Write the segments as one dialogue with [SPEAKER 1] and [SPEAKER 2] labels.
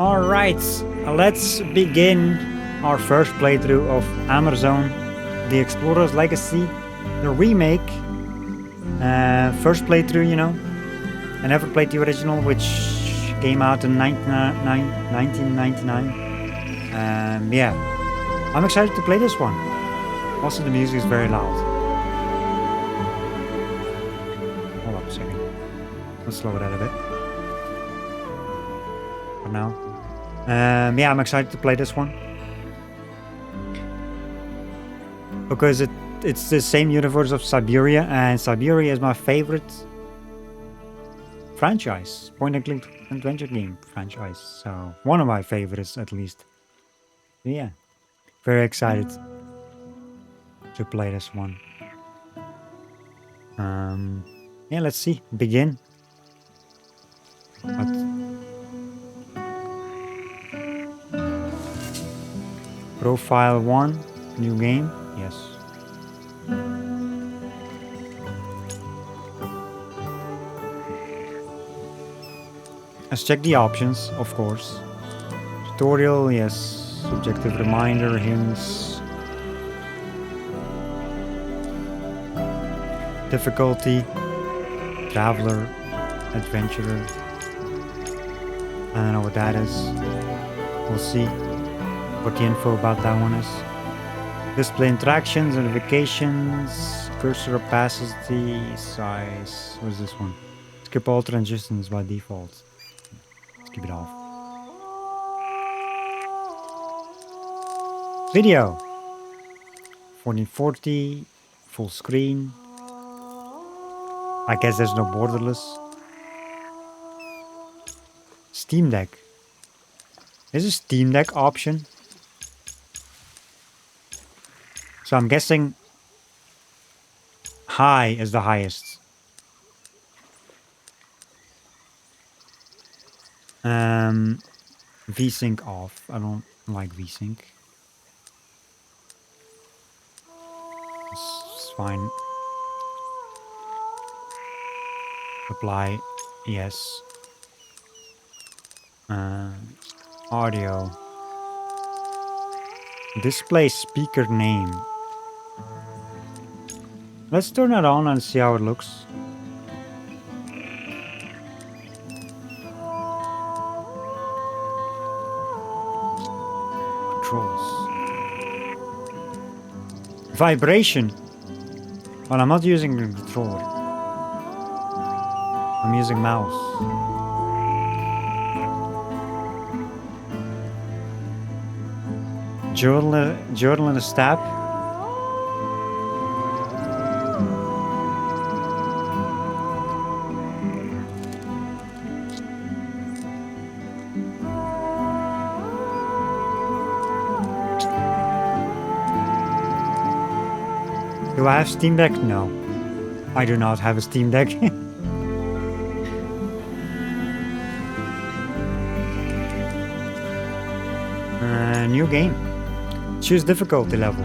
[SPEAKER 1] Alright, let's begin our first playthrough of Amerzone, The Explorer's Legacy, the remake. First playthrough, you know. I never played the original, which came out in 1999. Yeah, I'm excited to play this one. Also, the music is very loud. Hold up a second. Let's slow it down a bit. For now. Yeah, I'm excited to play this one. Because it's the same universe of Siberia, and Siberia is my favorite franchise. Point-and-click adventure game franchise. So, one of my favorites at least. Yeah. Very excited to play this one. Yeah, let's see. Begin. Profile 1, new game. Yes. Let's check the options, of course. Tutorial, yes. Subjective reminder, hints. Difficulty. Traveler. Adventurer. I don't know what that is. We'll see what the info about that one is. Display interactions, notifications, cursor opacity, size. What is this one? Skip all transitions by default. Let's keep it off. Video 1440, full screen. I guess there's no borderless. Steam Deck. There's a Steam Deck option. So I'm guessing high is the highest. VSync off. I don't like VSync. It's fine. Apply. Yes. Audio. Display speaker name. Let's turn it on and see how it looks. Controls. Vibration. Well, I'm not using the controller. I'm using mouse. Journal in a stab. Do I have Steam Deck? No. I do not have a Steam Deck. New game. Choose difficulty level.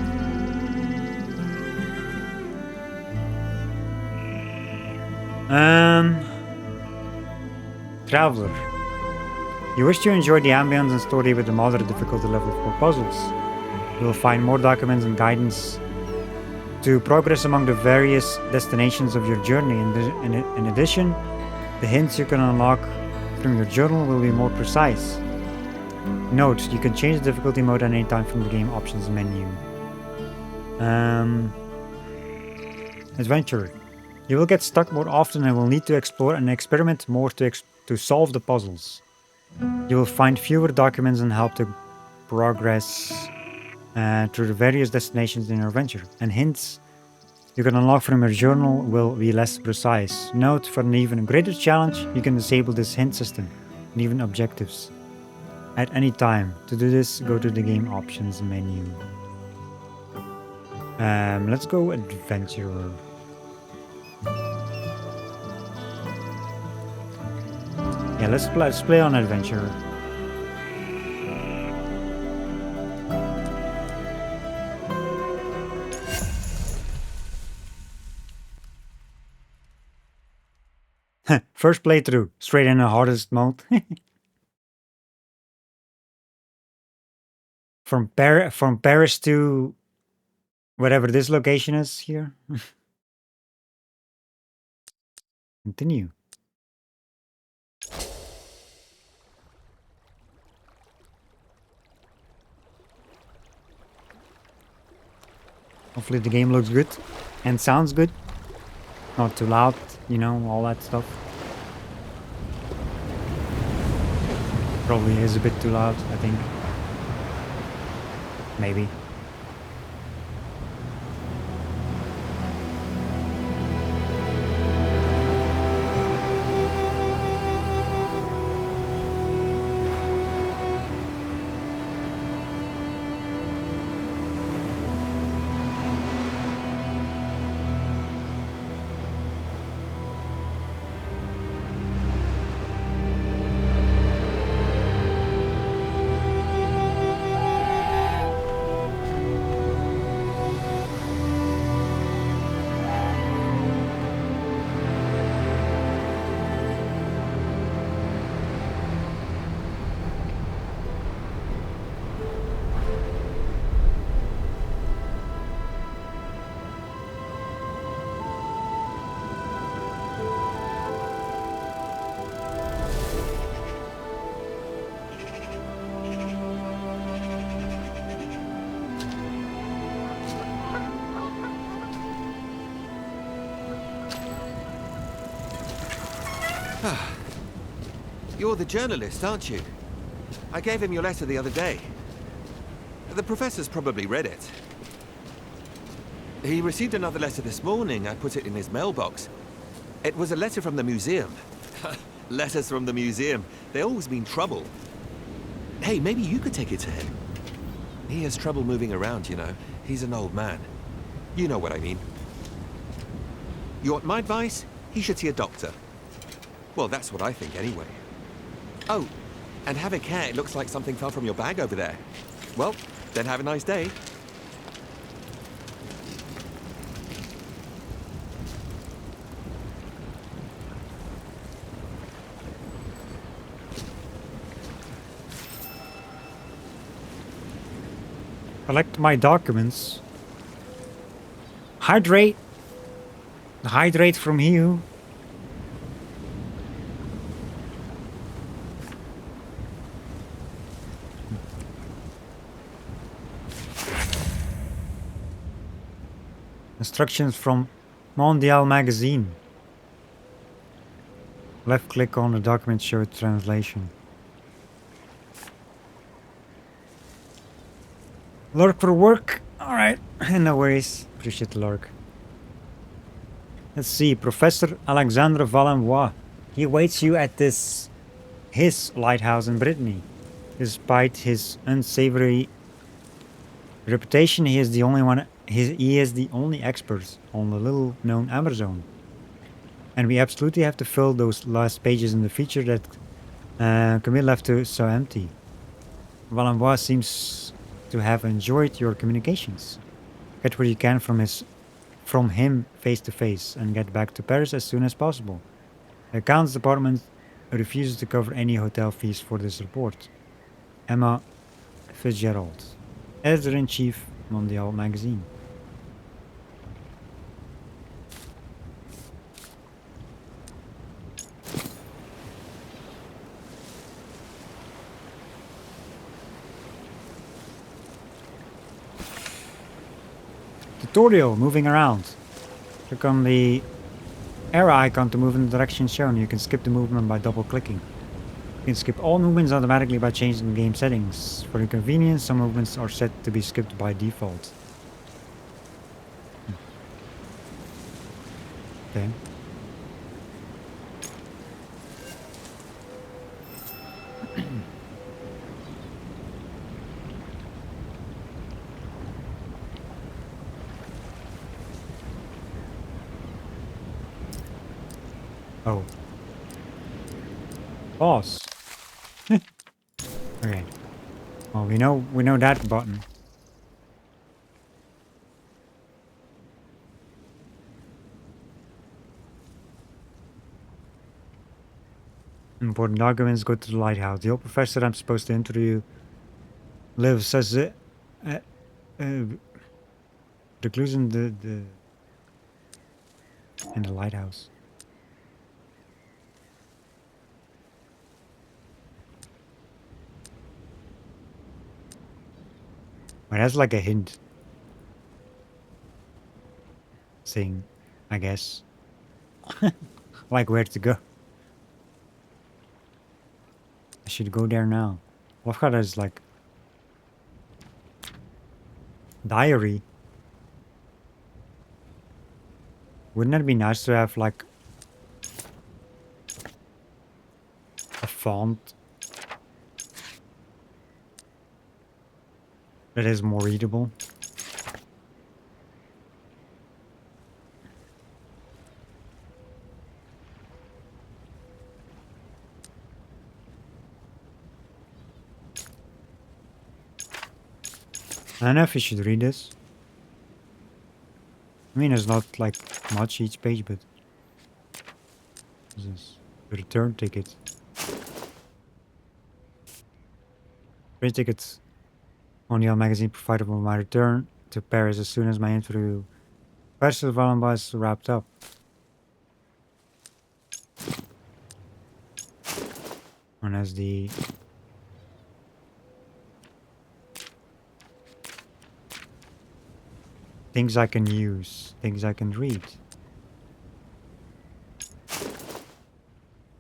[SPEAKER 1] Traveler. You wish to enjoy the ambience and story with a moderate difficulty level for puzzles. You will find more documents and guidance to progress among the various destinations of your journey. In addition, the hints you can unlock from your journal will be more precise. Note, you can change the difficulty mode at any time from the game options menu. Adventure. You will get stuck more often and will need to explore and experiment more to solve the puzzles. You will find fewer documents and help to progress through the various destinations in your adventure. And hints you can unlock from your journal will be less precise. Note, for an even greater challenge, you can disable this hint system and even objectives at any time. To do this, go to the game options menu. Let's go adventurer. Yeah, let's play on adventurer. First playthrough, straight in the hardest mode. From Paris to whatever this location is here. Continue. Hopefully the game looks good and sounds good. Not too loud, you know, all that stuff. Probably is a bit too loud, I think. Maybe.
[SPEAKER 2] You're the journalist, aren't you? I gave him your letter the other day. The professor's probably read it. He received another letter this morning. I put it in his mailbox. It was a letter from the museum. Letters from the museum. They always mean trouble. Hey, maybe you could take it to him. He has trouble moving around, you know. He's an old man. You know what I mean. You want my advice? He should see a doctor. Well, that's what I think anyway. Oh, and have a care. It looks like something fell from your bag over there. Well, then have a nice day.
[SPEAKER 1] Collect my documents. Hydrate. Hydrate from you. Instructions from Mondial magazine. Left click on the document, show translation. Lurk for work. Alright, no worries. Appreciate the lurk. Let's see, Professor Alexandre Valenbois. He awaits you at his lighthouse in Brittany. Despite his unsavory reputation, he is the only expert on the little known Amerzone. And we absolutely have to fill those last pages in the feature that Camille left so empty. Valenbois seems to have enjoyed your communications. Get what you can from him face to face and get back to Paris as soon as possible. The accounts department refuses to cover any hotel fees for this report. Emma Fitzgerald, Editor-in-Chief, Mondial magazine. Tutorial, moving around. Click on the arrow icon to move in the direction shown. You can skip the movement by double clicking. You can skip all movements automatically by changing the game settings. For your convenience, some movements are set to be skipped by default. Okay. Oh. Boss. Okay. Well, we know that button. Important documents, go to the lighthouse. The old professor I'm supposed to interview lives as a recluse in the lighthouse. But that's like a hint thing, I guess. Like where to go. I should go there now. Lofgard is like diary. Wouldn't it be nice to have like a font that is more readable? I don't know if you should read this. I mean, it's not like much each page, but this is a return ticket. Train tickets on the magazine provided for my return to Paris as soon as my interview festival was wrapped up. And as the things I can use, things I can read.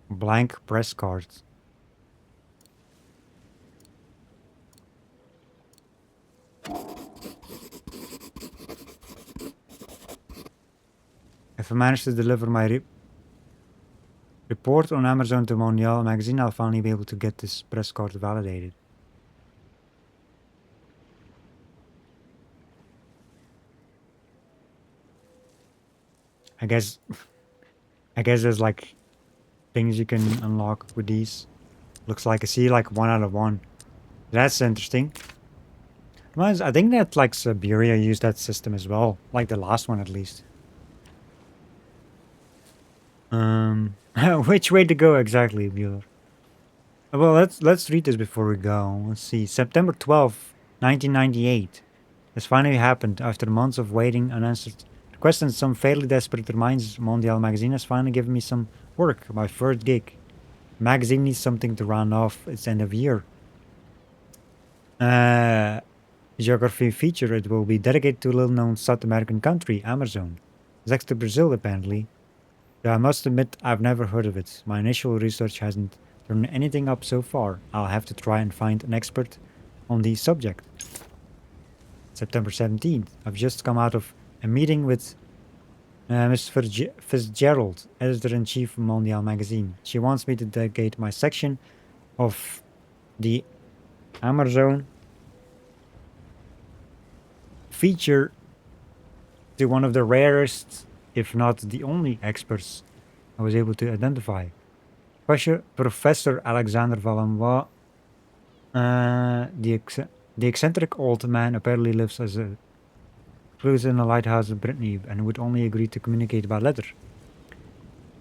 [SPEAKER 1] Blank press card. If I manage to deliver my report on Amerzone to Mondial magazine, I'll finally be able to get this press card validated. I guess there's like things you can unlock with these. Looks like I see like 1 out of 1. That's interesting. I think that like Siberia used that system as well, like the last one at least. Which way to go exactly, Bueller? Well, let's read this before we go. Let's see. September 12th, 1998. This finally happened after months of waiting, unanswered requests, and some fairly desperate reminds. Mondial magazine has finally given me some work, my first gig. The magazine needs something to round off its end of year. Geography feature. It will be dedicated to a little-known South American country, Amerzone. It's next to Brazil, apparently. Though I must admit, I've never heard of it. My initial research hasn't turned anything up so far. I'll have to try and find an expert on the subject. September 17th. I've just come out of a meeting with Mr. Fitzgerald, editor-in-chief of Mondial magazine. She wants me to dedicate my section of the Amerzone feature to one of the rarest, if not the only experts I was able to identify. Professor Alexander Valois, the eccentric old man apparently lives as a recluse in a lighthouse in Brittany and would only agree to communicate by letter.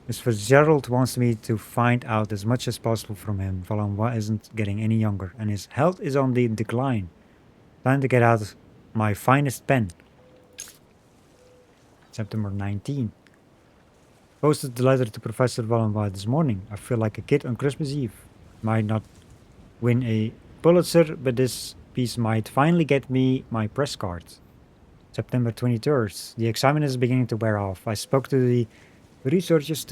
[SPEAKER 1] Miss Fitzgerald wants me to find out as much as possible from him. Valois isn't getting any younger, and his health is on the decline. Time to get out my finest pen. September 19th. Posted the letter to Professor Valois this morning. I feel like a kid on Christmas Eve. Might not win a Pulitzer, but this piece might finally get me my press card. September 23rd. The excitement is beginning to wear off. I spoke to the researchers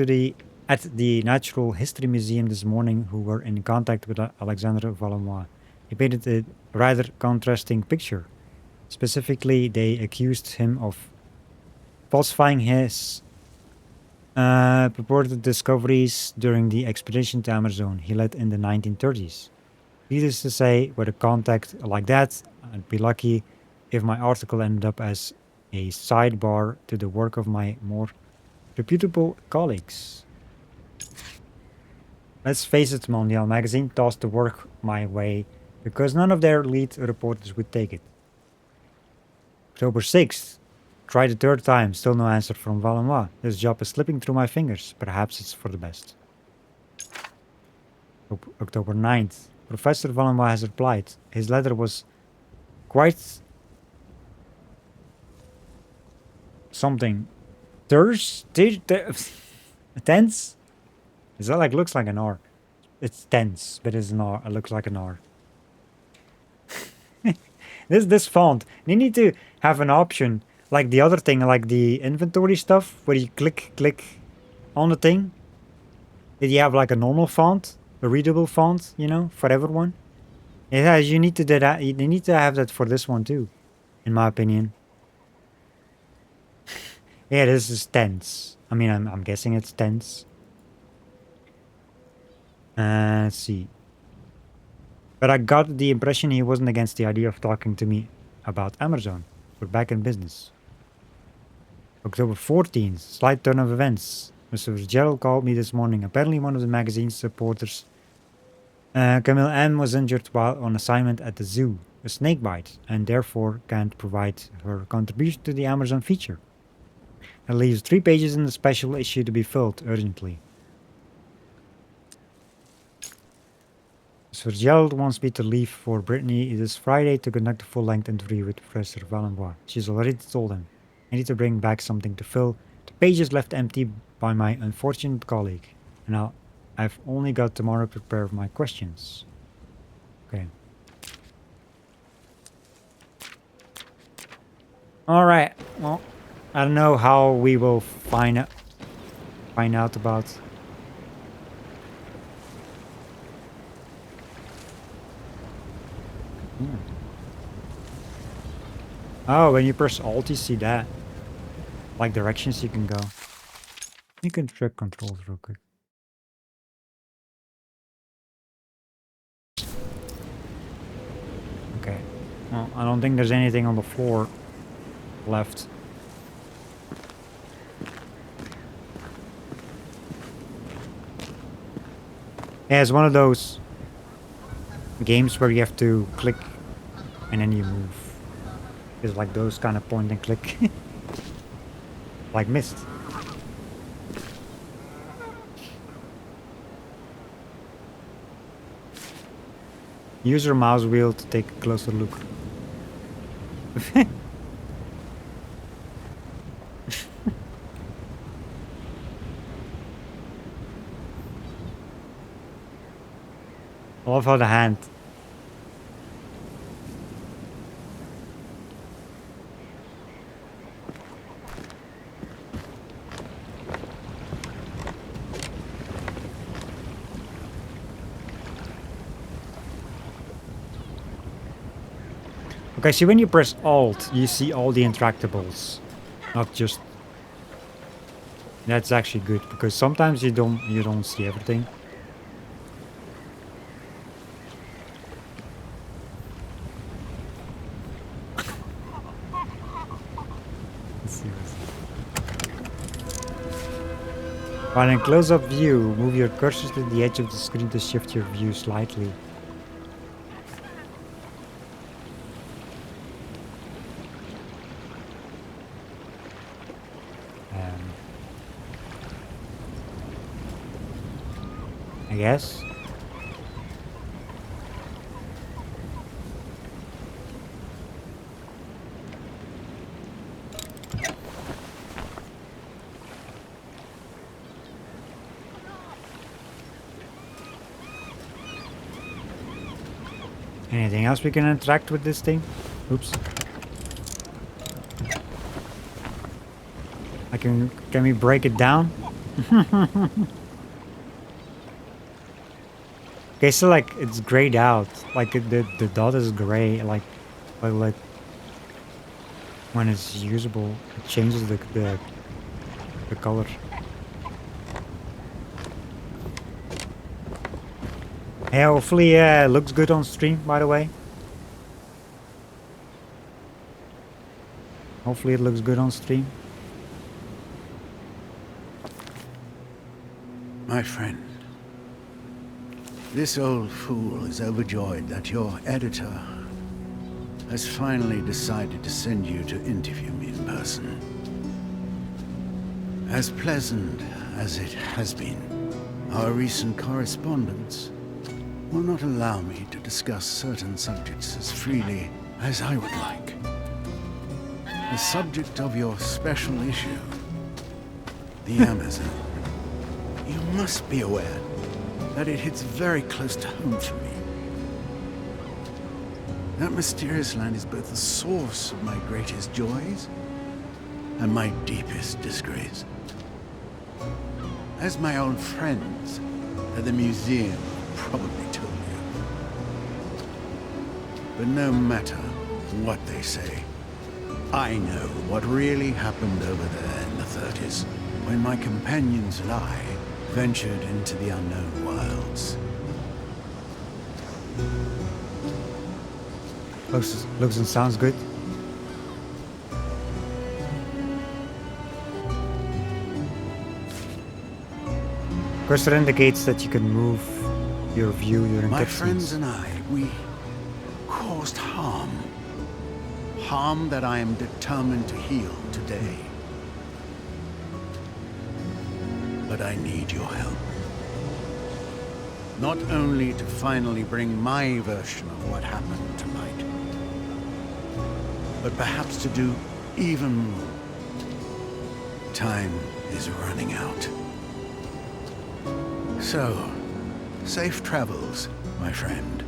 [SPEAKER 1] at the Natural History Museum this morning who were in contact with Alexander Valois. He painted a rather contrasting picture. Specifically, they accused him of falsifying his purported discoveries during the expedition to Amerzone he led in the 1930s. Needless to say, with a contact like that, I'd be lucky if my article ended up as a sidebar to the work of my more reputable colleagues. Let's face it, Mondial magazine tossed the work my way because none of their lead reporters would take it. October 6th. Tried a third time, still no answer from Valois. This job is slipping through my fingers. Perhaps it's for the best. October 9th. Professor Valois has replied. His letter was quite something. Tense? Is that like looks like an R? It's tense, but it's an R. It looks like an R. This font. You need to have an option like the other thing, like the inventory stuff, where you click on the thing. Did you have like a normal font, a readable font, you know, for everyone? Yeah, you need to do that. You need to have that for this one too, in my opinion. Yeah, this is tense. I mean, I'm guessing it's tense. Let's see. But I got the impression he wasn't against the idea of talking to me about Amerzone. We're back in business. October 14th, slight turn of events. Mr. Fitzgerald called me this morning. Apparently one of the magazine's supporters, Camille M, was injured while on assignment at the zoo, a snake bite, and therefore can't provide her contribution to the Amerzone feature. That leaves 3 pages in the special issue to be filled urgently. Mr. Fitzgerald wants me to leave for Brittany this Friday to conduct a full-length interview with Professor Valenbois. She's already told him. I need to bring back something to fill the pages left empty by my unfortunate colleague. And I've only got tomorrow to prepare my questions. Okay. Alright. Well, I don't know how we will find out about... Oh, when you press Alt, you see that. Like directions you can go. You can check controls real quick. Okay. Well, I don't think there's anything on the floor left. Yeah, it's one of those games where you have to click and then you move. It's like those kind of point and click. Like Myst. Use your mouse wheel to take a closer look. I love how the hand. Okay, see when you press Alt, you see all the interactables, not just. That's actually good because sometimes you don't see everything. While in close-up view, move your cursor to the edge of the screen to shift your view slightly. I guess. Anything else we can interact with this thing? Oops. Can we break it down? Okay, so like it's grayed out. Like the dot is gray. Like when it's usable, it changes the color. Yeah, hopefully it looks good on stream, by the way. Hopefully it looks good on stream.
[SPEAKER 3] My friend, this old fool is overjoyed that your editor has finally decided to send you to interview me in person. As pleasant as it has been, our recent correspondence will not allow me to discuss certain subjects as freely as I would like. The subject of your special issue, the Amerzone. You must be aware that it hits very close to home for me. That mysterious land is both the source of my greatest joys and my deepest disgrace. As my old friends at the museum probably told you. But no matter what they say, I know what really happened over there in the 30s, when my companions and I ventured into the unknown wilds.
[SPEAKER 1] Looks and sounds good. Cursor indicates that you can move your view during
[SPEAKER 3] My
[SPEAKER 1] cutscenes.
[SPEAKER 3] friends and I, we caused harm. Harm that I am determined to heal today. But I need your help. Not only to finally bring my version of what happened to light, but perhaps to do even more. Time is running out. So, safe travels, my friend.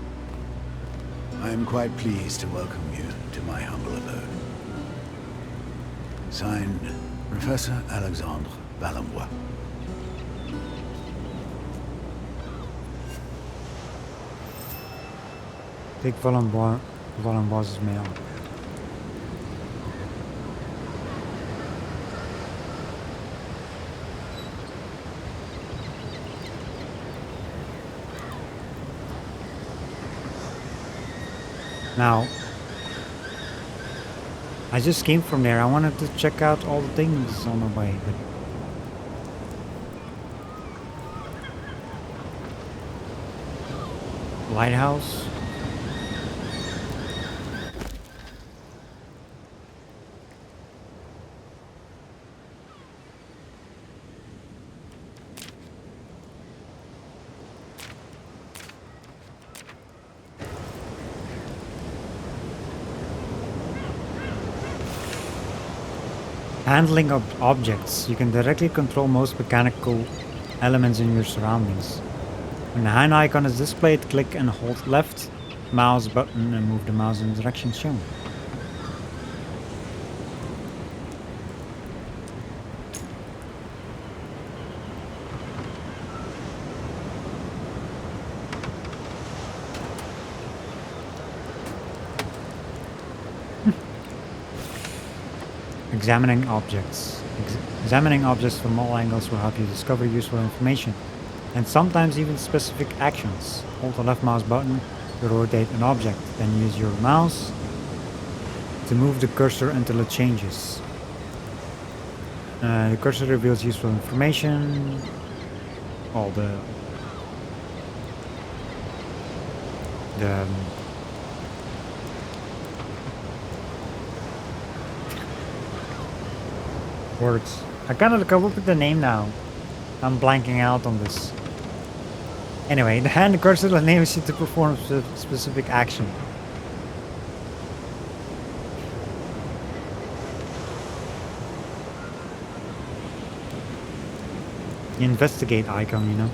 [SPEAKER 3] I am quite pleased to welcome you to my humble abode. Signed, Professor Alexandre Valenbois.
[SPEAKER 1] Take Valenbois' mail. Now, I just came from there. I wanted to check out all the things on the way, but lighthouse. Handling of objects. You can directly control most mechanical elements in your surroundings. When the hand icon is displayed, click and hold left mouse button and move the mouse in the direction shown. Examining objects. Examining objects from all angles will help you discover useful information, and sometimes even specific actions. Hold the left mouse button to rotate an object, then use your mouse to move the cursor until it changes. The cursor reveals useful information. All the words. I cannot come up with the name now. I'm blanking out on this. Anyway, the hand cursor enables you to perform a specific action. The investigate icon, you know.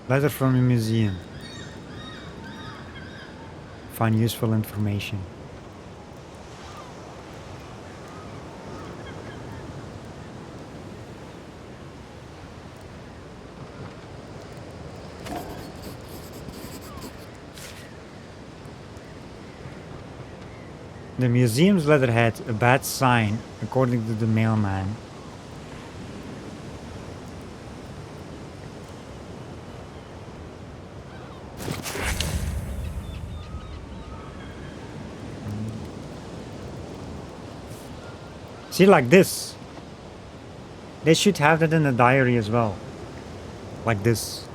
[SPEAKER 1] Letter from a museum. Find useful information. The museum's letterhead, a bad sign, according to the mailman. See, like this. They should have that in the diary as well. Like this.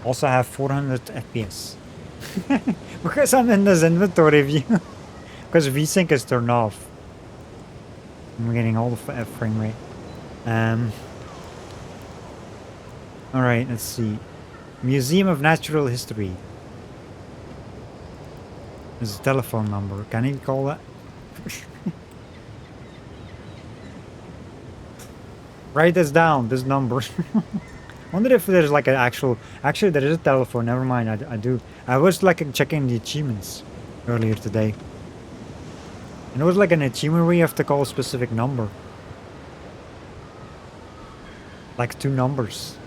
[SPEAKER 1] Also have 400 FPS. Because I'm in this inventory view. Because VSync is turned off. I'm getting all the frame rate. All right, let's see. Museum of Natural History. There's a telephone number. Can you call that? Write this down. This number. Wonder if there's like an actual. Actually, there is a telephone. Never mind. I do. I was like checking the achievements earlier today, and it was like an achievement where you have to call a specific number, like 2 numbers.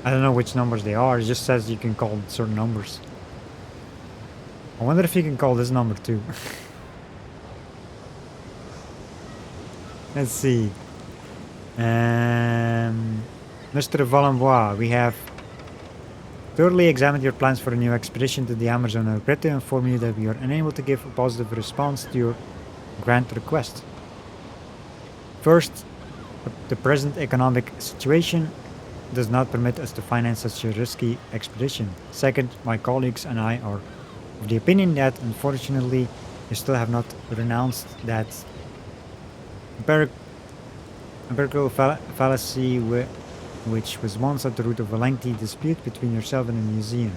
[SPEAKER 1] I don't know which numbers they are. It just says you can call certain numbers. I wonder if you can call this number too. Let's see. Mr. Valenbois, we have thoroughly examined your plans for a new expedition to the Amerzone. I regret to inform you that we are unable to give a positive response to your grant request. First, the present economic situation does not permit us to finance such a risky expedition. Second, my colleagues and I are of the opinion that, unfortunately, you still have not renounced that empirical fallacy which was once at the root of a lengthy dispute between yourself and the museum.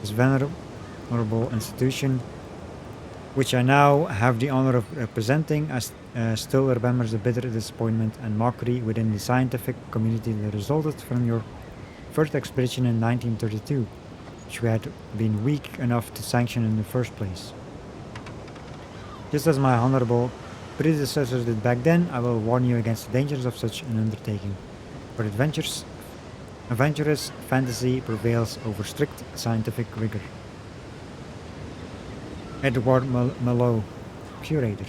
[SPEAKER 1] This venerable institution, which I now have the honor of representing, still remembers the bitter disappointment and mockery within the scientific community that resulted from your first expedition in 1932, which we had been weak enough to sanction in the first place. Just as my honorable predecessors did back then, I will warn you against the dangers of such an undertaking. For adventurous fantasy prevails over strict scientific rigor. Edward Mallow, curator.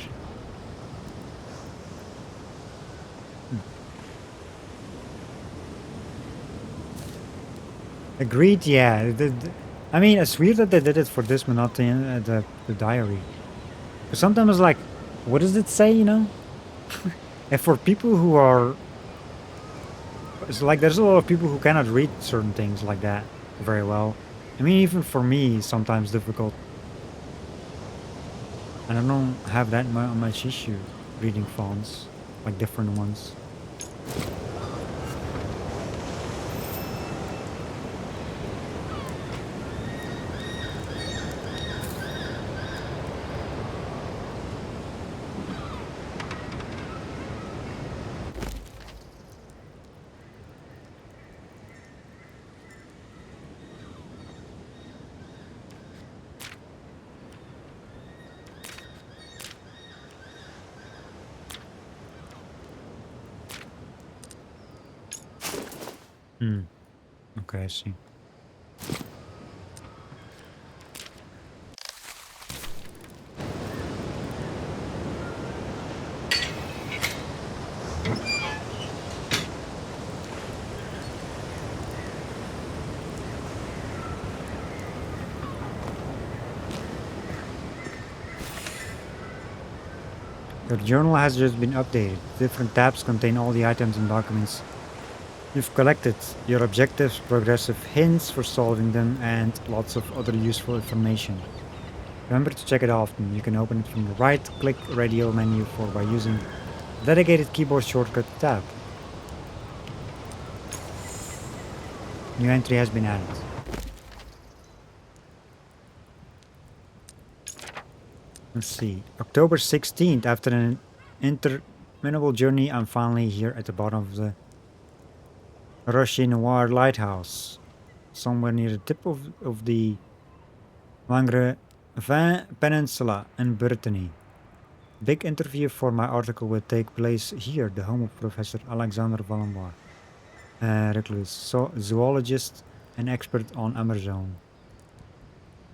[SPEAKER 1] Agreed, yeah. I mean, it's weird that they did it for this, but not the diary. But sometimes, like, what does it say, you know? And for people who are... It's like there's a lot of people who cannot read certain things like that very well. I mean, even for me, it's sometimes difficult. And I don't have that much issue reading fonts, like different ones. Okay, I see. Your journal has just been updated. Different tabs contain all the items and documents you've collected, your objectives, progressive hints for solving them, and lots of other useful information. Remember to check it often. You can open it from the right-click radio menu by using the dedicated keyboard shortcut tab. New entry has been added. Let's see. October 16th, after an interminable journey, I'm finally here at the bottom of the Rocher Noir lighthouse, somewhere near the tip of the Langres Peninsula in Brittany. Big interview for my article will take place here, the home of Professor Alexander Valenbois, recluse, zoologist and expert on Amerzone.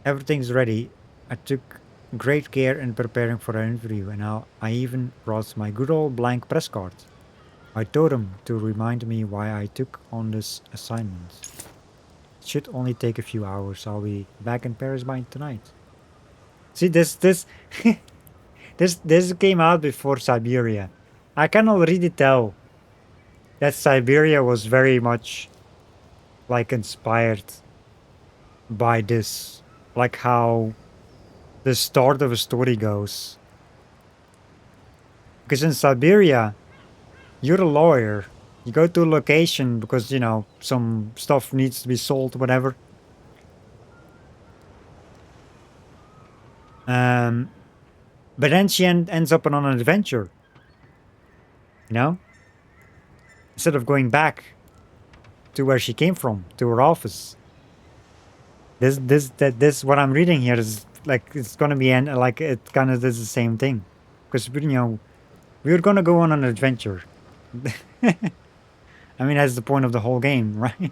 [SPEAKER 1] Everything's ready. I took great care in preparing for our interview, and now I even brought my good old blank press card. I told him to remind me why I took on this assignment. It should only take a few hours. I'll be back in Paris by tonight. See, this this came out before Siberia. I can already tell that Siberia was very much like inspired by this, like how the start of a story goes. Because in Siberia, you're a lawyer. You go to a location because, you know, some stuff needs to be sold, whatever. But then she ends up on an adventure, you know? Instead of going back to where she came from, to her office. This what I'm reading here is like it's gonna be like it kind of does the same thing, because you know we're gonna go on an adventure. I mean that's the point of the whole game, right?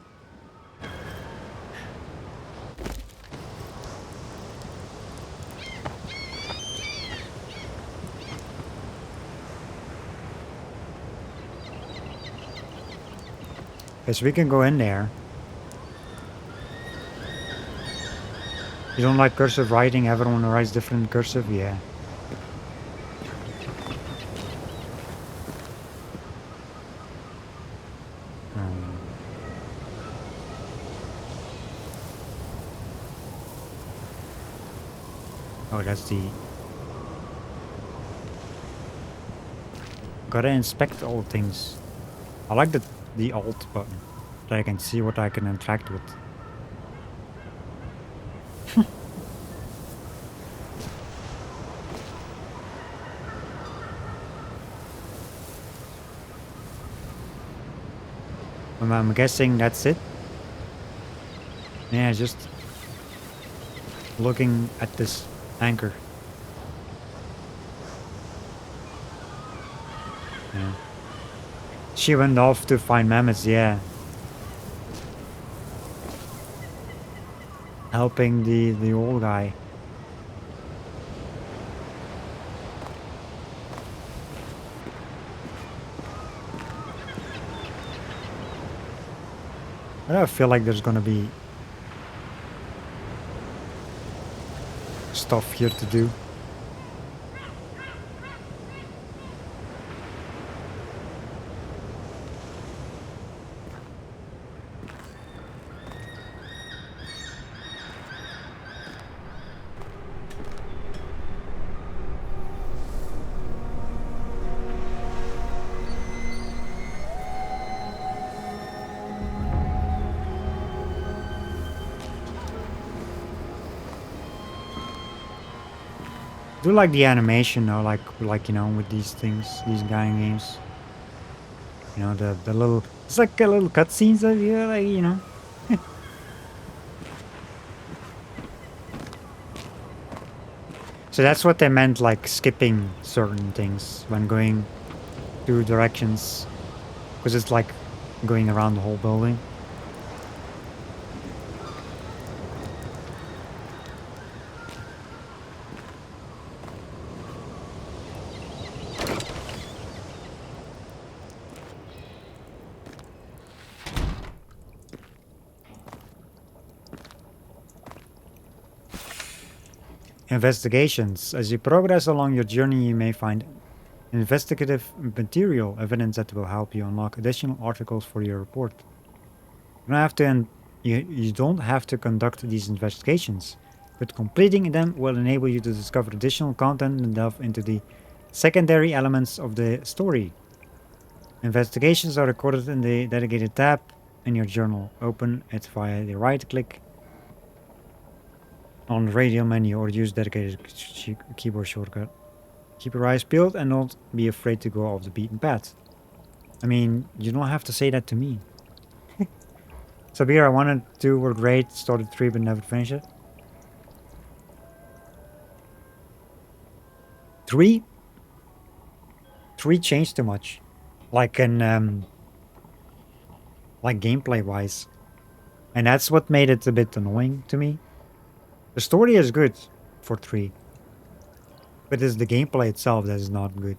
[SPEAKER 1] Because we can go in there. You don't like cursive writing? Everyone writes different cursive, yeah. Um, oh, that's the. Gotta inspect all things. I like the alt button, that I can see what I can interact with. I'm guessing that's it. Yeah, just looking at this anchor. Yeah. She went off to find mammoths, yeah. Helping the old guy. I don't feel like there's gonna be stuff here to do. I do like the animation though, like you know, with these things, these kind of games. You know, the little, it's like a little cutscenes of you, like you know. So that's what they meant, like skipping certain things when going two directions, because it's like going around the whole building. Investigations. As you progress along your journey, you may find investigative material, evidence that will help you unlock additional articles for your report. You don't have to, you don't have to conduct these investigations, but completing them will enable you to discover additional content and delve into the secondary elements of the story. Investigations are recorded in the dedicated tab in your journal. Open it via the right click on the radial menu or use dedicated keyboard shortcut. Keep your eyes peeled and don't be afraid to go off the beaten path. I mean, you don't have to say that to me. Sabir, I wanted 2 were great, started 3 but never finished it. 3? 3 changed too much. Like in like gameplay wise. And that's what made it a bit annoying to me. The story is good for 3. But it's the gameplay itself that is not good.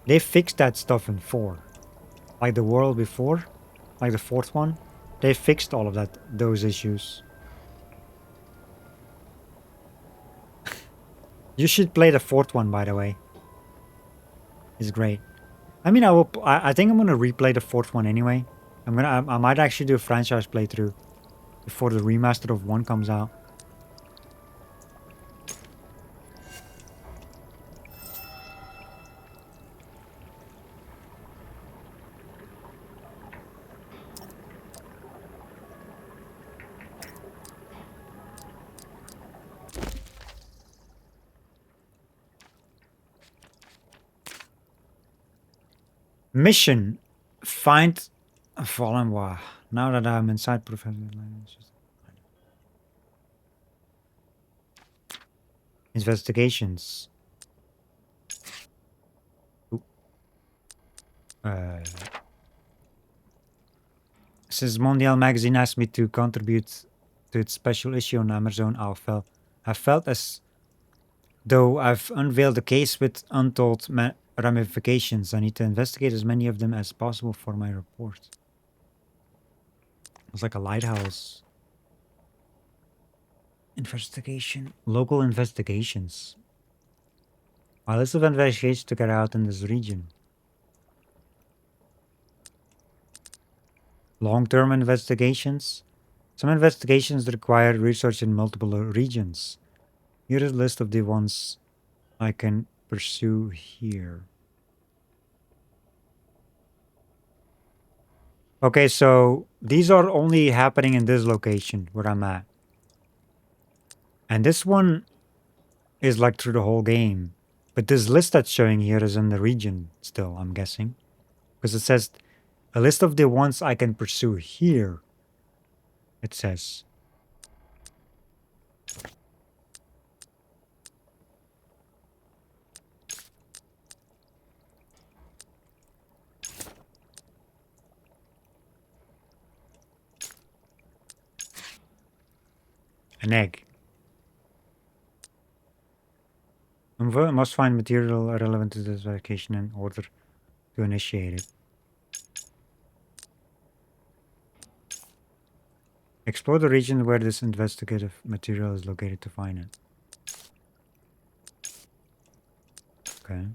[SPEAKER 1] They fixed that stuff in 4. Like the world before, like the 4th one. They fixed all of those issues. You should play the 4th one, by the way. It's great. I mean, I think I'm gonna replay the 4th one anyway. I might actually do a franchise playthrough before the remaster of 1 comes out. Mission. Find fallen war. Now that I'm inside Professor. Investigations. Ooh. Since Mondial magazine asked me to contribute to its special issue on Amerzone, I felt as though I've unveiled a case with untold ramifications. I need to investigate as many of them as possible for my report. It's like a lighthouse. Investigation. Local investigations. A list of investigations to carry out in this region. Long-term investigations. Some investigations require research in multiple regions. Here is a list of the ones I can pursue here. Okay, so these are only happening in this location where I'm at. And this one is like through the whole game. But this list that's showing here is in the region still, I'm guessing. Because it says a list of the ones I can pursue here. It says. An egg. Must find material relevant to this vacation in order to initiate it. Explore the region where this investigative material is located to find it. Okay.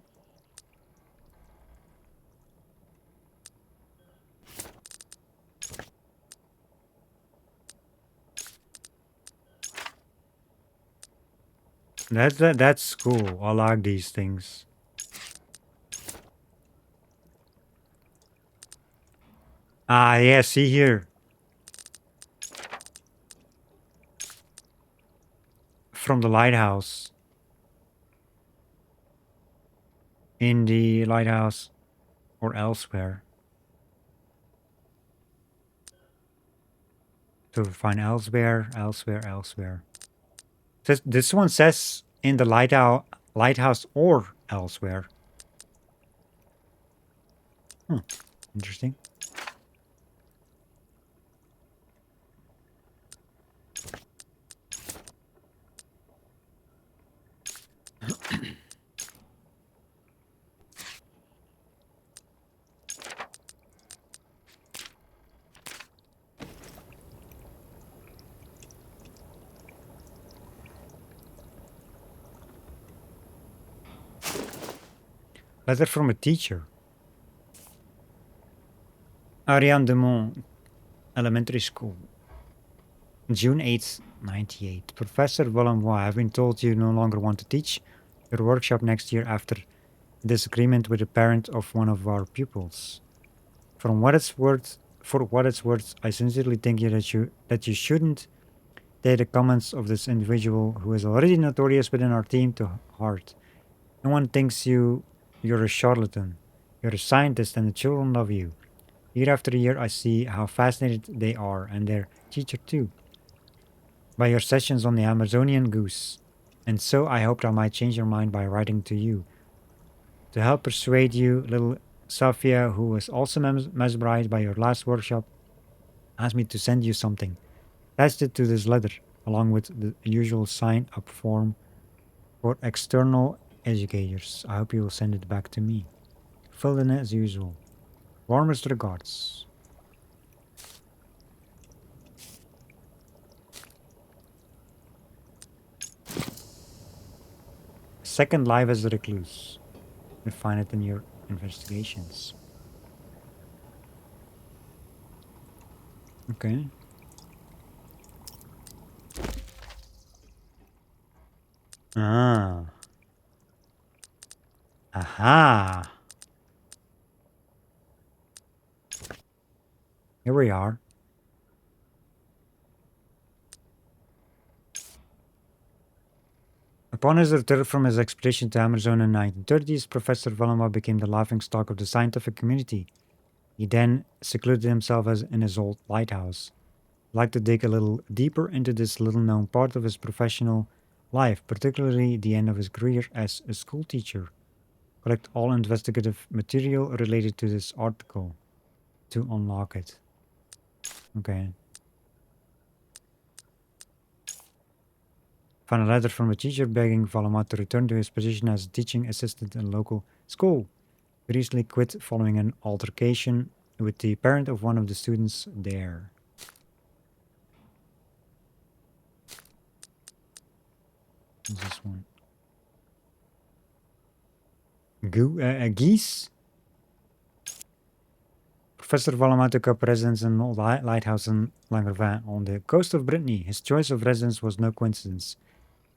[SPEAKER 1] That's cool. I like these things. Ah, yeah, see here. From the lighthouse. In the lighthouse or elsewhere. To find elsewhere. This one says in the lighthouse or elsewhere. Interesting. Letter from a teacher. Ariane Demont, Elementary School. June 8th, 98. Professor Willembois, I've been told you no longer want to teach your workshop next year after disagreement with a parent of one of our pupils. For what it's worth, I sincerely think that you shouldn't take the comments of this individual who is already notorious within our team to heart. No one thinks you're a charlatan. You're a scientist and the children love you. Year after year I see how fascinated they are, and their teacher too, by your sessions on the Amazonian goose. And so I hoped I might change your mind by writing to you. To help persuade you, little Sophia, who was also mesmerized by your last workshop, asked me to send you something. Attached it to this letter, along with the usual sign-up form for external educators. I hope you will send it back to me. Filled in as usual. Warmest regards. Second life as a recluse. You find it in your investigations. Okay. Ah. Aha. Here we are. Upon his return from his expedition to Amerzone in the 1930s, Professor Vallama became the laughingstock of the scientific community. He then secluded himself in his old lighthouse. I'd like to dig a little deeper into this little-known part of his professional life, particularly the end of his career as a school teacher. Collect all investigative material related to this article to unlock it. Okay. Found a letter from a teacher begging Vallama to return to his position as a teaching assistant in a local school. He recently quit following an altercation with the parent of one of the students there. What's this one? Geese? Professor Vallama took up residence in an old lighthouse in Langervin on the coast of Brittany. His choice of residence was no coincidence,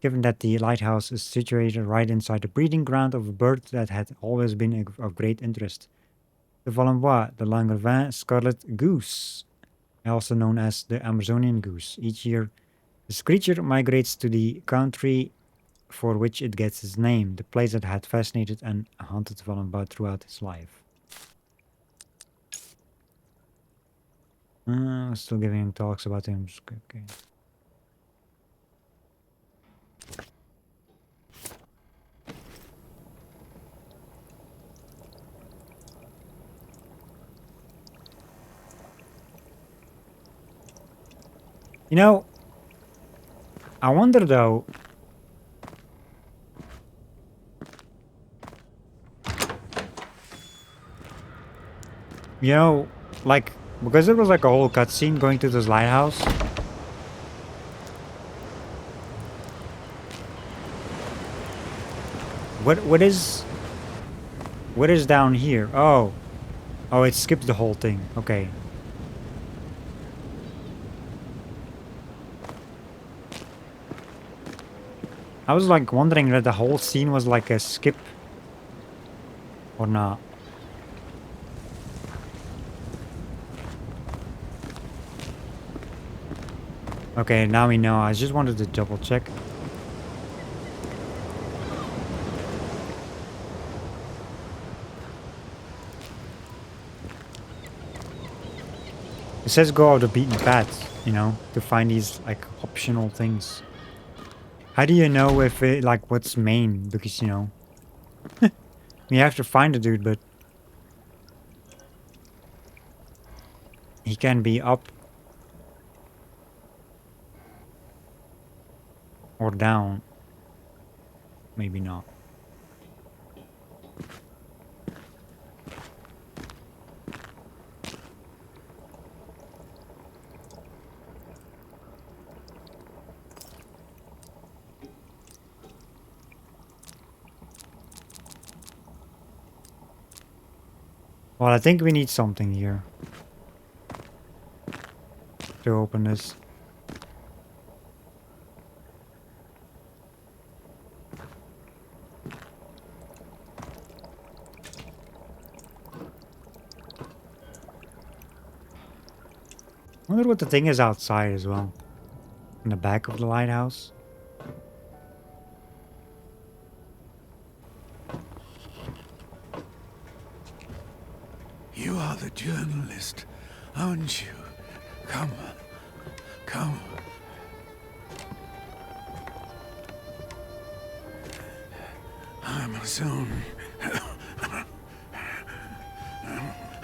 [SPEAKER 1] given that the lighthouse is situated right inside the breeding ground of a bird that had always been of great interest. The Valenbois, the Langervin scarlet goose, also known as the Amazonian goose. Each year, this creature migrates to the country for which it gets its name, the place that had fascinated and haunted Valenbois throughout his life. Still giving him talks about him. Okay. You know, I wonder though. You know, like, because there was like a whole cutscene going to this lighthouse. What is down here? Oh, it skipped the whole thing. Okay. I was like wondering that the whole scene was like a skip or not. Okay, now we know. I just wanted to double check. It says go out the beaten path, you know, to find these like optional things. How do you know if it like what's main? Because you know, you have to find the dude, but he can be up or down. Maybe not. Well, I think we need something here to open this. I wonder what the thing is outside as well. In the back of the lighthouse.
[SPEAKER 3] You are the journalist, aren't you? Come. Amerzone.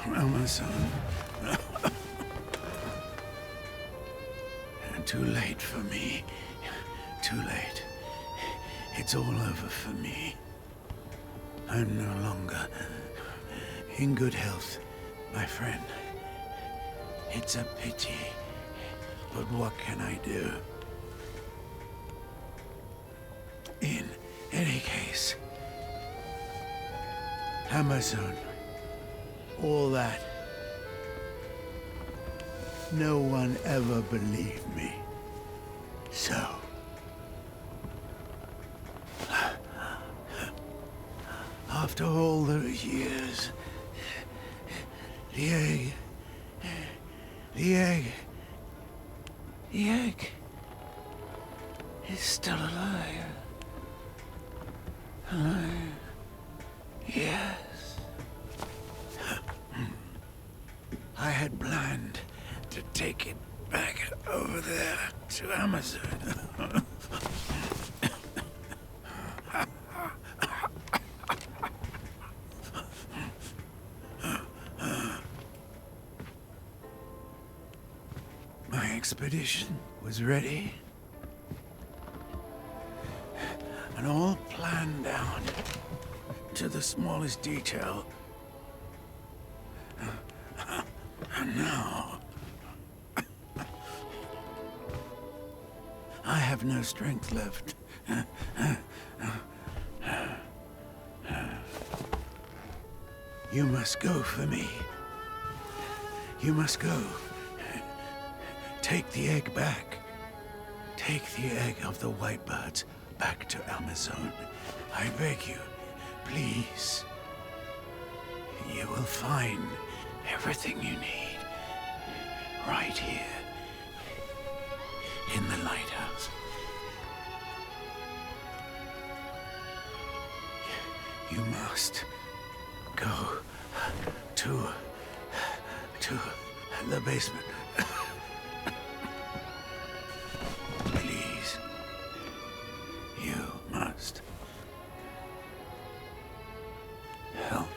[SPEAKER 3] Amerzone. Too late for me. Too late. It's all over for me. I'm no longer in good health, my friend. It's a pity, but what can I do? In any case, Amerzone, all that. No one ever believed me. So, after all those years, the egg is still alive. Yes. I had planned to take it back over there to Amerzone. My expedition was ready. And all planned down to the smallest detail. And now, I have no strength left. You must go for me. You must go. Take the egg back. Take the egg of the white birds back to Amerzone. I beg you, please. You will find everything you need right here in the lighthouse. You must go to the basement. Please. You must help.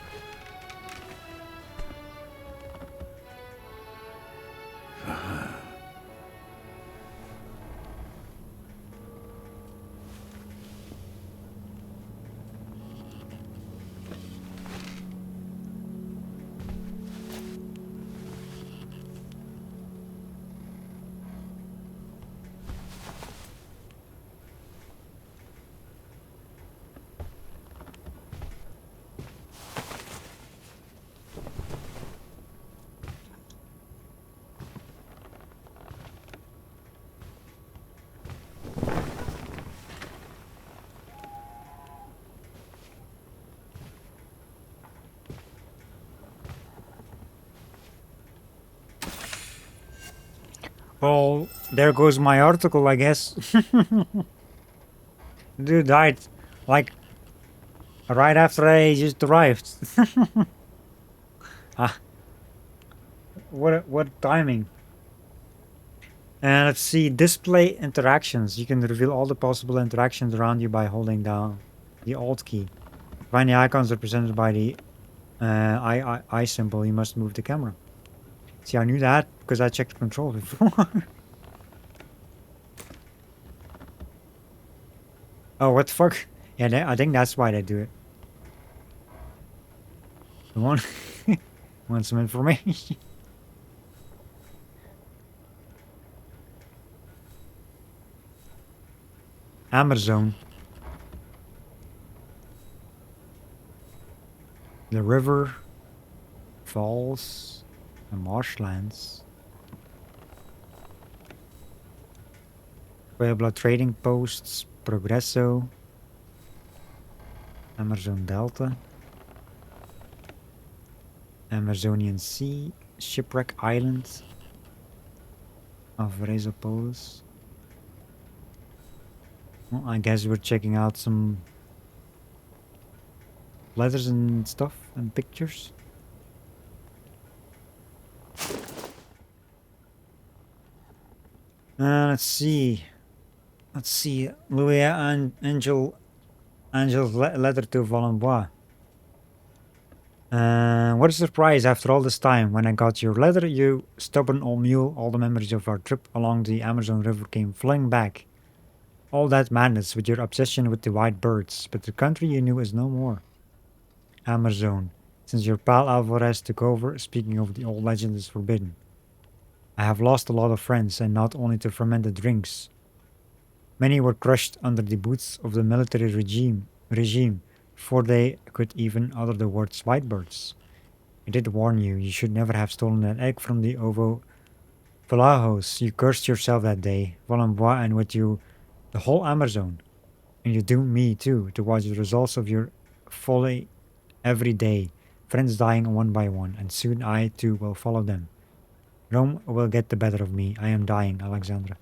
[SPEAKER 3] For her.
[SPEAKER 1] Well, there goes my article, I guess. Dude died like right after I just arrived. Ah, what timing? And let's see, display interactions. You can reveal all the possible interactions around you by holding down the Alt key. Find the icons represented by the eye symbol. You must move the camera. See, I knew that because I checked control before. Oh, what the fuck? Yeah, I think that's why they do it. You want, want some information? Amerzone. The river, falls, and marshlands. Pueblo trading posts, Progresso, Amerzone Delta, Amazonian Sea, Shipwreck Island of Rezopolis. Well, I guess we're checking out some letters and stuff and pictures. Let's see. Louis and Angel's letter to Valenbois. What a surprise after all this time. When I got your letter, you stubborn old mule, all the memories of our trip along the Amazon River came flying back. All that madness with your obsession with the white birds, but the country you knew is no more. Amerzone. Since your pal Alvarez took over, speaking of the old legend is forbidden. I have lost a lot of friends, and not only to fermented drinks. Many were crushed under the boots of the military regime before they could even utter the words white birds. I did warn you, you should never have stolen that egg from the Ovo Velajos. You cursed yourself that day, Valenbois, and with you the whole Amerzone. And you doomed me too, to watch the results of your folly every day, friends dying one by one, and soon I too will follow them. Rome will get the better of me. I am dying, Alexandra.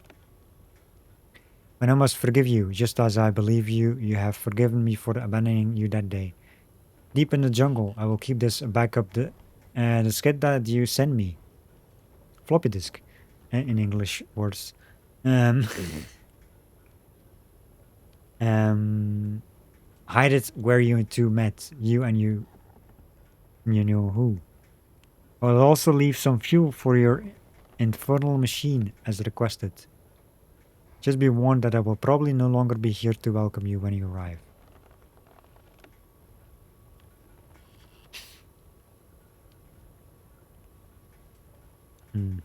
[SPEAKER 1] But I must forgive you, just as I believe you have forgiven me for abandoning you that day. Deep in the jungle, I will keep this backup the skit that you sent me. Floppy disk, in English words. Um, um, hide it where you two met, you know who. I'll also leave some fuel for your infernal machine as requested. Just be warned that I will probably no longer be here to welcome you when you arrive. Hmm.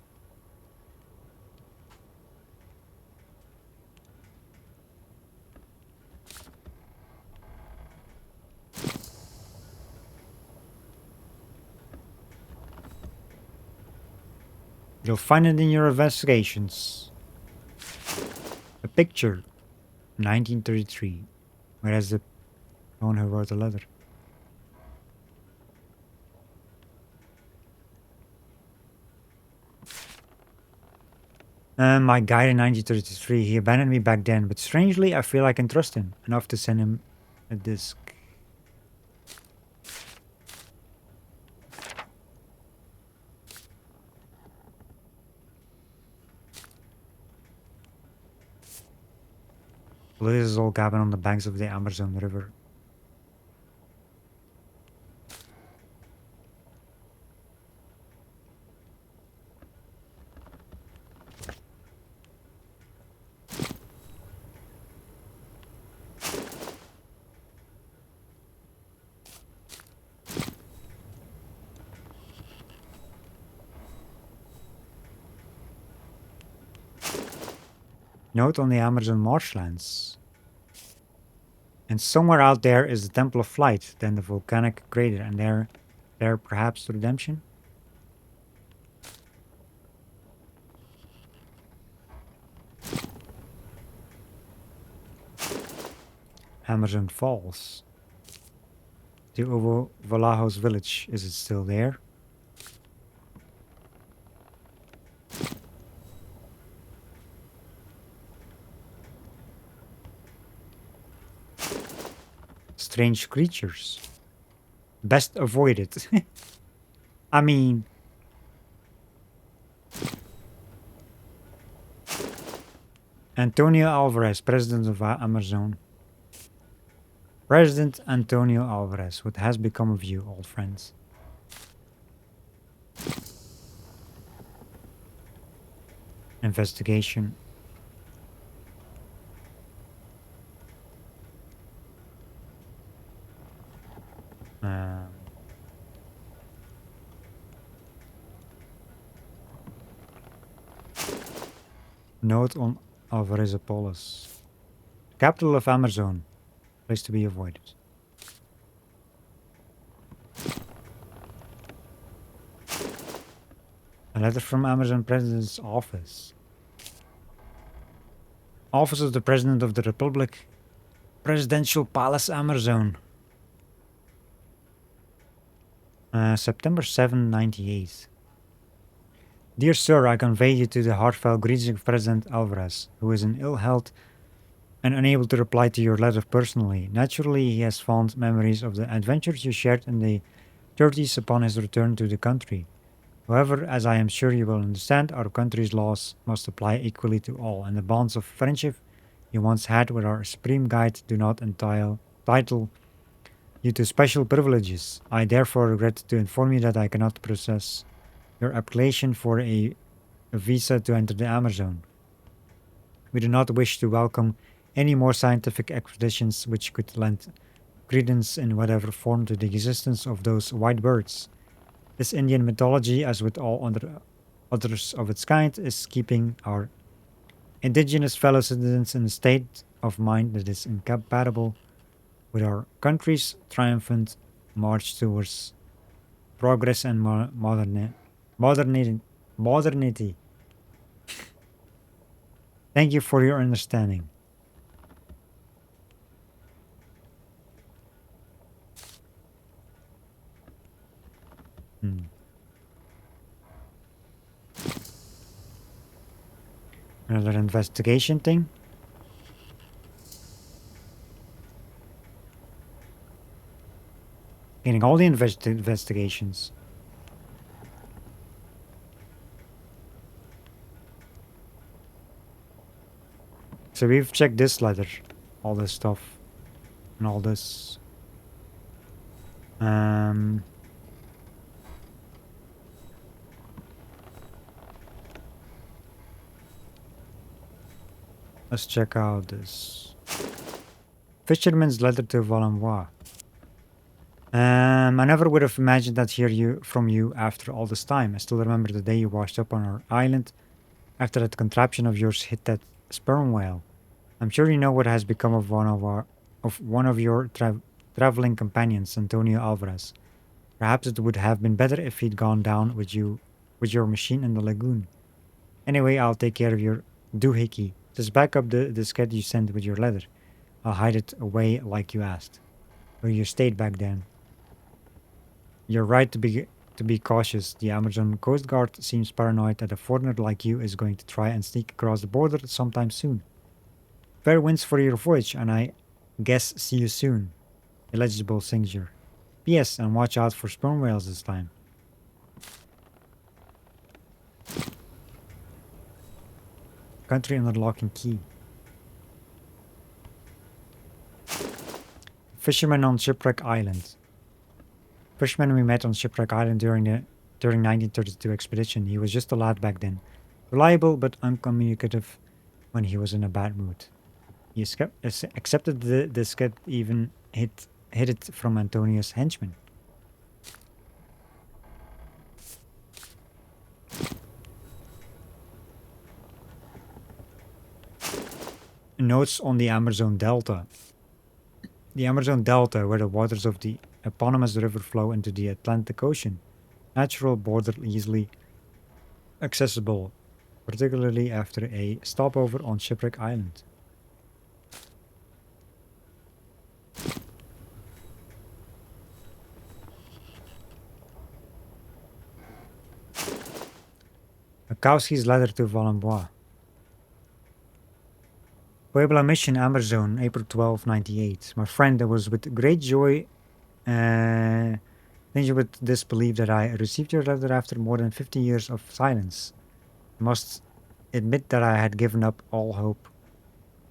[SPEAKER 1] You'll find it in your investigations. A picture, 1933. Whereas the one who wrote the letter. My guide in 1933, he abandoned me back then, but strangely, I feel I can trust him enough to send him a disc. Well, this is all cabin on the banks of the Amerzone River. Note on the Amazon marshlands. And somewhere out there is the Temple of Flight, then the volcanic crater, and there perhaps redemption? Amerzone Falls. The Ovo Valajos village, is it still there? Strange creatures. Best avoided. I mean... Antonio Alvarez, president of Amerzone. President Antonio Alvarez, what has become of you, old friends? Investigation. Note on Alvarezopolis. Capital of Amerzone. Place to be avoided. A letter from Amerzone President's office. Office of the President of the Republic. Presidential Palace, Amerzone. September 7, 98. Dear Sir, I convey you to the heartfelt greetings of President Alvarez, who is in ill health and unable to reply to your letter personally. Naturally, he has fond memories of the adventures you shared in the 30s upon his return to the country. However, as I am sure you will understand, our country's laws must apply equally to all, and the bonds of friendship you once had with our supreme guide do not entitle you to special privileges. I therefore regret to inform you that I cannot process your application for a visa to enter the Amerzone. We do not wish to welcome any more scientific expeditions which could lend credence in whatever form to the existence of those white birds. This Indian mythology, as with all others of its kind, is keeping our indigenous fellow citizens in a state of mind that is incompatible with our country's triumphant march towards progress and modernity. Thank you for your understanding. Another investigation thing. Getting all the investigations. So we've checked this letter, all this stuff, and all this. Let's check out this. Fisherman's letter to Valenbois. I never would have imagined that from you after all this time. I still remember the day you washed up on our island after that contraption of yours hit that sperm whale. I'm sure you know what has become of one of your traveling companions, Antonio Alvarez. Perhaps it would have been better if he'd gone down with your machine in the lagoon. Anyway, I'll take care of your doohickey. Just back up the diskette you sent with your letter. I'll hide it away like you asked. Or you stayed back then. You're right to be cautious. The Amazon Coast Guard seems paranoid that a foreigner like you is going to try and sneak across the border sometime soon. Fair winds for your voyage, and I guess see you soon. Illegible signature. P.S. And watch out for sperm whales this time. Country under lock and key. Fisherman on Shipwreck Island. Fisherman we met on Shipwreck Island during 1932 expedition. He was just a lad back then. Reliable but uncommunicative when he was in a bad mood. He accepted the diskette, even hid it from Antonius' henchmen. Notes on the Amerzone Delta. The Amerzone Delta, where the waters of the eponymous river flow into the Atlantic Ocean. Natural border easily accessible, particularly after a stopover on Shipwreck Island. Mikowski's letter to Valenbois. Puebla Mission, Amerzone, April 12, 98. My friend, it was with great joy, then you would disbelieve that I received your letter after more than 50 years of silence. I must admit that I had given up all hope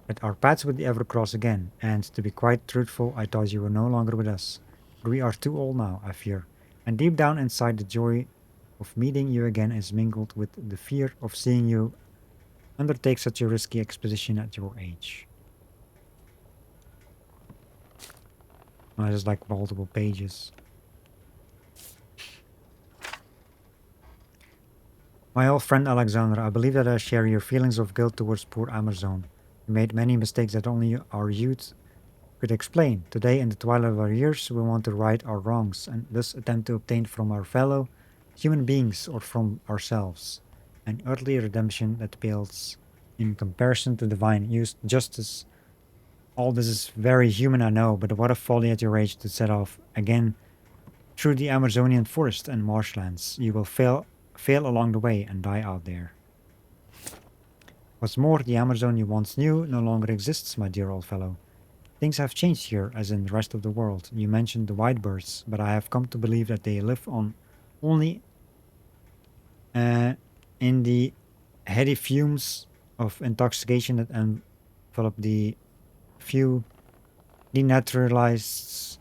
[SPEAKER 1] that our paths would ever cross again, and to be quite truthful, I thought you were no longer with us. But we are too old now, I fear, and deep down inside the joy of meeting you again is mingled with the fear of seeing you undertake such a risky expedition at your age. Well, there's like multiple pages. My old friend Alexander, I believe that I share your feelings of guilt towards poor Amerzone. We made many mistakes that only our youth could explain. Today, in the twilight of our years, we want to right our wrongs and thus attempt to obtain from our fellow human beings or from ourselves an earthly redemption that pales in comparison to divine justice. All this is very human, I know, but what a folly at your age to set off again through the Amazonian forest and marshlands. You will fail along the way and die out there. What's more, the Amazon you once knew no longer exists, my dear old fellow. Things have changed here, as in the rest of the world. You mentioned the white birds, but I have come to believe that they live on only in the heady fumes of intoxication that envelop the few denaturalized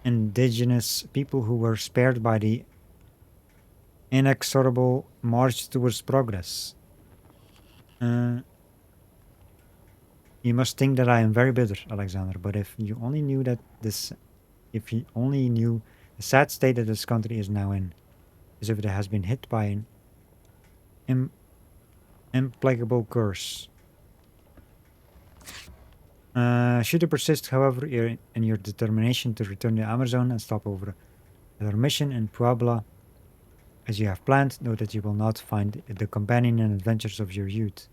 [SPEAKER 1] indigenous people who were spared by the inexorable march towards progress. You must think that I am very bitter, Alexander, but if you only knew the sad state that this country is now in, as if it has been hit by an implacable curse. Should you persist, however, in your determination to return to Amerzone and stop over at our mission in Puebla, as you have planned, know that you will not find the companion and adventures of your youth,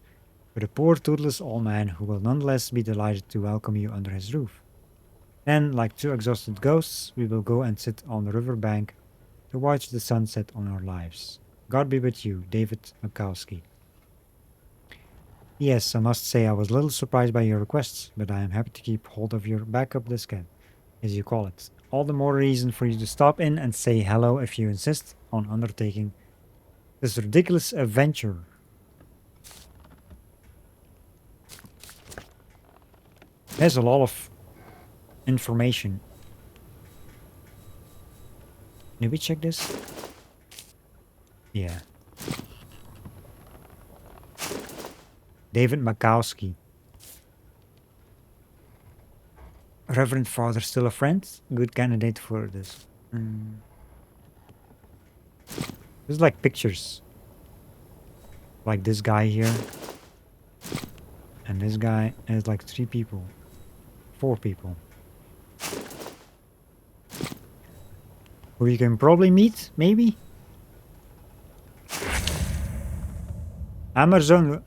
[SPEAKER 1] but a poor toothless old man who will nonetheless be delighted to welcome you under his roof. Then, like two exhausted ghosts, we will go and sit on the river bank to watch the sunset on our lives. God be with you, David Mikowski. Yes, I must say I was a little surprised by your requests, but I am happy to keep hold of your backup diskette, as you call it. all the more reason for you to stop in and say hello if you insist on undertaking this ridiculous adventure. There's a lot of information. Did we check this? Yeah. David Makowski. Reverend Father, still a friend? Good candidate for this. There's like pictures. Like this guy here. And this guy. And it's like 3 people. 4 people. Who you can probably meet, maybe? Amerzone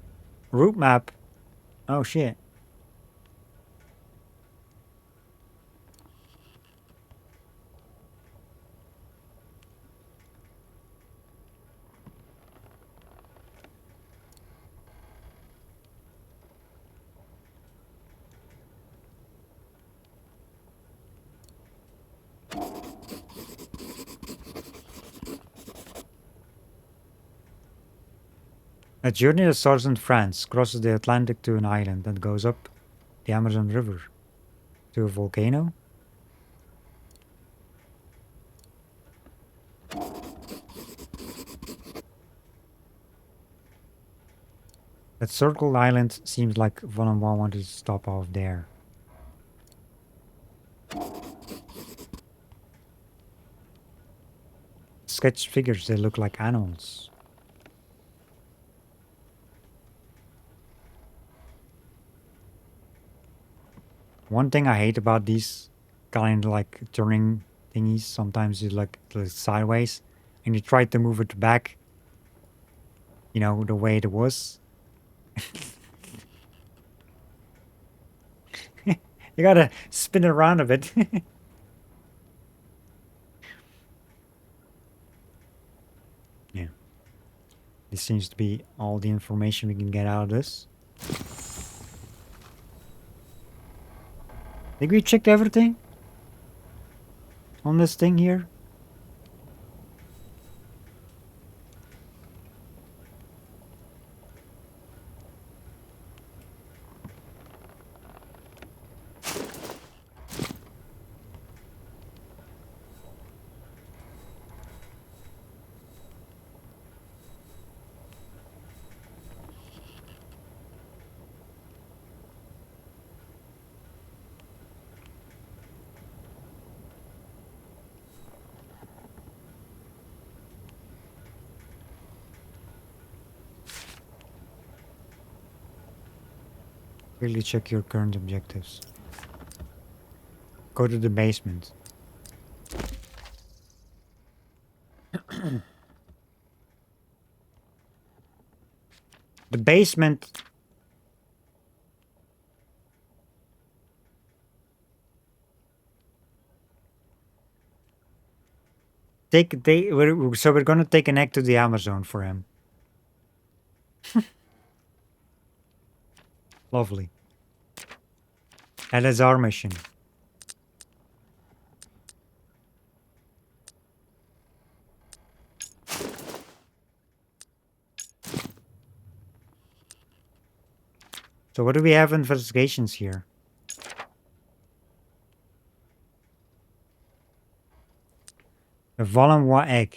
[SPEAKER 1] route map. Oh shit. A journey that starts in France, crosses the Atlantic to an island, and goes up the Amazon River to a volcano. That circled island seems like Volume 1 wanted to stop off there. Sketch figures, they look like animals. One thing I hate about these kind of like turning thingies, sometimes you like sideways and you try to move it back, you know, the way it was. You gotta spin it around a bit. Yeah. This seems to be all the information we can get out of this. Think we checked everything on this thing here? Really check your current objectives. Go to the basement. The basement. So we're gonna take an egg to the Amazon for him. Lovely. That is our mission. So what do we have in investigations here? A Volume 1 egg.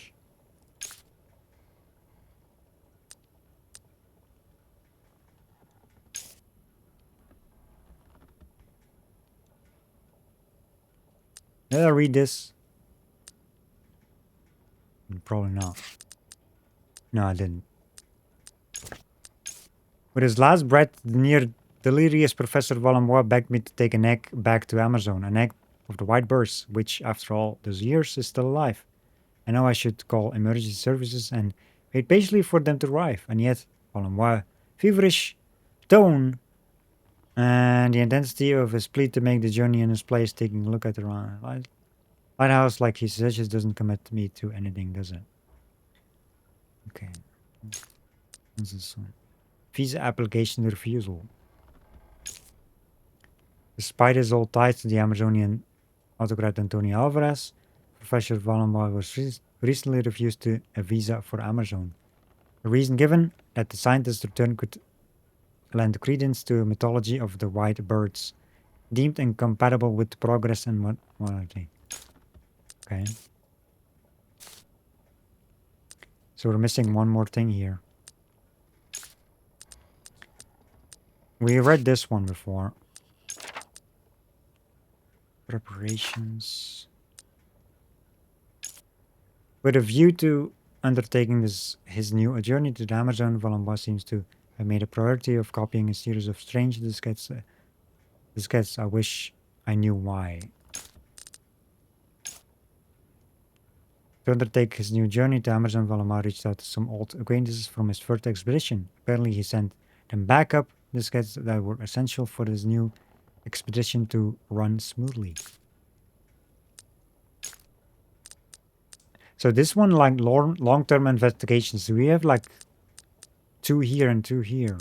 [SPEAKER 1] Did I read this? Probably not. No, I didn't. With his last breath, the near delirious Professor Volume begged me to take an egg back to Amerzone, an egg of the white burst, which, after all those years, is still alive. I know I should call emergency services and wait patiently for them to arrive, and yet, Volume feverish tone and the intensity of his plea to make the journey in his place, taking a look at the lighthouse like he suggests doesn't commit me to anything, does it? Okay. What's this one? Visa application refusal. Despite his old ties to the Amazonian autocrat Antonio Alvarez, Professor Wallenboy was recently refused a visa for Amerzone. The reason given that the scientist's return could lend credence to a mythology of the white birds, deemed incompatible with progress and morality. Okay. So we're missing one more thing here. We read this one before. Preparations. With a view to undertaking his new journey to the Amazon, Wallenbois seems to have made a priority of copying a series of strange diskettes. I wish I knew why. To undertake his new journey to Amazon, Wallenbois reached out to some old acquaintances from his first expedition. Apparently, he sent them backup diskettes that were essential for his new expedition to run smoothly. So this one, like long-term investigations, we have like 2 here and 2 here.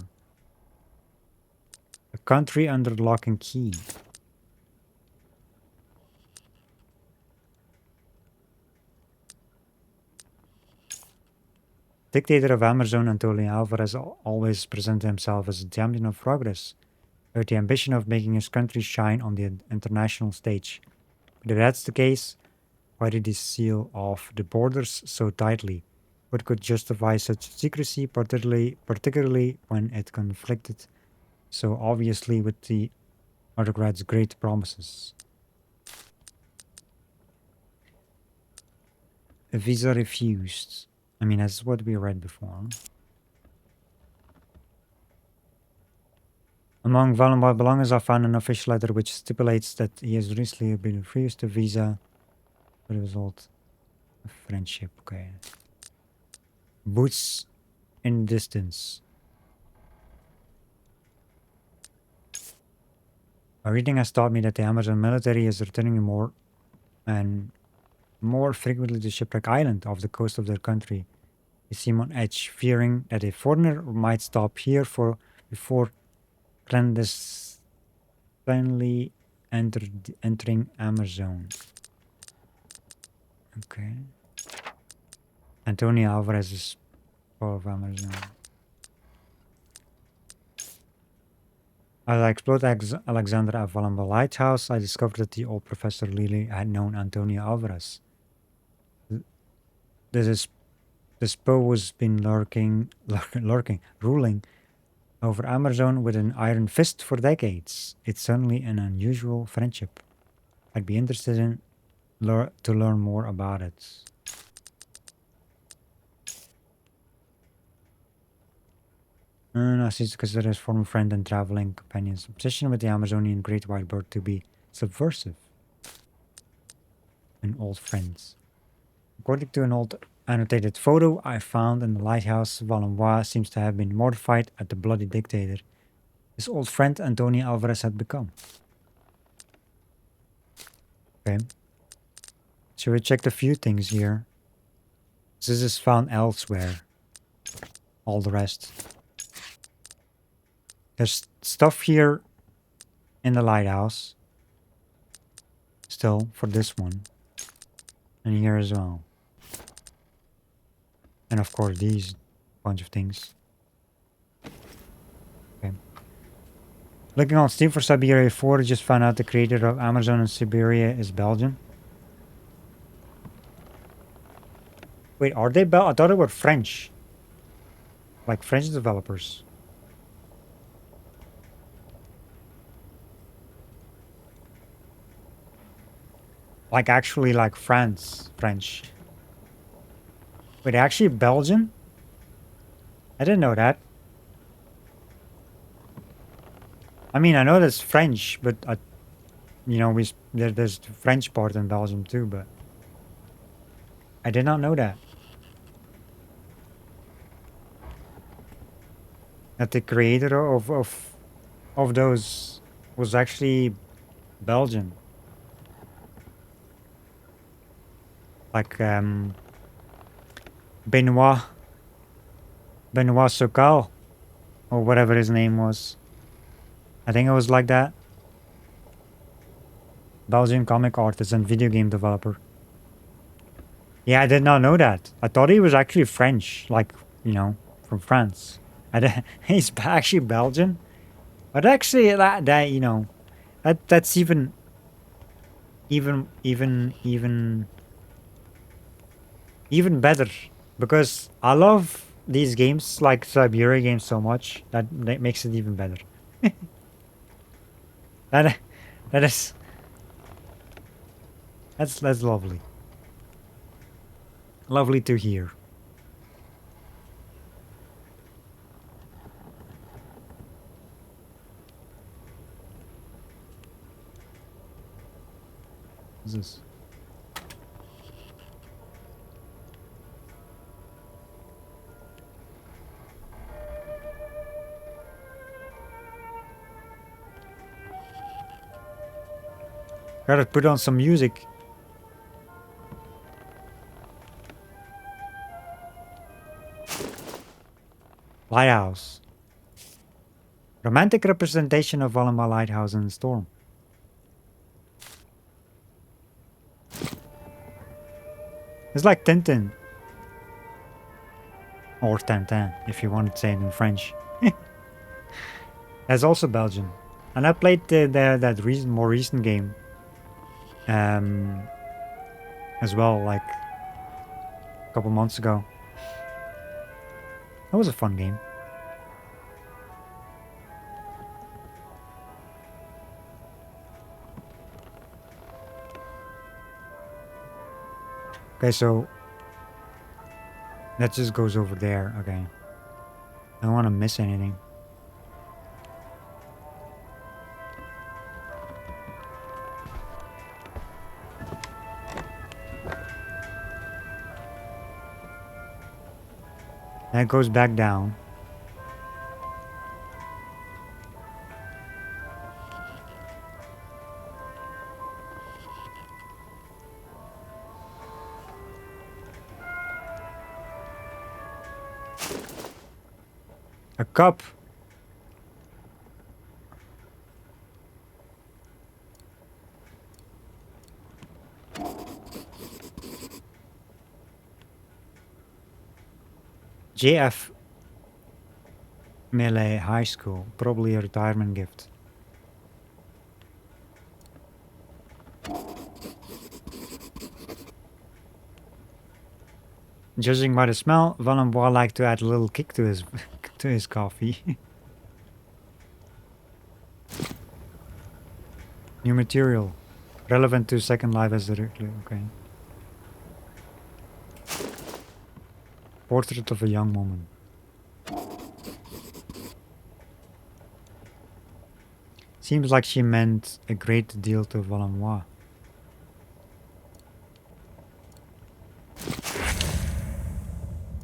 [SPEAKER 1] A country under lock and key. Dictator of Amerzone, Antonio Alvarez always presented himself as a champion of progress, with the ambition of making his country shine on the international stage. But if that's the case, why did he seal off the borders so tightly? What could justify such secrecy, particularly when it conflicted so obviously with the autocrat's great promises? A visa refused. I mean, that's what we read before. Among Wallenbois belongings, I found an official letter which stipulates that he has recently been refused a visa for the result of friendship. Okay. Boots in distance. My reading has taught me that the Amazon military is returning more and more frequently to Shipwreck Island off the coast of their country. They seem on edge, fearing that a foreigner might stop here before clandestinely entering Amerzone. Okay. Antonio Alvarez is part of Amerzone. As I explored Alexander Avalamba Lighthouse, I discovered that the old Professor Lily had known Antonio Alvarez. The Spo has been ruling over Amerzone with an iron fist for decades. It's certainly an unusual friendship. I'd be interested in to learn more about it. Narcissus considers his former friend and traveling companion's obsession with the Amazonian great white bird to be subversive. And old friends. According to an old annotated photo I found in the lighthouse, Wallenbois seems to have been mortified at the bloody dictator his old friend Antonio Alvarez had become. Okay. So we checked a few things here. This is found elsewhere. All the rest. There's stuff here in the lighthouse. Still, for this one. And here as well. And of course these bunch of things. Okay. Looking on Steam for Siberia 4, I just found out the creator of Amerzone and Siberia is Belgian. Wait, are they I thought they were French. Like French developers. Like actually like French. Wait, actually Belgian? I didn't know that. I mean, I know that's French, but you know, there's the French part in Belgium too, but I did not know that. That the creator of those was actually Belgian. Like Benoit Sokal, or whatever his name was. I think it was like that. Belgian comic artist and video game developer. Yeah, I did not know that. I thought he was actually French, like, you know, from France. He's actually Belgian. But actually, that you know, that's even better, because I love these games like Siberia games so much that makes it even better. that that is that's lovely. Lovely to hear. What's this? Gotta put on some music. Lighthouse. Romantic representation of Valhalla Lighthouse in the storm. It's like Tintin. Or Tintin, if you want to say it in French. That's also Belgian. And I played that more recent game as well, like a couple months ago. That was a fun game. Okay, so that just goes over there. Okay. I don't want to miss anything. That goes back down. A cup. JF Melee High School. Probably a retirement gift. Judging by the smell, Valenbois liked to add a little kick to his to his coffee. New material. Relevant to Second Life as directly. Okay. Portrait of a young woman. Seems like she meant a great deal to Valenbois.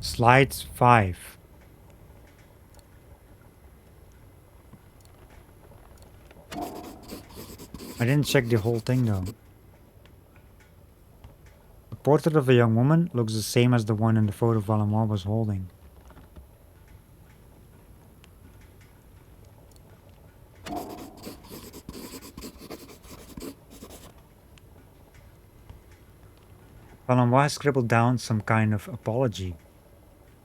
[SPEAKER 1] Slide 5. I didn't check the whole thing though. The portrait of a young woman looks the same as the one in the photo Valenbois was holding. Valenbois scribbled down some kind of apology.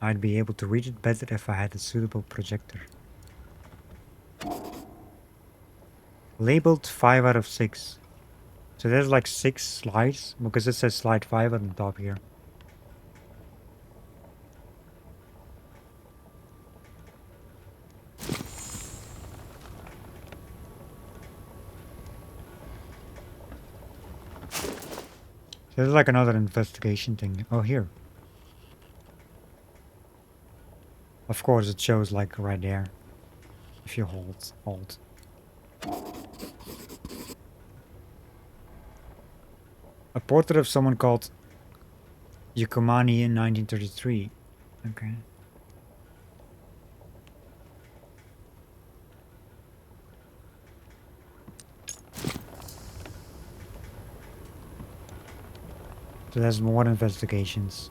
[SPEAKER 1] I'd be able to read it better if I had a suitable projector. Labeled 5 out of 6. So there's like 6 slides, because it says slide 5 on the top here. So there's like another investigation thing. Oh, here. Of course, it shows like right there. If you hold. A portrait of someone called Yukumani in 1933. Okay. So there's more investigations.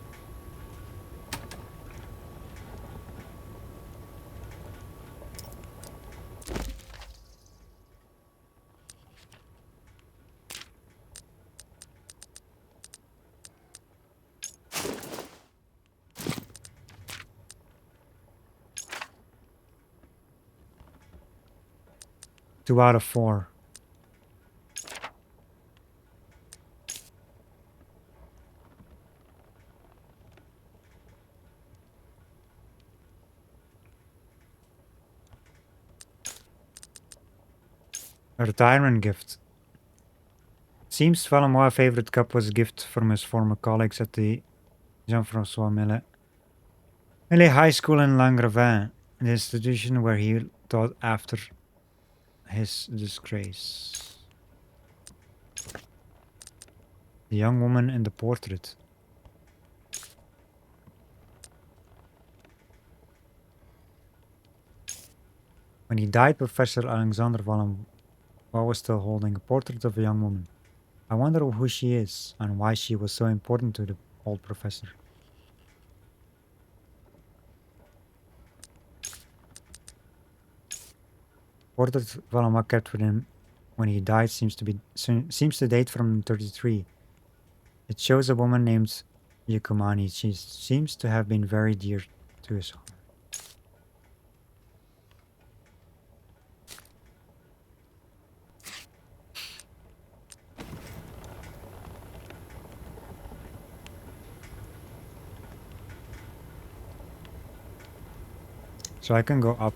[SPEAKER 1] 2 out of 4. A retirement gift. Seems Valamois' favorite cup was a gift from his former colleagues at the Jean-Francois Millet High School in Langrevin, the institution where he taught after his disgrace. The young woman in the portrait. When he died, Professor Alexander Valamois was still holding a portrait of a young woman. I wonder who she is and why she was so important to the old professor. Portrait Valamois kept with him when he died seems to date from 33. It shows a woman named Yukumani. She seems to have been very dear to his heart. So I can go up.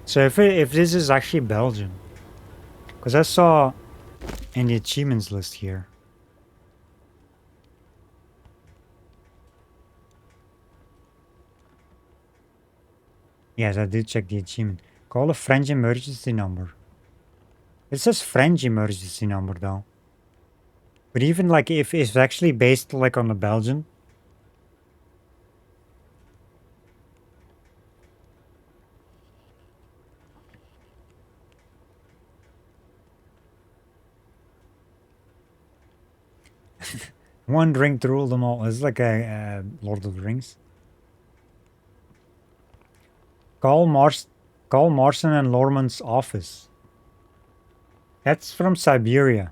[SPEAKER 1] So if this is actually Belgium, because I saw in the achievements list here. Yes, I did check the achievement. Call a French emergency number. It says French emergency number though. But even like if it's actually based like on the Belgian. One drink to rule them all. It's like a Lord of the Rings. Call Marson and Lorman's office. That's from Siberia.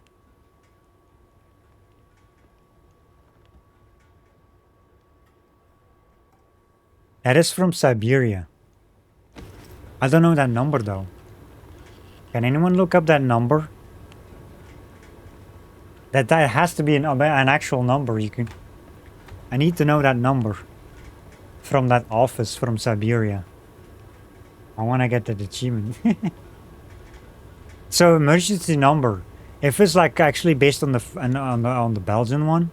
[SPEAKER 1] That is from Siberia. I don't know that number though. Can anyone look up that number? That has to be an actual number. You can. I need to know that number from that office from Siberia. I want to get that achievement. So emergency number. If it's like actually based on the Belgian one.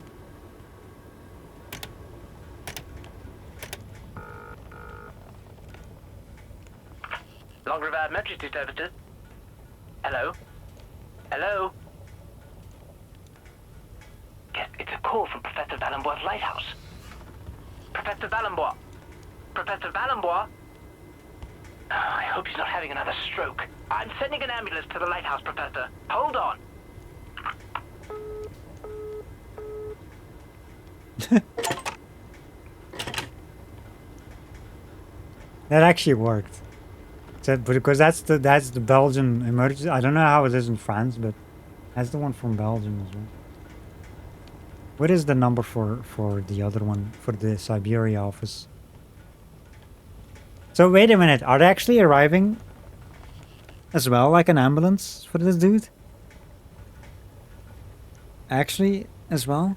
[SPEAKER 4] Langrevin Emergency Services. Hello? Hello? Yes, it's a call from Professor Valenbois' lighthouse. Professor Valenbois? Professor Valenbois? Oh, I hope he's not having another stroke. I'm sending an ambulance to the lighthouse, Professor. Hold on.
[SPEAKER 1] That actually worked. Because that's the Belgian emergency. I don't know how it is in France, but that's the one from Belgium as well. What is the number for the other one, for the Siberia office? So wait a minute, are they actually arriving as well, like an ambulance for this dude? Actually, as well?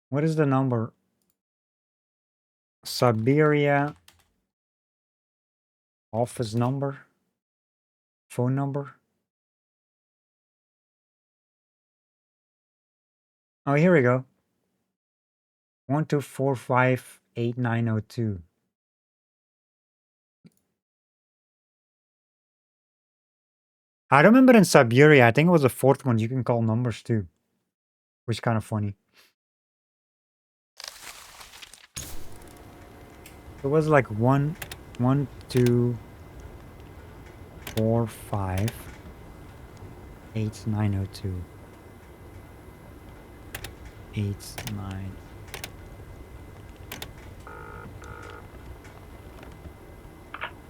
[SPEAKER 1] What is the number? Siberia office number? Phone number? Oh, here we go. 1245890 I remember in Siberia, I think it was the fourth one, you can call numbers too. Which is kind of funny. It was like 2, 4, 5, 8, 902. 8, 9.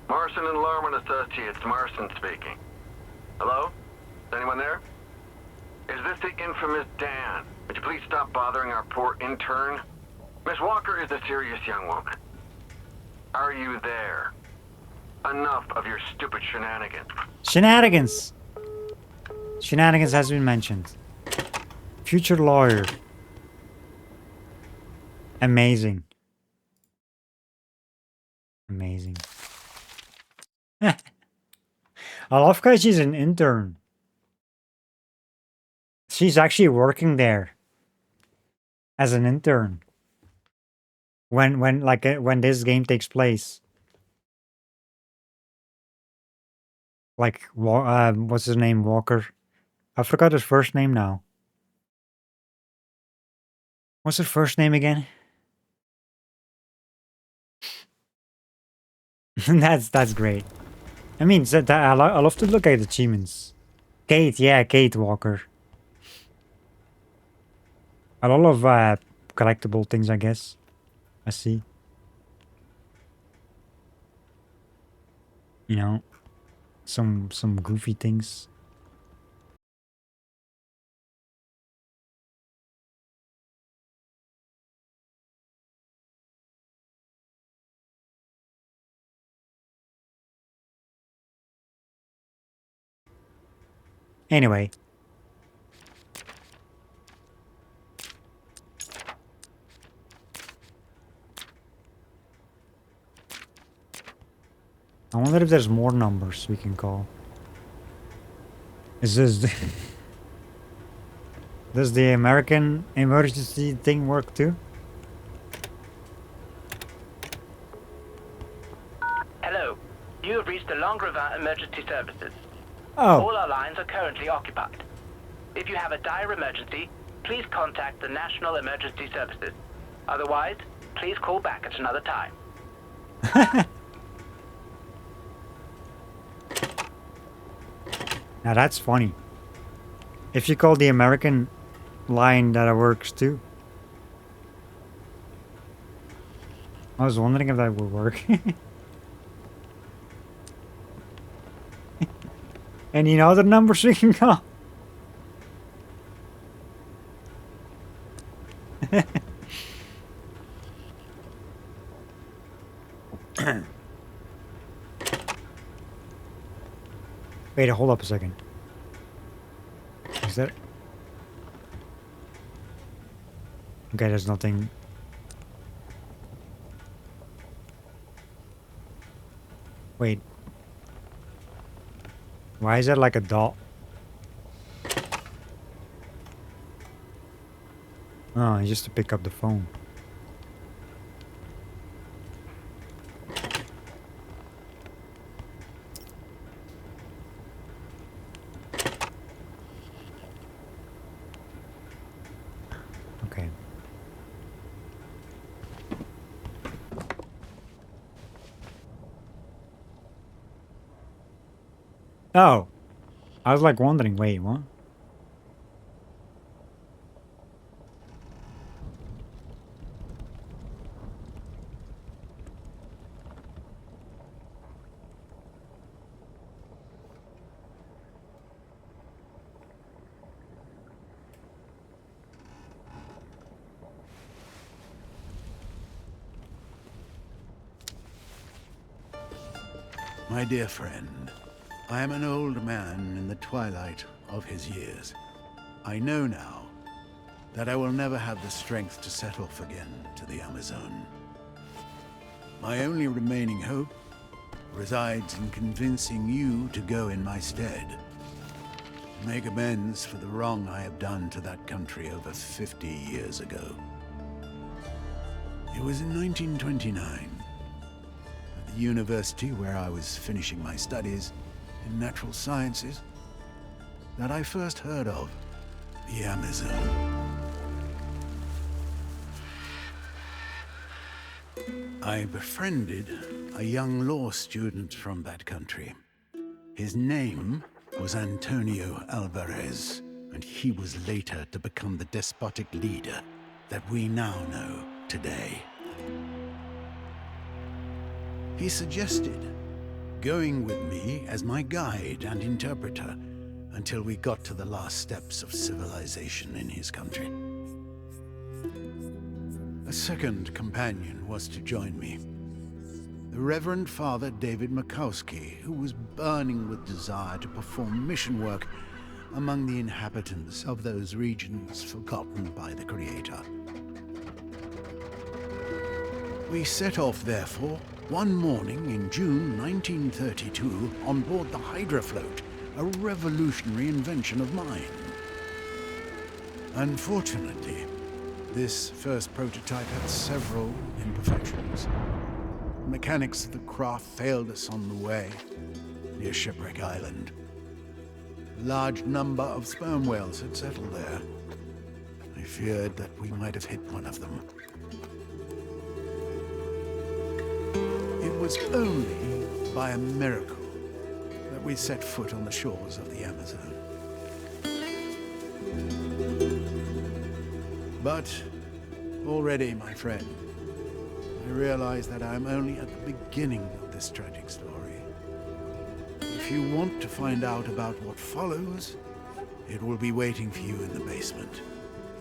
[SPEAKER 5] Marson and Larman Associates, Marson speaking. Hello? Is anyone there? Is this the infamous Dan? Would you please stop bothering our poor intern? Miss Walker is a serious young woman. Are you there? Enough of your stupid shenanigans.
[SPEAKER 1] Shenanigans! Shenanigans has been mentioned. Future lawyer. Amazing. Amazing. I love how she's an intern. She's actually working there as an intern when this game takes place. Like what's his name? Walker. I forgot his first name now. What's his first name again? That's great. I mean, I love to look at achievements. Kate, yeah, Kate Walker. A lot of collectible things, I guess. I see. You know, some goofy things. Anyway. I wonder if there's more numbers we can call. Is this the does the American emergency thing work too?
[SPEAKER 4] Hello. You have reached the Longrevin Emergency Services.
[SPEAKER 1] Oh.
[SPEAKER 4] All our lines are currently occupied. If you have a dire emergency, please contact the National Emergency Services. Otherwise, please call back at another time.
[SPEAKER 1] Now that's funny. If you call the American line, that works too. I was wondering if that would work. Any other numbers we can call? Wait, hold up a second. Is that... Okay, there's nothing... Wait. Why is that like a dot? Oh, just to pick up the phone. Okay. Oh. I was like wondering, wait, what?
[SPEAKER 3] My dear friend, I am an old man in the twilight of his years. I know now that I will never have the strength to set off again to the Amerzone. My only remaining hope resides in convincing you to go in my stead, to make amends for the wrong I have done to that country over 50 years ago. It was in 1929, at the university where I was finishing my studies in natural sciences, that I first heard of the Amerzone. I befriended a young law student from that country. His name was Antonio Alvarez, and he was later to become the despotic leader that we now know today. He suggested going with me as my guide and interpreter until we got to the last steps of civilization in his country. A second companion was to join me, the Reverend Father David Makowski, who was burning with desire to perform mission work among the inhabitants of those regions forgotten by the Creator. We set off, therefore, one morning in June 1932 on board the Hydrofloat, a revolutionary invention of mine. Unfortunately, this first prototype had several imperfections. The mechanics of the craft failed us on the way, near Shipwreck Island. A large number of sperm whales had settled there. I feared that we might have hit one of them. It was only by a miracle that we set foot on the shores of the Amerzone. But already, my friend, I realize that I am only at the beginning of this tragic story. If you want to find out about what follows, it will be waiting for you in the basement.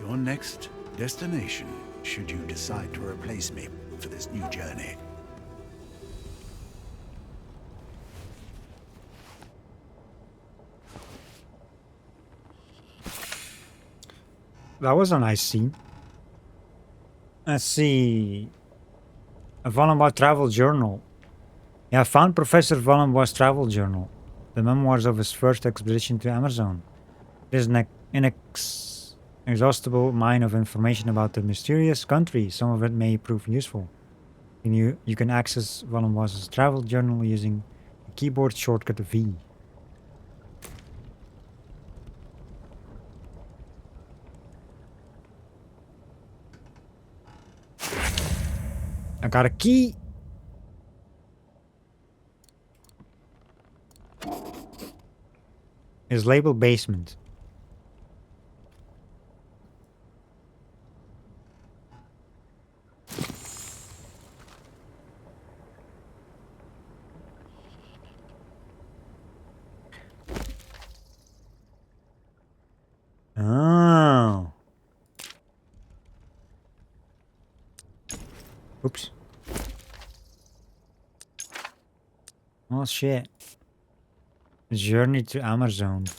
[SPEAKER 3] Your next destination, should you decide to replace me for this new journey.
[SPEAKER 1] That was a nice scene. Let's see. A Valenbois travel journal. Yeah, I found Professor Valenbois' travel journal. The memoirs of his first expedition to Amerzone. There's an inexhaustible mine of information about the mysterious country. Some of it may prove useful. You can access Valenbois' travel journal using the keyboard shortcut V. I got a key. It's labeled basement. Oh. Oops. Oh shit. Journey to Amerzone.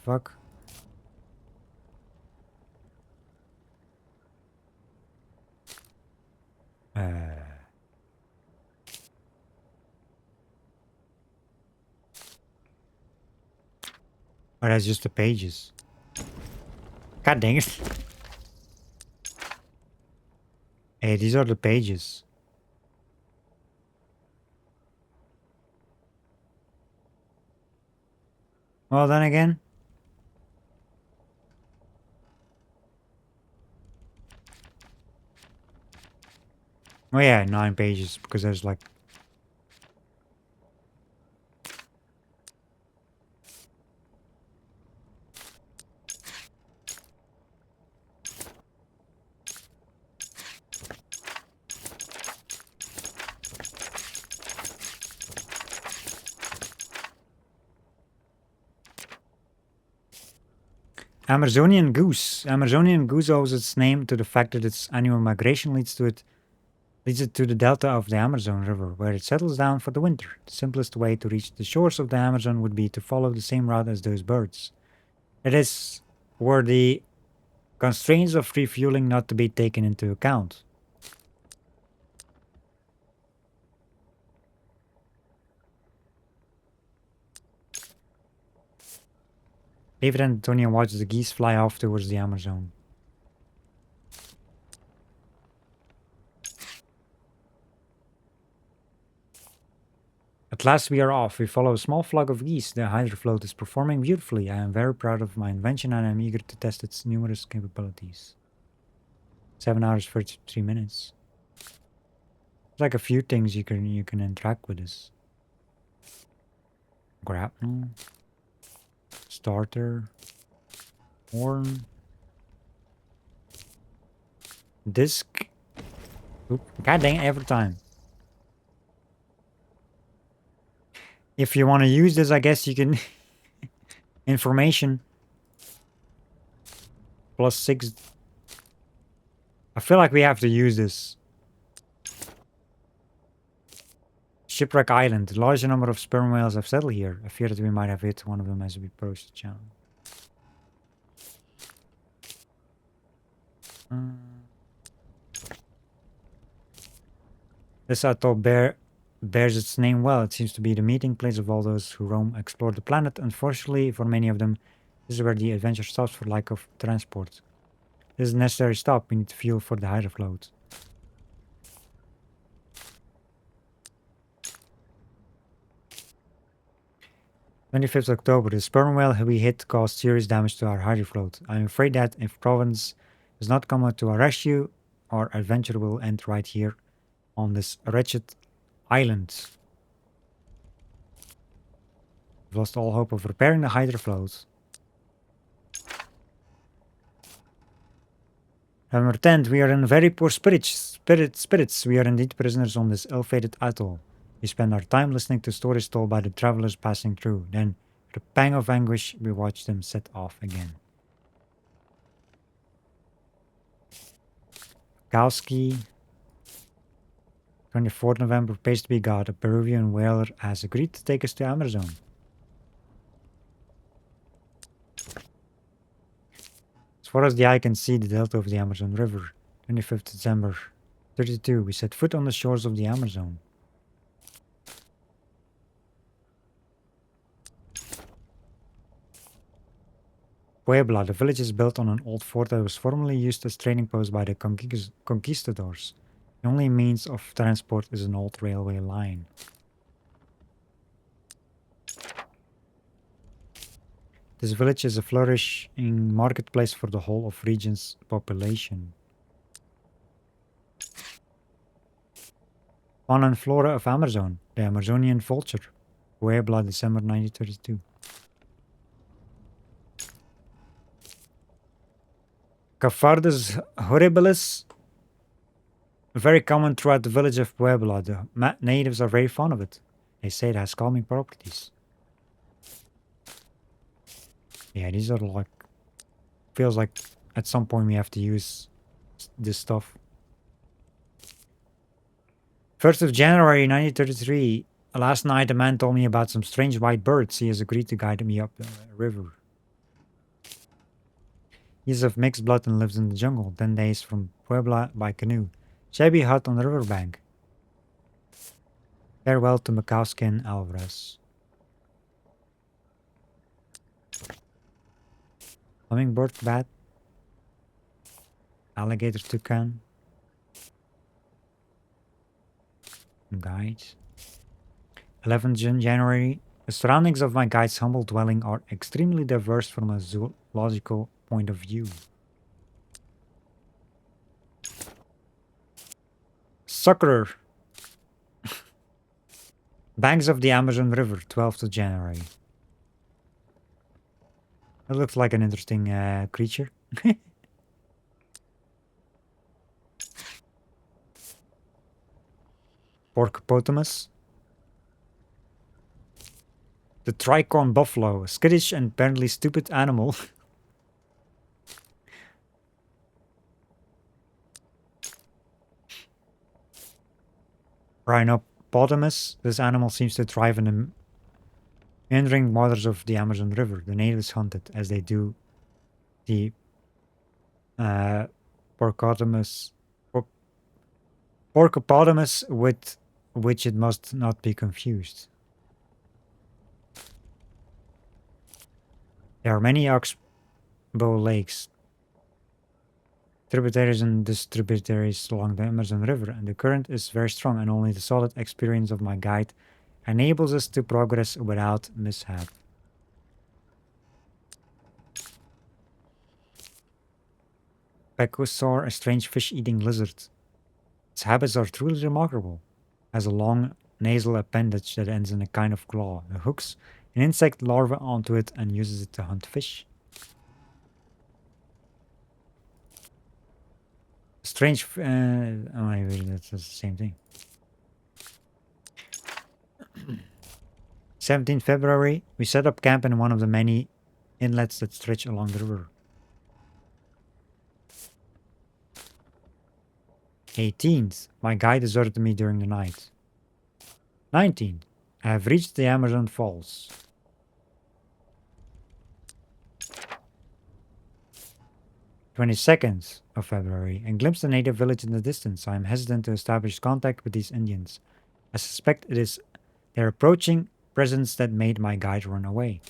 [SPEAKER 1] Fuck. Oh, that's just the pages. God dang it. Hey, these are the pages. Well, then again. Oh yeah, 9 pages, because there's like... Amerzonian goose. Amerzonian goose owes its name to the fact that its annual migration leads it to the delta of the Amazon River, where it settles down for the winter. The simplest way to reach the shores of the Amazon would be to follow the same route as those birds. It is were the constraints of refueling not to be taken into account. David and Antonio watched the geese fly off towards the Amazon. At last we are off. We follow a small flock of geese. The hydrofloat is performing beautifully. I am very proud of my invention and I am eager to test its numerous capabilities. 7 hours 33 minutes. There's like a few things you can interact with this. Grapnel. Starter. Horn. Disc. Oop. God dang it, every time. If you want to use this, I guess you can... Information. +6. I feel like we have to use this. Shipwreck Island. A large number of sperm whales have settled here. I fear that we might have hit one of them as we approach the channel. This atoll bears its name well. It seems to be the meeting place of all those who roam, explore the planet. Unfortunately, for many of them, this is where the adventure stops for lack of transport. This is a necessary stop. We need fuel for the hydrofloat. 25th October. The sperm whale we hit caused serious damage to our hydrofloat. I am afraid that if Providence does not come out to our rescue, our adventure will end right here on this wretched island. We've lost all hope of repairing the hydrofloat. November 10th. We are in very poor spirits. We are indeed prisoners on this ill-fated atoll. We spend our time listening to stories told by the travelers passing through. Then, with a pang of anguish, we watch them set off again. Kowski. 24th November. Pays to be God. A Peruvian whaler has agreed to take us to Amerzone. As far as the eye can see, the delta of the Amazon River. 25th December. 32. We set foot on the shores of the Amazon. Puebla. The village is built on an old fort that was formerly used as trading post by the conquistadors. The only means of transport is an old railway line. This village is a flourishing marketplace for the whole of region's population. Fauna and flora of Amerzone. The Amazonian vulture. Puebla, December 1932. Caphardus horribilis. Very common throughout the village of Puebla. The natives are very fond of it. They say it has calming properties. Yeah, these are like... Feels like at some point we have to use this stuff. 1st of January 1933. Last night a man told me about some strange white birds. He has agreed to guide me up the river. He is of mixed blood and lives in the jungle. 10 days from Puebla by canoe. Shabby hut on the riverbank. Farewell to Mikowski and Alvarez. Hummingbird bat. Alligator toucan. Guide. 11th January. The surroundings of my guide's humble dwelling are extremely diverse from a zoological point of view. Suckerer. Banks of the Amazon River, 12th of January. That looks like an interesting creature. Porcopotamus. The tricorn buffalo, a skittish and apparently stupid animal. Rhinopotamus. This animal seems to thrive in the meandering waters of the Amazon River. The natives hunt it, as they do the porcopotamus, with which it must not be confused. There are many oxbow lakes, tributaries and distributaries along the Amazon River, and the current is very strong, and only the solid experience of my guide enables us to progress without mishap. Pecosaur, a strange fish-eating lizard. Its habits are truly remarkable. Has a long nasal appendage that ends in a kind of claw. It hooks an insect larva onto it and uses it to hunt fish. Strange. Oh, maybe that's the same thing. 17th February, we set up camp in one of the many inlets that stretch along the river. 18th, my guide deserted me during the night. 19th, I have reached the Amerzone Falls. 22nd of February, and glimpsed a native village in the distance. I am hesitant to establish contact with these Indians. I suspect it is their approaching presence that made my guide run away.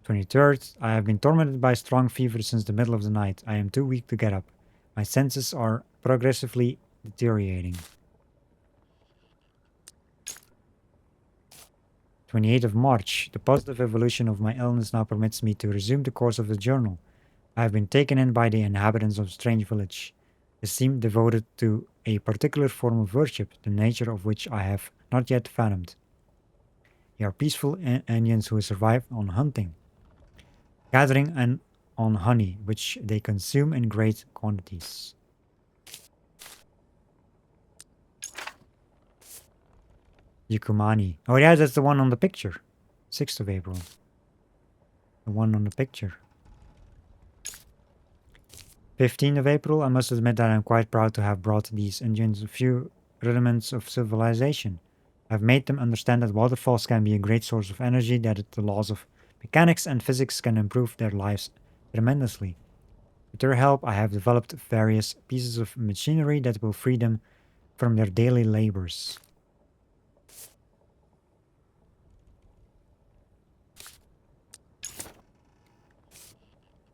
[SPEAKER 1] 23rd, I have been tormented by strong fever since the middle of the night. I am too weak to get up. My senses are progressively deteriorating. 28th of March, the positive evolution of my illness now permits me to resume the course of the journal. I have been taken in by the inhabitants of a strange village. They seem devoted to a particular form of worship, the nature of which I have not yet fathomed. They are peaceful Indians who survive on hunting, gathering and on honey, which they consume in great quantities. Yukumani. Oh yeah, that's the one on the picture. 6th of April. The one on the picture. 15th of April, I must admit that I'm quite proud to have brought these Indians a few rudiments of civilization. I've made them understand that waterfalls can be a great source of energy, that the laws of mechanics and physics can improve their lives tremendously. With their help, I have developed various pieces of machinery that will free them from their daily labors.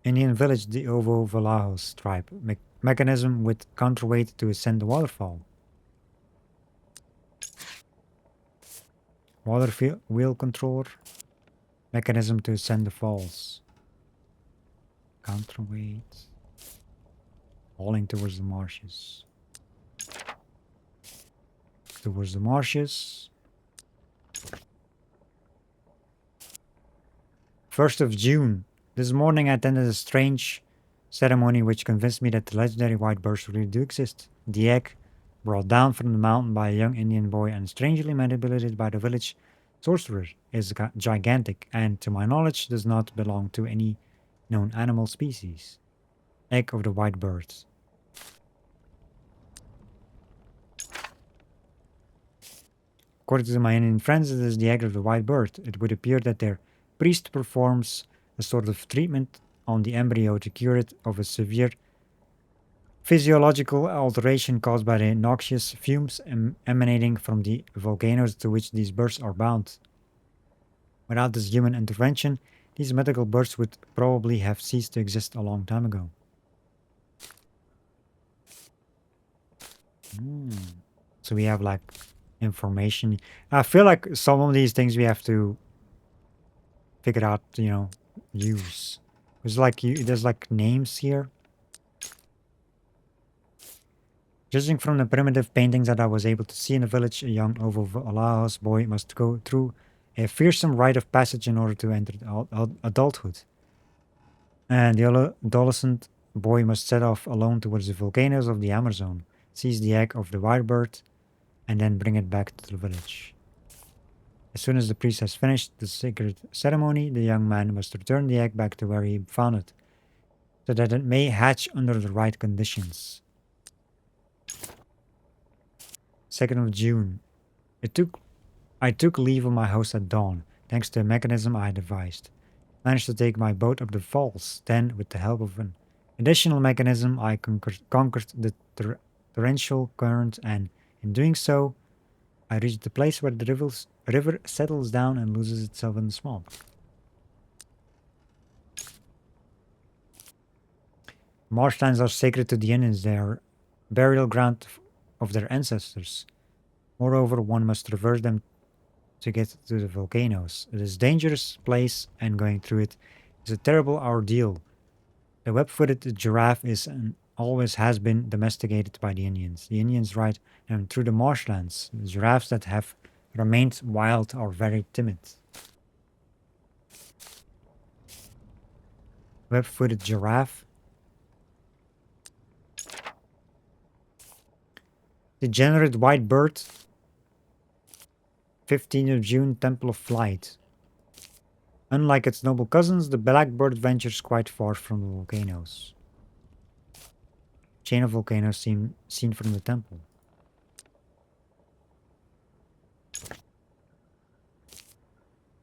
[SPEAKER 1] Indian village, the Ovo Valahos tribe. Mechanism with counterweight to ascend the waterfall. Water wheel controller. Mechanism to ascend the falls. Counterweight. Hauling towards the marshes. Towards the marshes. 1st of June. This morning I attended a strange ceremony which convinced me that the legendary white birds really do exist. The egg, brought down from the mountain by a young Indian boy and strangely manipulated by the village sorcerer, is gigantic and, to my knowledge, does not belong to any known animal species. Egg of the white bird. According to my Indian friends, it is the egg of the white bird. It would appear that their priest performs a sort of treatment on the embryo to cure it of a severe physiological alteration caused by the noxious fumes emanating from the volcanoes to which these birds are bound. Without this human intervention, these mythical birds would probably have ceased to exist a long time ago. So we have like information. I feel like some of these things we have to figure out, use. There's like names here. Judging from the primitive paintings that I was able to see in the village, a young Ovo Valahos boy must go through a fearsome rite of passage in order to enter adulthood. And the adolescent boy must set off alone towards the volcanoes of the Amerzone, seize the egg of the white bird, and then bring it back to the village. As soon as the priest has finished the sacred ceremony, the young man must return the egg back to where he found it, so that it may hatch under the right conditions. 2nd of June. I took leave of my host at dawn, thanks to a mechanism I had devised. Managed to take my boat up the falls. Then, with the help of an additional mechanism, I conquered the torrential current, and in doing so, I reached the place where the river settles down and loses itself in the swamp. Marshlands are sacred to the Indians. They are burial ground of their ancestors. Moreover, one must traverse them to get to the volcanoes. It is a dangerous place, and going through it is a terrible ordeal. The web-footed giraffe is and always has been domesticated by the Indians. The Indians ride them through the marshlands. The giraffes that have remained wild are very timid. Web-footed giraffe. Degenerate white bird. 15th of June, Temple of Flight. Unlike its noble cousins, the blackbird ventures quite far from the volcanoes. Chain of volcanoes seen from the temple.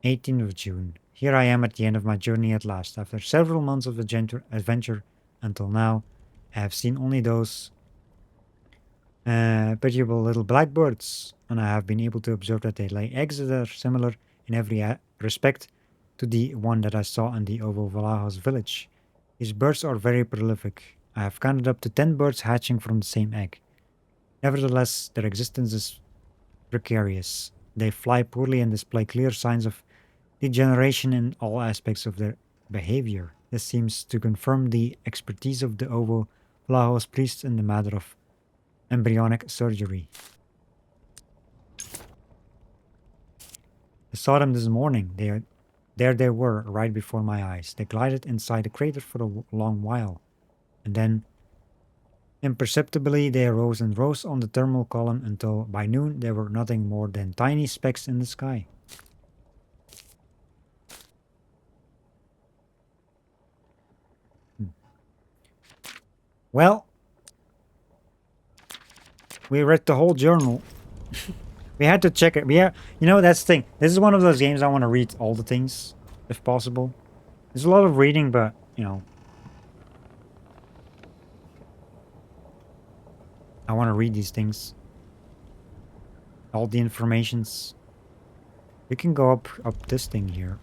[SPEAKER 1] 18th of June. Here I am at the end of my journey at last. After several months of adventure until now, I have seen only those pitiable little blackbirds, and I have been able to observe that they lay eggs that are similar in every respect to the one that I saw in the Ovo Valahos village. These birds are very prolific. I have counted up to 10 birds hatching from the same egg. Nevertheless, their existence is precarious. They fly poorly and display clear signs of degeneration in all aspects of their behavior. This seems to confirm the expertise of the Ovo Valahos priests in the matter of embryonic surgery. I saw them this morning. There they were, right before my eyes. They glided inside the crater for a long while, and then imperceptibly they arose and rose on the thermal column until by noon they were nothing more than tiny specks in the sky. Well, we read the whole journal. We had to check it. You know, that's the thing. This is one of those games I want to read all the things, if possible. There's a lot of reading, but, you know, I want to read these things. All the informations. We can go up this thing here.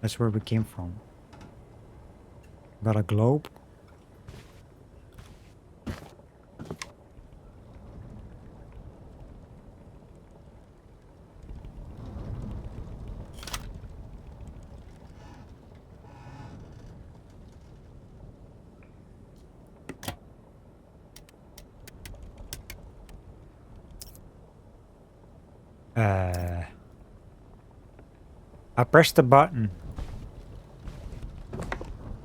[SPEAKER 1] That's where we came from. Got a globe. I pressed the button.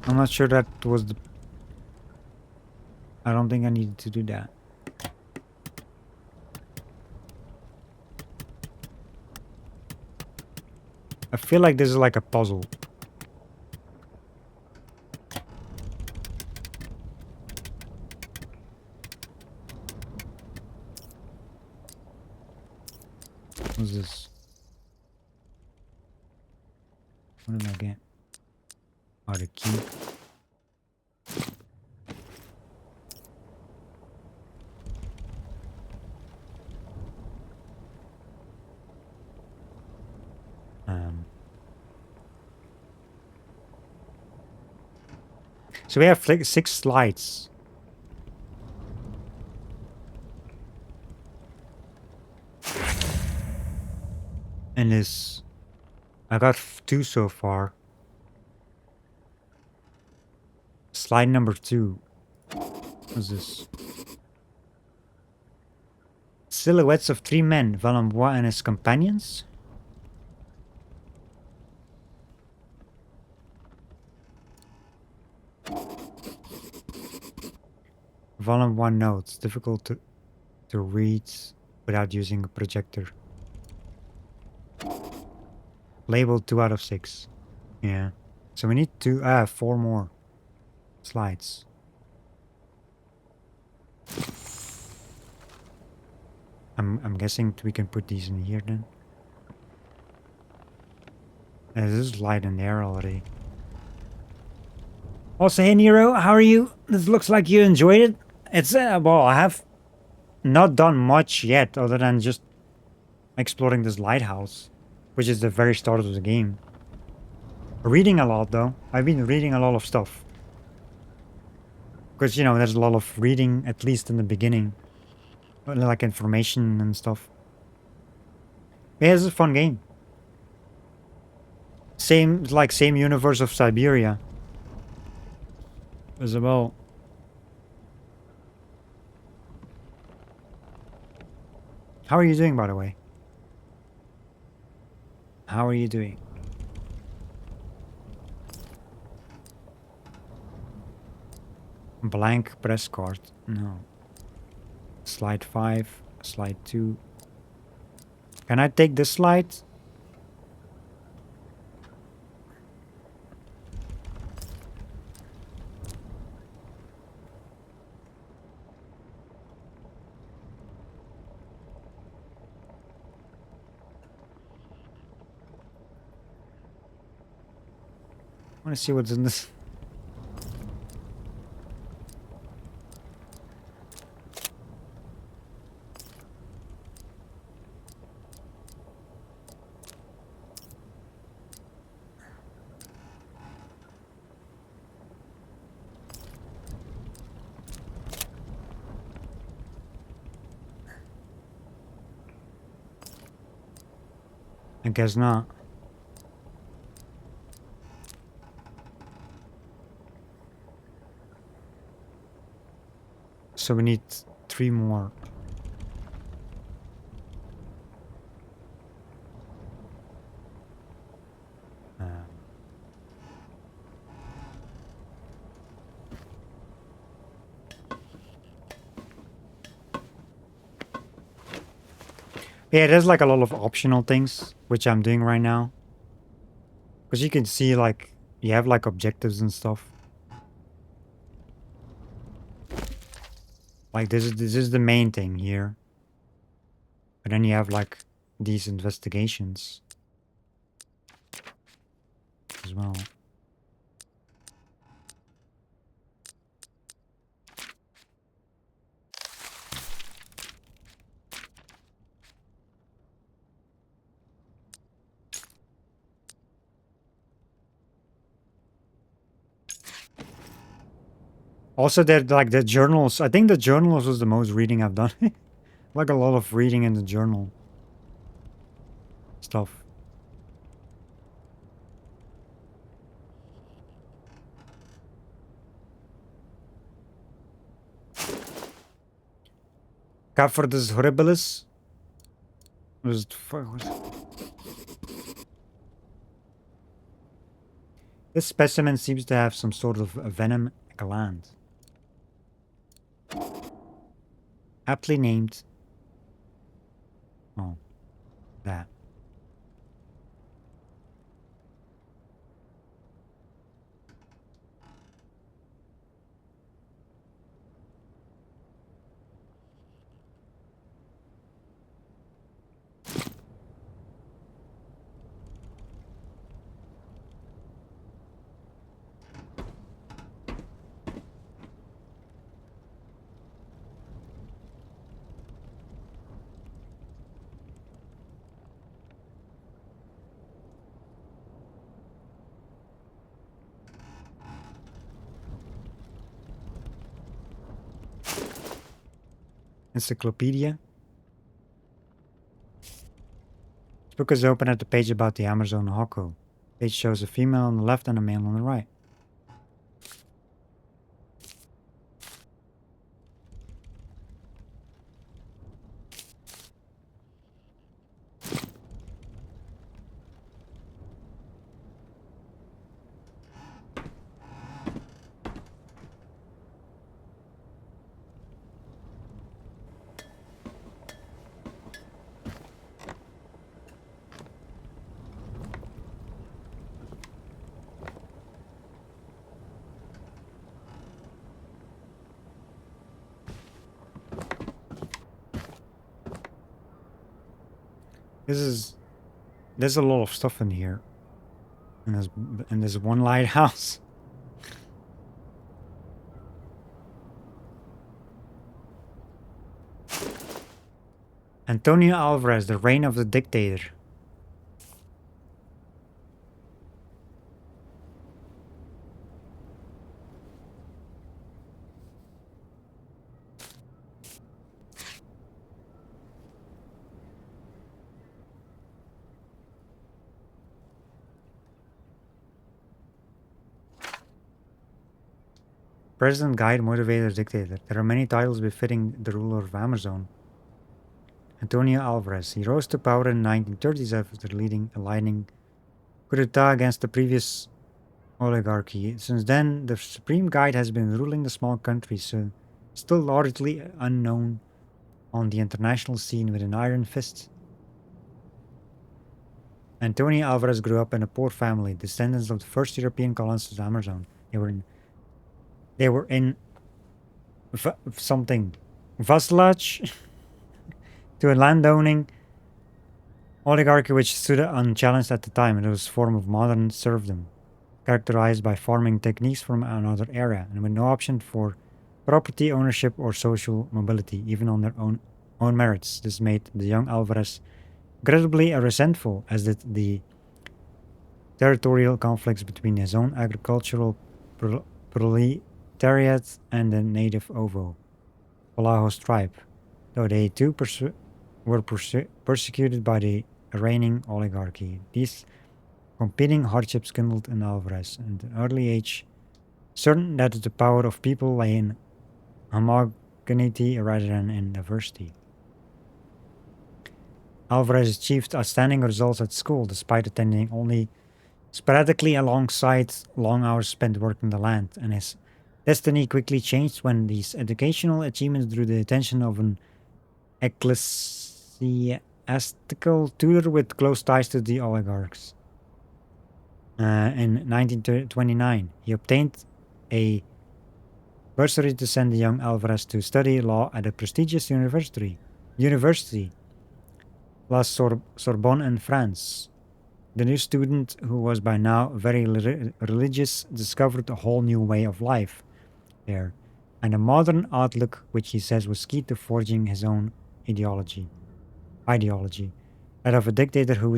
[SPEAKER 1] I'm not sure that was the... I don't think I needed to do that. I feel like this is like a puzzle. What's this? What did I get? Oh, the key. So we have like 6 slides. And this... I got 2 so far. Slide number 2. What's this? Silhouettes of 3 men, Valenbois and his companions. Valenbois notes, difficult to read without using a projector. Labeled 2 out of 6. Yeah. So we need 4 more slides. I'm guessing we can put these in here then. There's light in there already. Also, hey Nero, how are you? This looks like you enjoyed it. It's well, I have not done much yet other than just exploring this lighthouse, which is the very start of the game. Reading a lot though. I've been reading a lot of stuff. Because, you know, there's a lot of reading, at least in the beginning like information and stuff. Yeah, it's a fun game. Same universe of Siberia as well. How are you doing, by the way? How are you doing? Blank press card. No. Slide 5. Slide 2. Can I take this slide? I want to see what's in this. I guess not. So we need 3 more. Yeah, there's like a lot of optional things, which I'm doing right now. Because you can see like, you have like objectives and stuff. Like this is the main thing here. But then you have like these investigations as well. Also, there like the journals. I think the journals was the most reading I've done. Like a lot of reading in the journal stuff. Caphordus horribilis. Was it, fuck, was it? This specimen seems to have some sort of a venom gland. Aptly named. Oh, that. Encyclopedia. This book is open at the page about the Amerzone Hoko. Page shows a female on the left and a male on the right. There's a lot of stuff in here. And there's one lighthouse. Antonio Alvarez, the reign of the dictator. President, guide, motivator, dictator. There are many titles befitting the ruler of Amerzone. Antonio Alvarez. He rose to power in the 1930s after leading a lightning coup d'etat against the previous oligarchy. Since then, the Supreme Guide has been ruling the small country, so still largely unknown on the international scene with an iron fist. Antonio Alvarez grew up in a poor family, descendants of the first European colonists of Amerzone. They were in something vassalage to a landowning oligarchy which stood unchallenged at the time. It was a form of modern serfdom, characterized by farming techniques from another era, and with no option for property ownership or social mobility, even on their own merits. This made the young Alvarez incredibly resentful, as did the territorial conflicts between his own agricultural proletariat and the native Ovo, Palajos tribe, though they too were persecuted by the reigning oligarchy. These competing hardships kindled in Alvarez at an early age, certain that the power of people lay in homogeneity rather than in diversity. Alvarez achieved outstanding results at school despite attending only sporadically alongside long hours spent working the land, and his destiny quickly changed when these educational achievements drew the attention of an ecclesiastical tutor with close ties to the oligarchs. In 1929, he obtained a bursary to send the young Alvarez to study law at a prestigious university, La Sorbonne in France. The new student, who was by now very religious, discovered a whole new way of life there, and a modern outlook which he says was key to forging his own ideology, that of a dictator who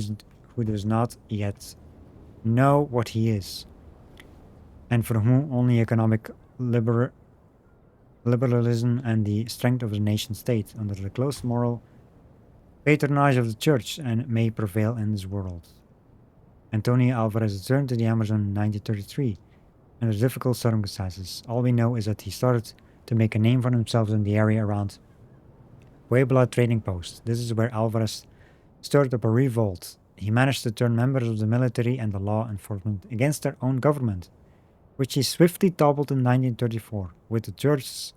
[SPEAKER 1] does not yet know what he is, and for whom only economic liberalism and the strength of the nation state, under the close moral patronage of the church, and may prevail in this world. Antonio Alvarez returned to the Amerzone in 1933 under difficult circumstances. All we know is that he started to make a name for himself in the area around Puebla trading post. This is where Alvarez stirred up a revolt. He managed to turn members of the military and the law enforcement against their own government, which he swiftly toppled in 1934 with the church's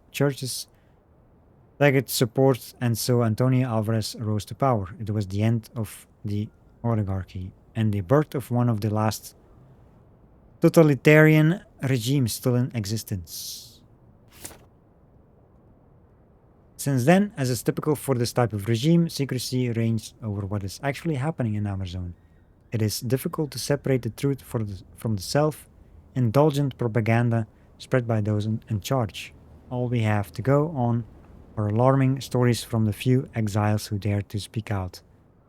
[SPEAKER 1] legate support, and so Antonio Alvarez rose to power. It was the end of the oligarchy and the birth of one of the last totalitarian regimes still in existence. Since then, as is typical for this type of regime, secrecy reigns over what is actually happening in Amerzone. It is difficult to separate the truth from the self-indulgent propaganda spread by those in charge. All we have to go on are alarming stories from the few exiles who dared to speak out,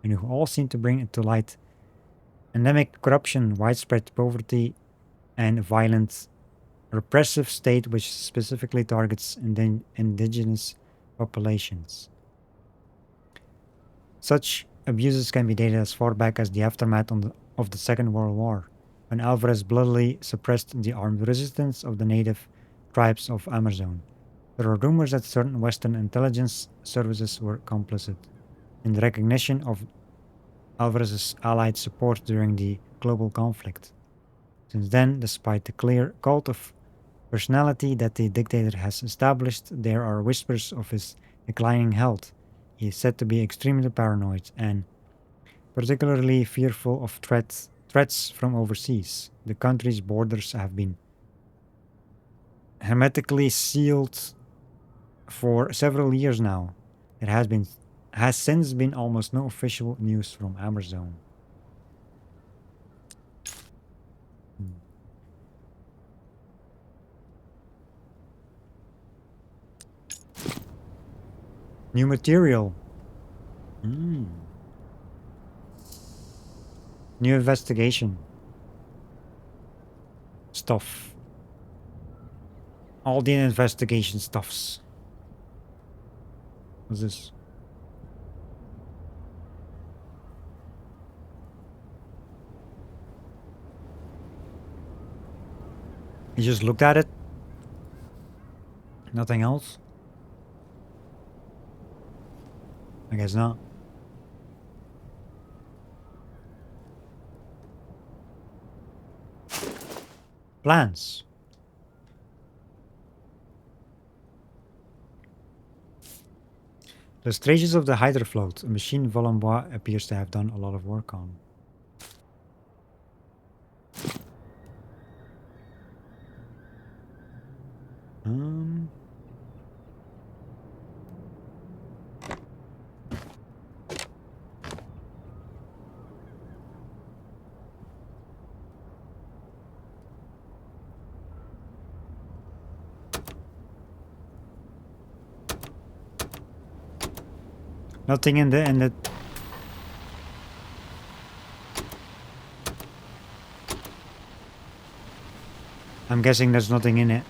[SPEAKER 1] and who all seem to bring to light endemic corruption, widespread poverty, and violent, repressive state which specifically targets indigenous populations. Such abuses can be dated as far back as the aftermath of the Second World War, when Alvarez bloodily suppressed the armed resistance of the native tribes of Amerzone. There are rumors that certain Western intelligence services were complicit in the recognition of Alvarez's allied support during the global conflict. Since then, despite the clear cult of personality that the dictator has established, there are whispers of his declining health. He is said to be extremely paranoid and particularly fearful of threats from overseas. The country's borders have been hermetically sealed for several years now. There has since been almost no official news from Amerzone. New material. New investigation stuff. All the investigation stuffs. What's this? You just looked at it? Nothing else? I guess not. Plans. The stages of the Hydrofloat, a machine Valembois appears to have done a lot of work on. Nothing in the I'm guessing there's nothing in it.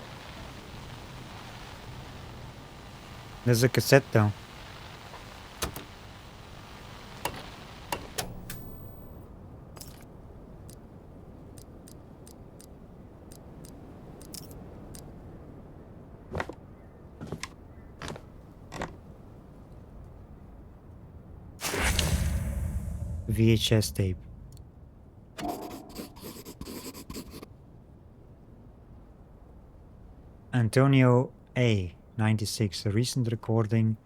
[SPEAKER 1] There's a cassette though. VHS tape. Antonio A. 96, a recent recording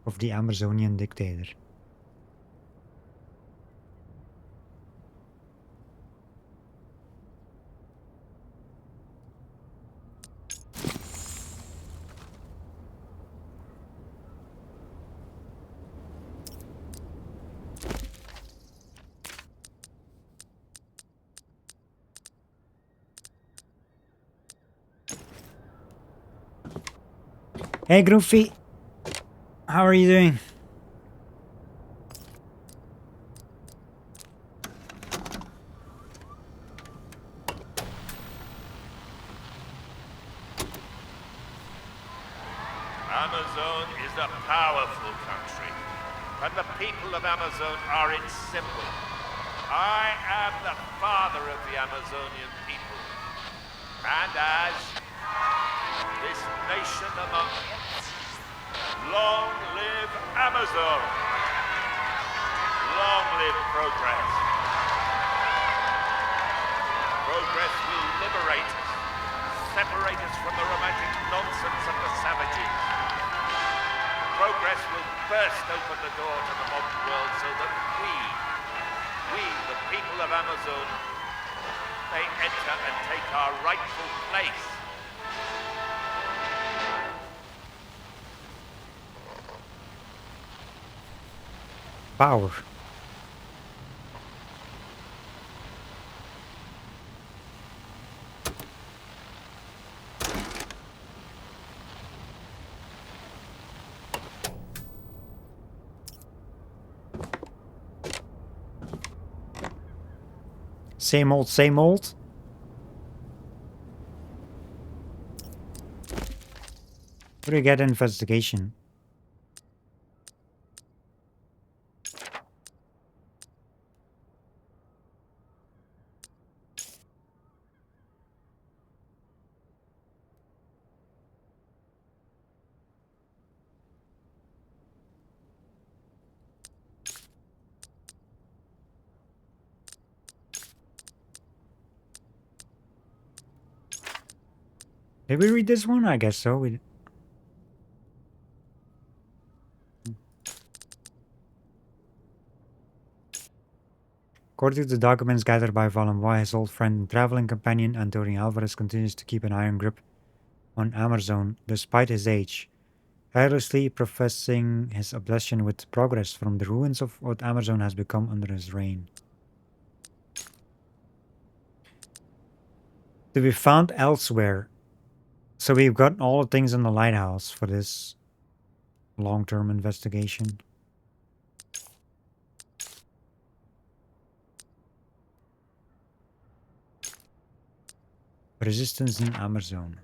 [SPEAKER 1] of the Amerzonian dictator. Hey Groovy, how are you doing?
[SPEAKER 6] Amerzone is a powerful country, and the people of Amerzone are its symbol. I am the father of the Amazonian people, and as this nation among us, long live Amerzone! Long live progress! Progress will liberate us, separate us from the romantic nonsense of the savages. Progress will burst open the door to the modern world so that we, the people of Amerzone, may enter and take our rightful place.
[SPEAKER 1] Power. Same old, same old. What do you get in investigation? Did we read this one? I guess so. We... According to the documents gathered by Valembois, his old friend and traveling companion Antonio Alvarez continues to keep an iron grip on Amerzone despite his age, tirelessly professing his obsession with progress from the ruins of what Amerzone has become under his reign. To be found elsewhere. So we've got all the things in the lighthouse for this long-term investigation. Resistance in Amerzone.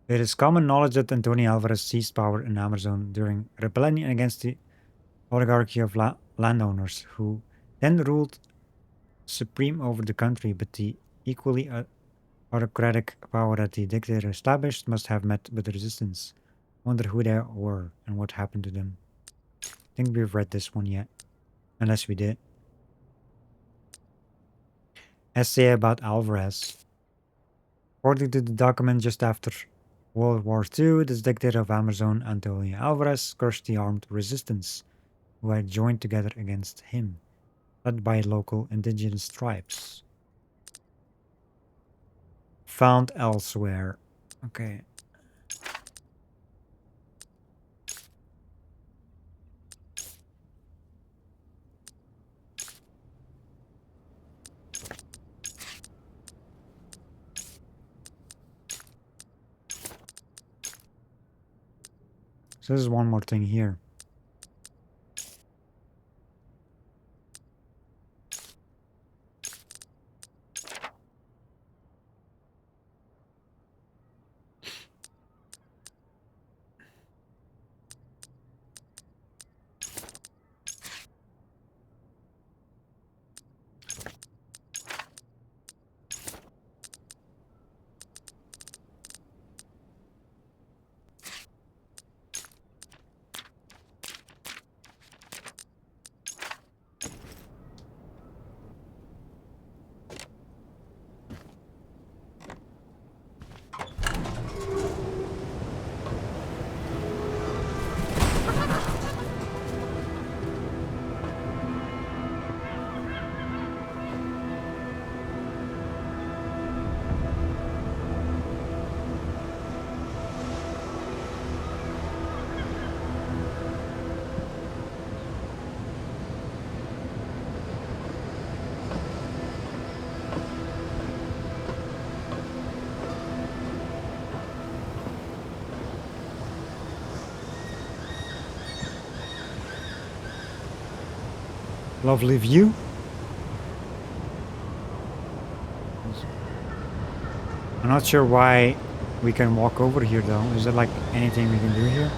[SPEAKER 1] It is common knowledge that Antonio Alvarez seized power in Amerzone during rebellion against the oligarchy of landowners, who then ruled supreme over the country, but the equally autocratic power that the dictator established must have met with resistance. Wonder who they were and what happened to them. I think we've read this one yet. Unless we did. Essay about Alvarez. According to the document just after World War II, the dictator of Amerzone, Antonio Alvarez, crushed the armed resistance who had joined together against him, led by local indigenous tribes. Found elsewhere. Okay. So this is one more thing here. Lovely view. I'm not sure why we can walk over here though. Is there like anything we can do here?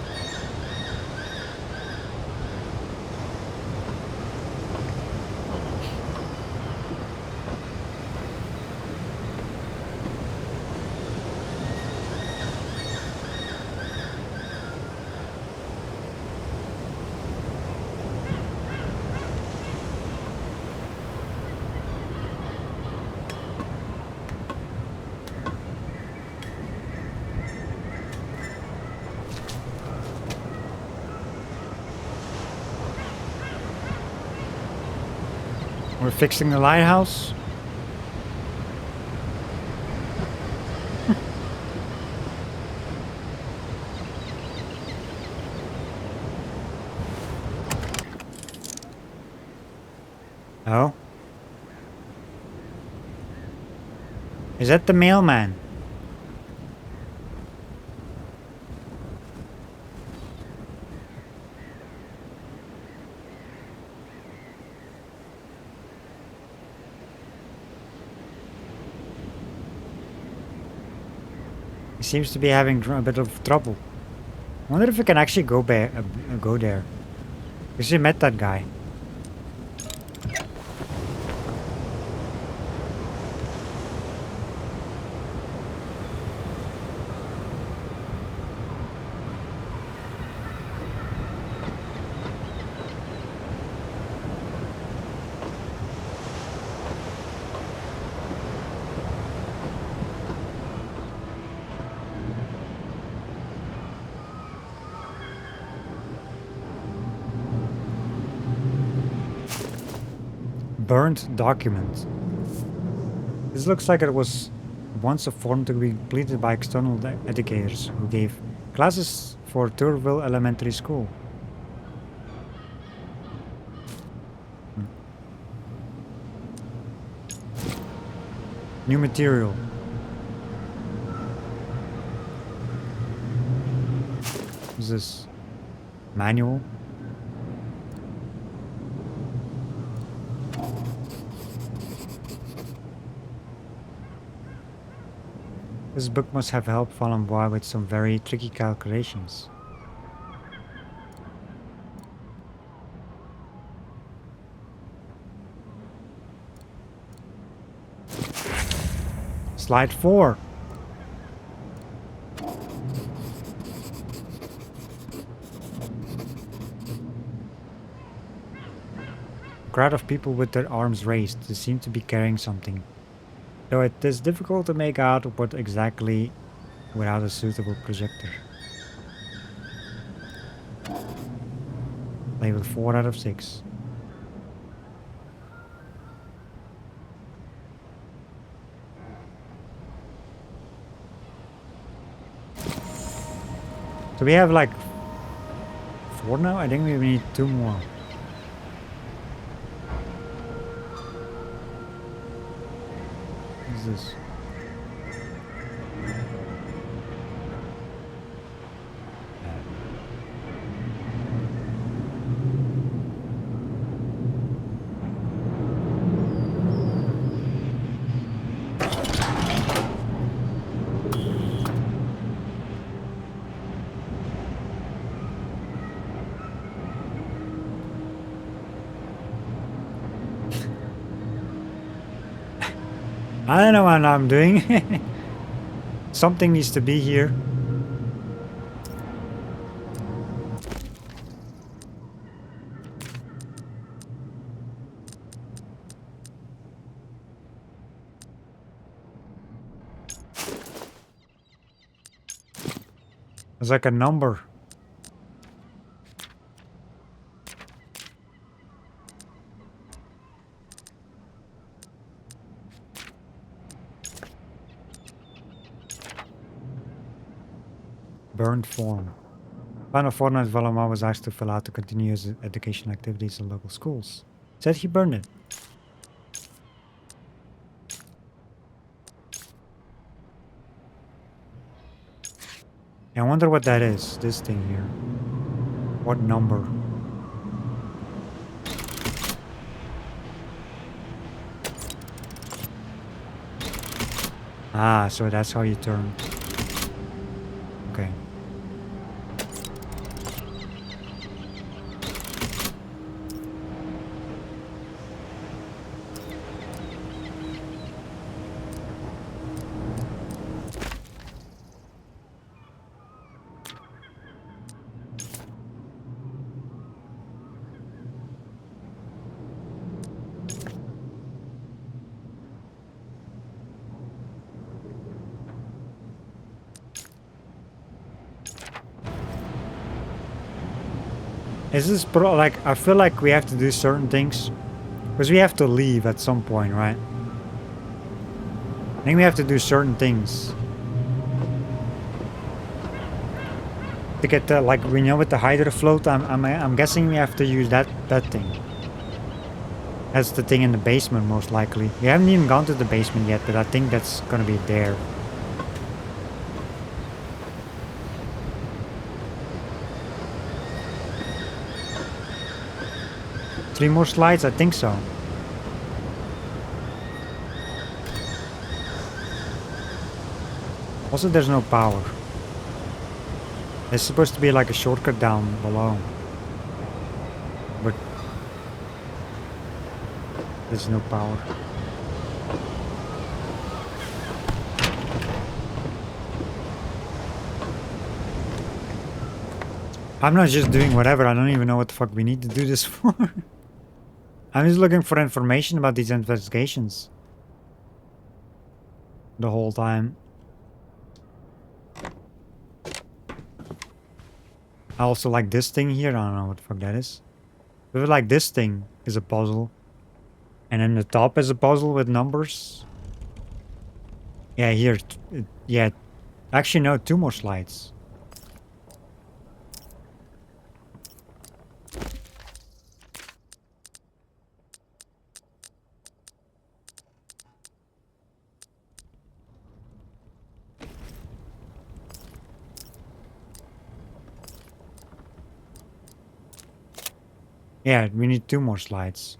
[SPEAKER 1] We're fixing the lighthouse. Oh? Is that the mailman? He seems to be having a bit of trouble. I wonder if we can actually go go there. Because we met that guy. Burnt document. This looks like it was once a form to be completed by external educators who gave classes for Turville Elementary School. New material. Is this manual? This book must have helped Fallen Boy with some very tricky calculations. Slide 4. A crowd of people with their arms raised. They seem to be carrying something. Though it is difficult to make out what exactly without a suitable projector. Label 4 out of 6. So we have like 4 now? I think we need 2 more. What is this? I don't know what I'm doing. Something needs to be here. It's like a number. Burned form. Final fortnight, Valamar was asked to fill out to continue his education activities in local schools. Said he burned it. I wonder what that is, this thing here. What number? Ah, so that's how you turn. Okay. Is this like, I feel like we have to do certain things. Because we have to leave at some point, right? I think we have to do certain things. To get the, like, we know with the hydro float, I'm guessing we have to use that thing. That's the thing in the basement, most likely. We haven't even gone to the basement yet, but I think that's gonna be there. Three more slides? I think so. Also, there's no power. There's supposed to be like a shortcut down below. But there's no power. I'm not just doing whatever. I don't even know what the fuck we need to do this for. I'm just looking for information about these investigations. The whole time. I also like this thing here. I don't know what the fuck that is. But like this thing is a puzzle. And then the top is a puzzle with numbers. Yeah, here. Yeah. Actually, no, 2 more slides. Yeah, we need 2 more slides.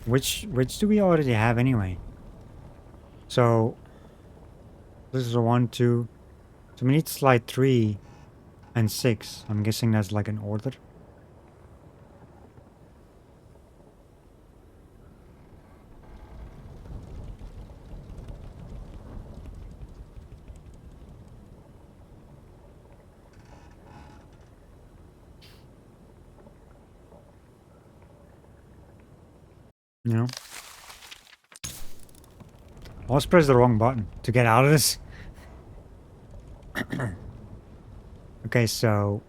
[SPEAKER 1] Which do we already have anyway? So this is a 1, 2. So we need slide 3 and 6. I'm guessing that's like an order. You know? I always press the wrong button to get out of this. Okay, so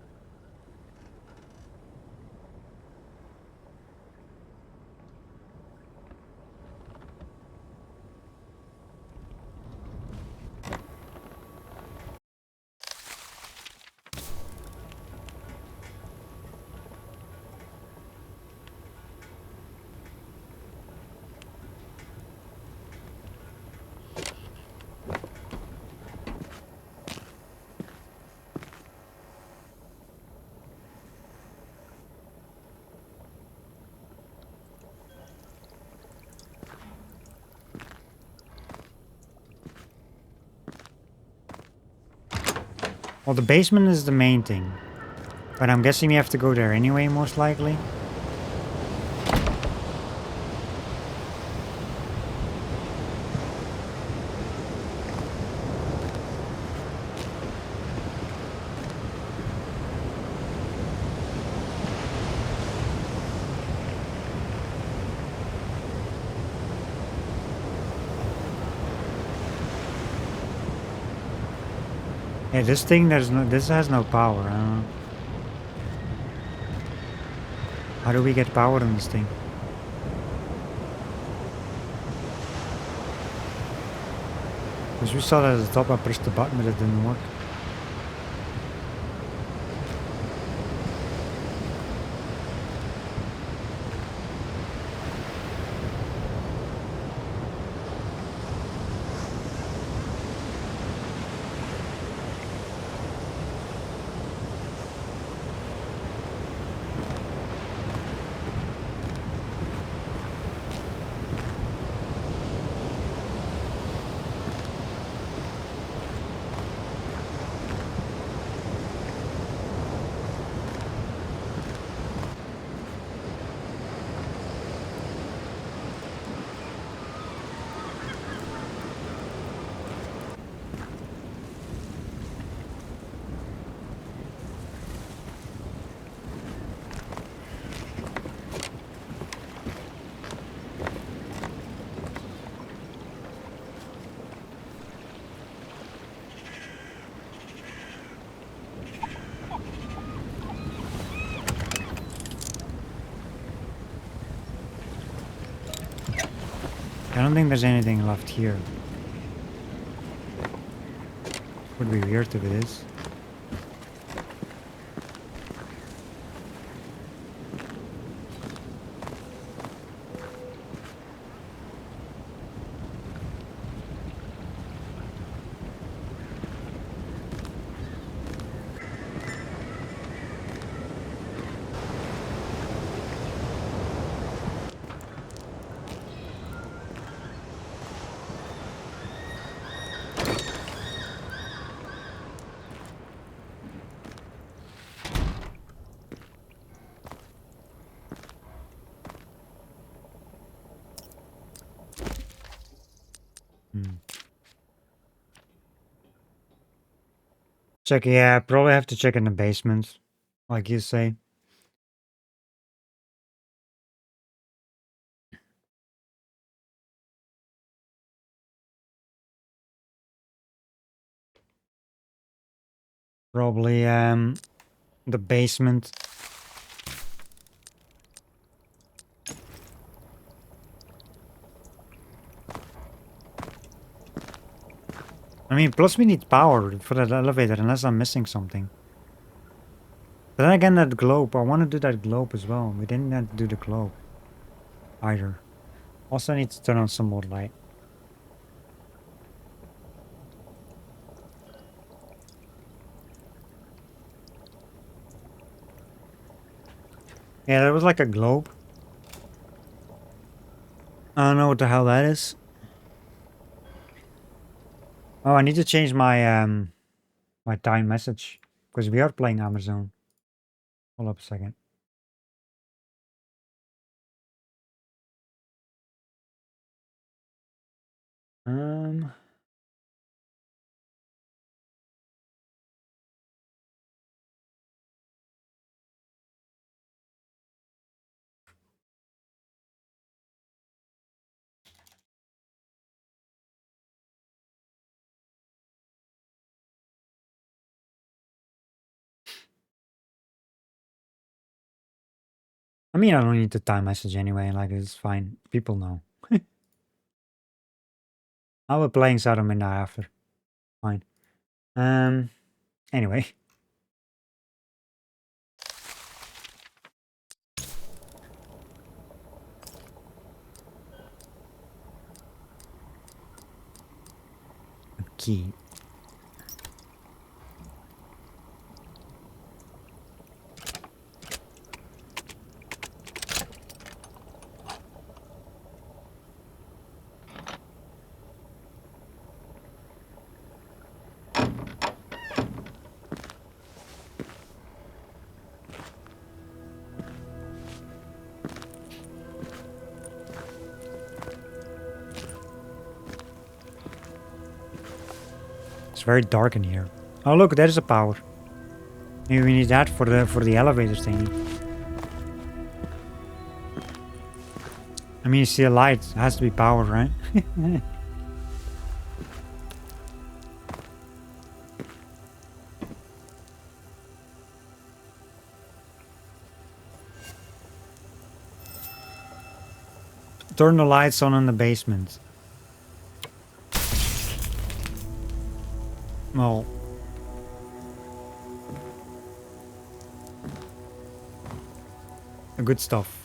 [SPEAKER 1] well, the basement is the main thing. But I'm guessing we have to go there anyway, most likely. Yeah, this thing, this has no power. I don't know. How do we get power on this thing? Because we saw that at the top, I pressed the button, but it didn't work. I don't think there's anything left here. Would be weird if it is. Check, yeah, probably have to check in the basement, like you say. Probably, the basement. I mean, plus we need power for that elevator, unless I'm missing something. But then again, that globe, I want to do that globe as well. We didn't have to do the globe either. Also need to turn on some more light. Yeah, there was like a globe. don't know what the hell that is. Oh, I need to change my my time message because we are playing Amerzone. Hold up a second. I mean, I don't need the time message anyway. Like, it's fine. People know. I will playing Shadow Midnight after. Fine. Anyway. Key. It's very dark in here. Oh look, there's a power. Maybe we need that for the elevator thingy. I mean, you see a light. It has to be power, right? Turn the lights on in the basement. Well. Good stuff.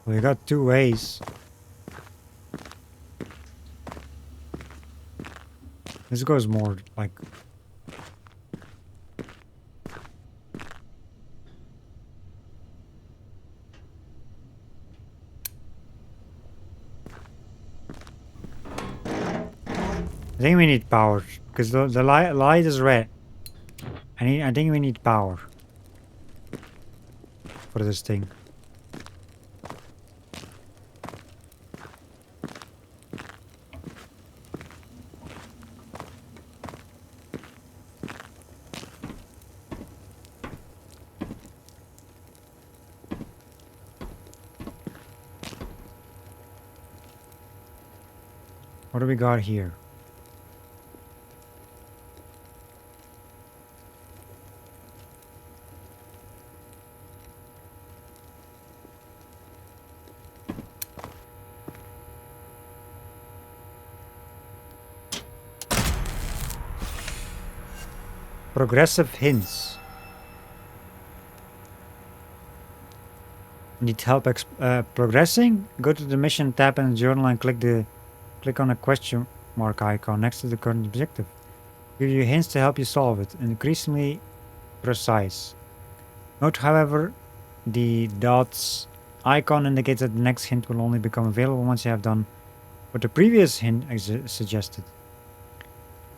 [SPEAKER 1] We got two ways. This goes more like... I think we need power, because the light is red. I think we need power for this thing. What do we got here? Progressive hints. Need help progressing? Go to the mission tab in the journal and click on a question mark icon next to the current objective. Give you hints to help you solve it. Increasingly precise. Note, however, the dots icon indicates that the next hint will only become available once you have done what the previous hint suggested.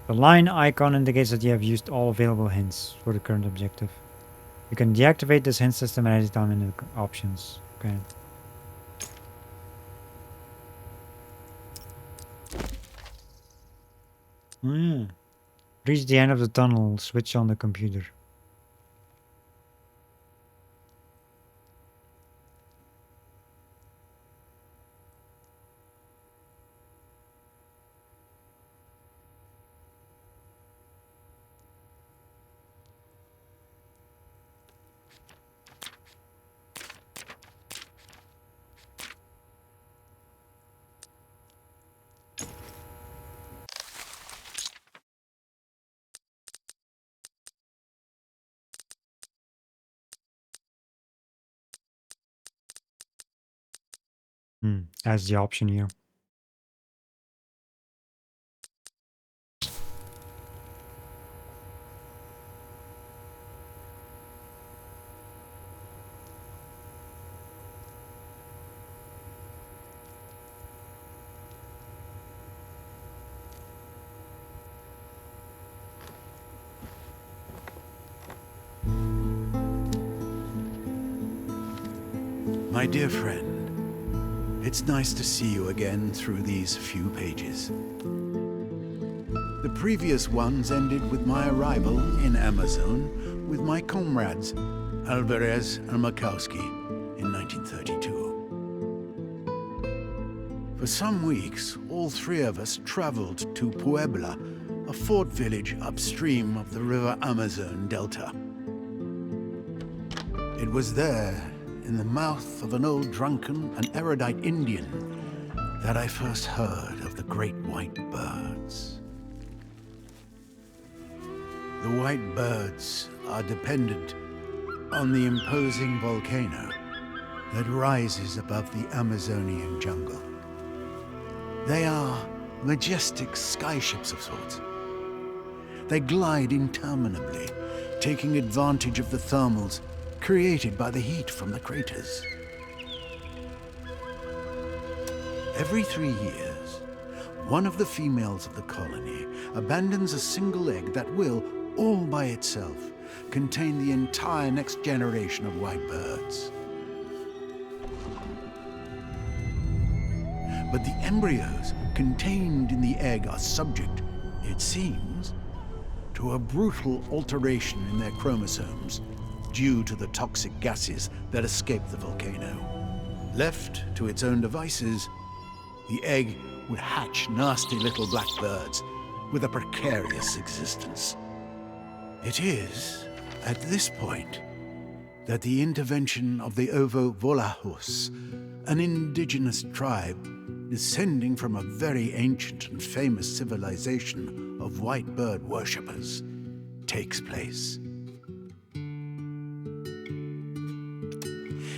[SPEAKER 1] The line icon indicates that you have used all available hints for the current objective. You can deactivate this hint system at any time in the options. Okay. Reach the end of the tunnel, switch on the computer. As the option here.
[SPEAKER 3] My dear friend, it's nice to see you again through these few pages. The previous ones ended with my arrival in Amerzone with my comrades, Alvarez and Makowski, in 1932. For some weeks, all three of us traveled to Puebla, a fort village upstream of the river Amazon Delta. It was there, in the mouth of an old drunken and erudite Indian, that I first heard of the great white birds. The white birds are dependent on the imposing volcano that rises above the Amazonian jungle. They are majestic skyships of sorts. They glide interminably, taking advantage of the thermals created by the heat from the craters. Every 3 years, one of the females of the colony abandons a single egg that will, all by itself, contain the entire next generation of white birds. But the embryos contained in the egg are subject, it seems, to a brutal alteration in their chromosomes due to the toxic gases that escape the volcano. Left to its own devices, the egg would hatch nasty little black birds with a precarious existence. It is, at this point, that the intervention of the Ovo-Volahos, an indigenous tribe descending from a very ancient and famous civilization of white bird worshippers, takes place.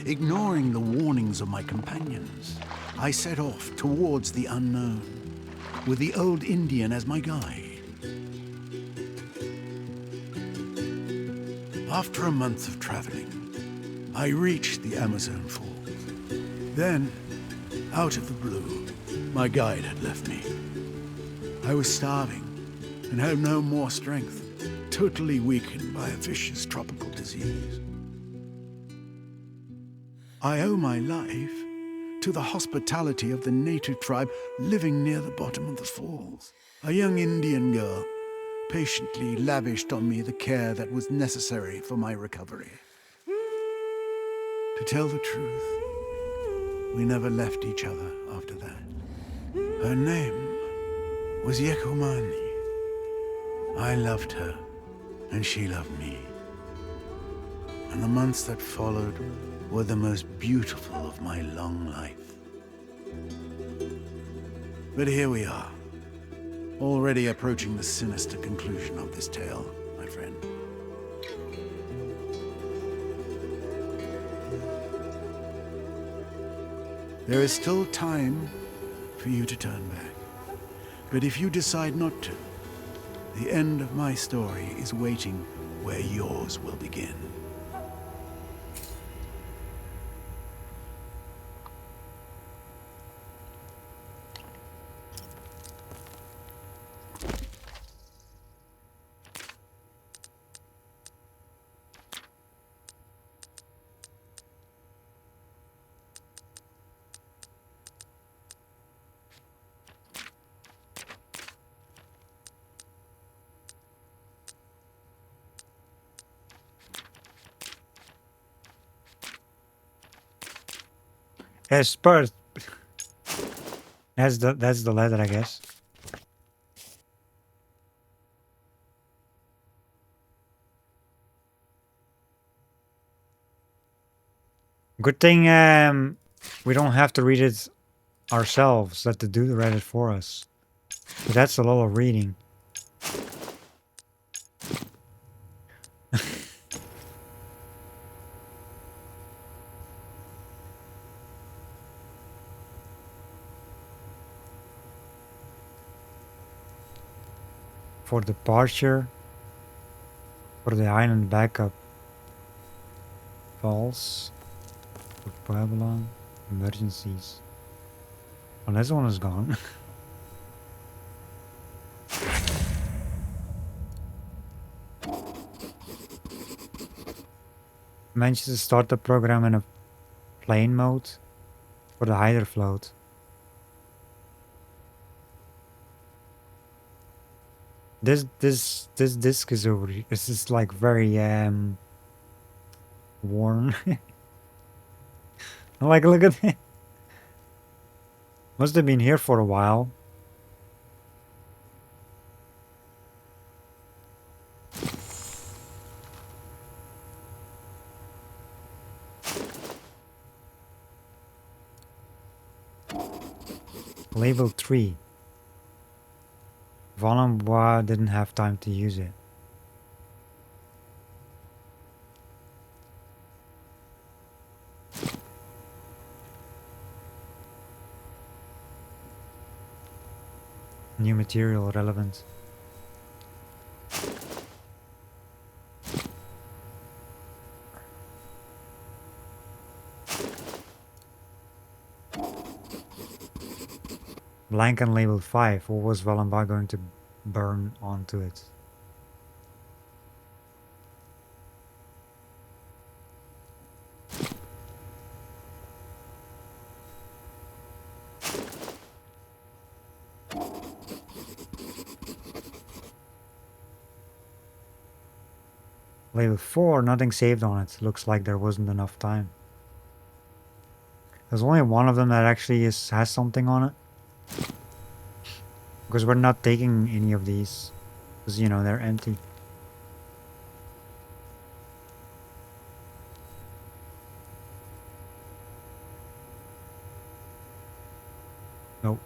[SPEAKER 3] Ignoring the warnings of my companions, I set off towards the unknown, with the old Indian as my guide. After a month of traveling, I reached the Amazon Falls. Then, out of the blue, my guide had left me. I was starving and had no more strength, totally weakened by a vicious tropical disease. I owe my life to the hospitality of the native tribe living near the bottom of the falls. A young Indian girl patiently lavished on me the care that was necessary for my recovery. To tell the truth, we never left each other after that. Her name was Yekomani. I loved her, and she loved me. And the months that followed were the most beautiful of my long life. But here we are, already approaching the sinister conclusion of this tale, my friend. There is still time for you to turn back. But if you decide not to, the end of my story is waiting where yours will begin.
[SPEAKER 1] Spurs. That's the letter, I guess. Good thing we don't have to read it ourselves. That the dude read it for us. But that's a lot of reading. For departure. For the island backup. False. For Babylon. Emergencies. Well, this one is gone. Managed to start the program in a plane mode for the hider float. This disc is over. This is like very worn. Like, look at it. Must have been here for a while. Label 3. Valenbois didn't have time to use it. New material relevant. Blank and label 5. What was Valenbois going to burn onto it? Label 4, nothing saved on it. Looks like there wasn't enough time. There's only one of them that actually has something on it. Because we're not taking any of these. Because, you know, they're empty. Nope.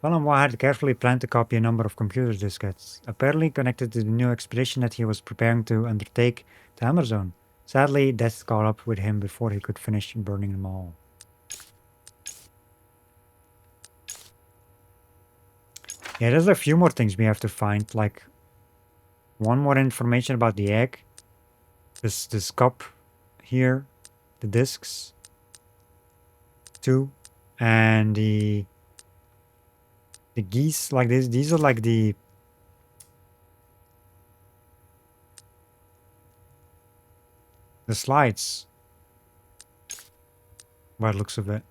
[SPEAKER 1] Valenbois had carefully planned to copy a number of computer diskettes, apparently connected to the new expedition that he was preparing to undertake to Amerzone. Sadly, death caught up with him before he could finish burning them all. Yeah, there's a few more things we have to find, like one more information about the egg, this cup here, the discs, 2, and the geese, like this. These are like the slides, by the looks of it.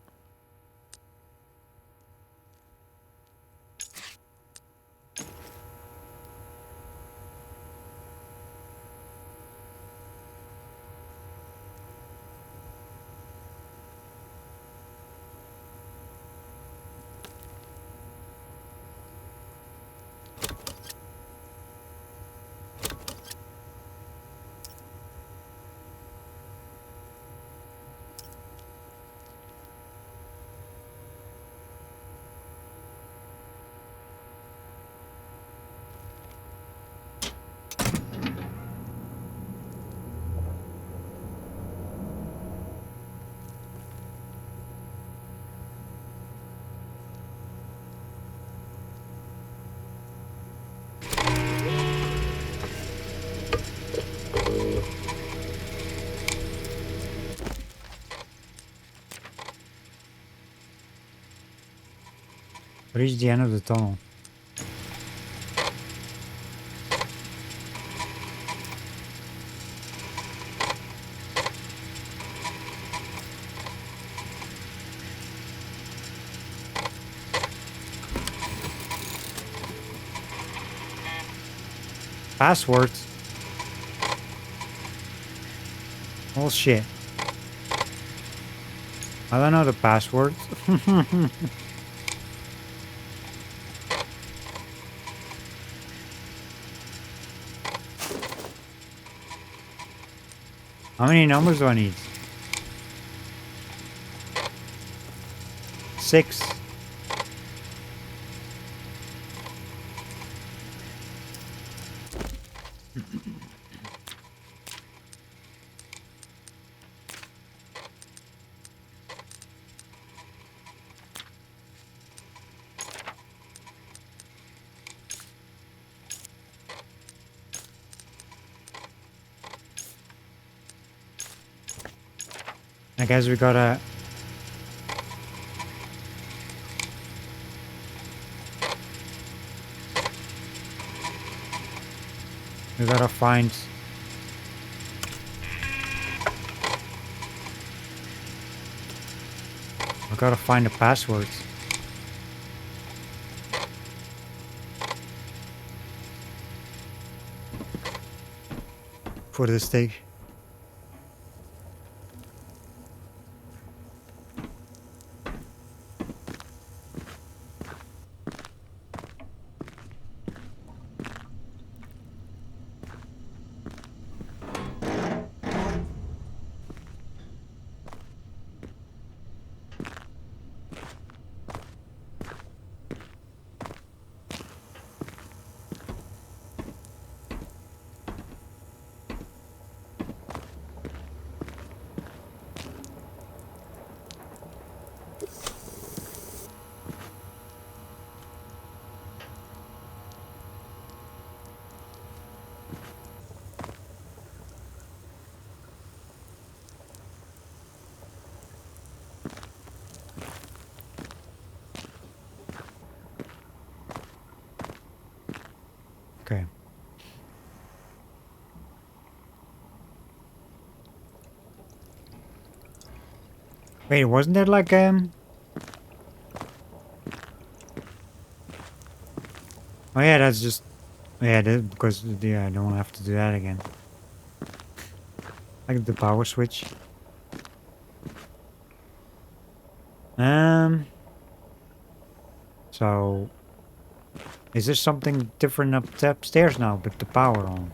[SPEAKER 1] Reach the end of the tunnel. Password. Oh shit. I don't know the password. How many numbers do I need? 6. I guess we gotta... We gotta find... I gotta find the password. For this thing. Okay. Wait, wasn't there like Oh yeah, that's just... Yeah, that, because yeah, I don't have to do that again. Like the power switch. So... Is there something different upstairs now with the power on?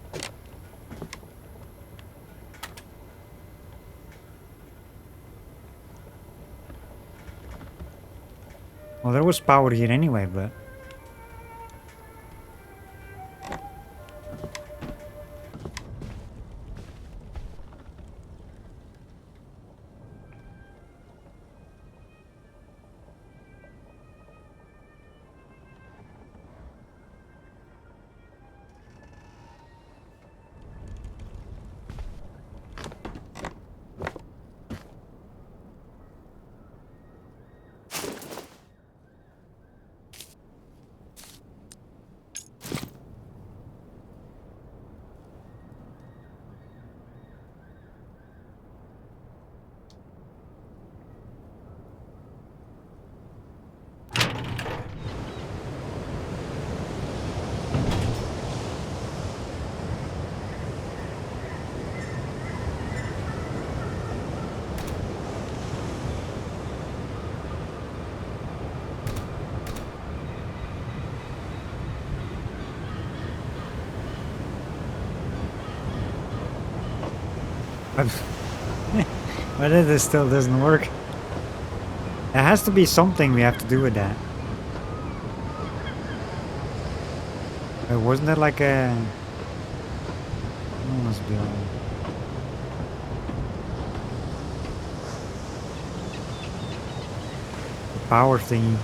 [SPEAKER 1] Well, there was power here anyway, but... But it still doesn't work. There has to be something we have to do with that. Wasn't there like a... Oh, must be all... The power thingy.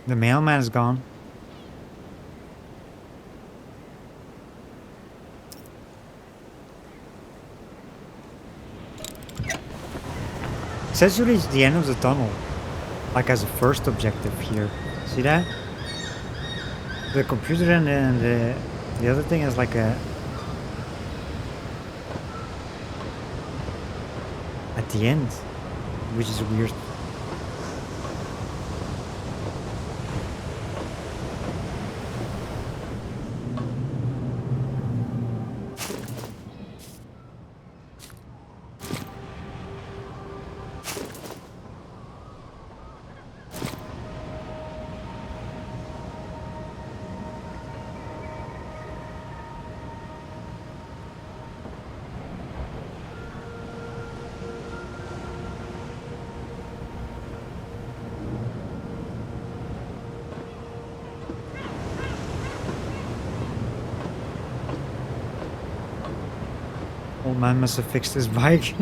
[SPEAKER 1] The mailman is gone. It says you reach the end of the tunnel. Like as a first objective here. See that? The computer and the other thing is like a... at the end. Which is weird. Old man must have fixed his bike.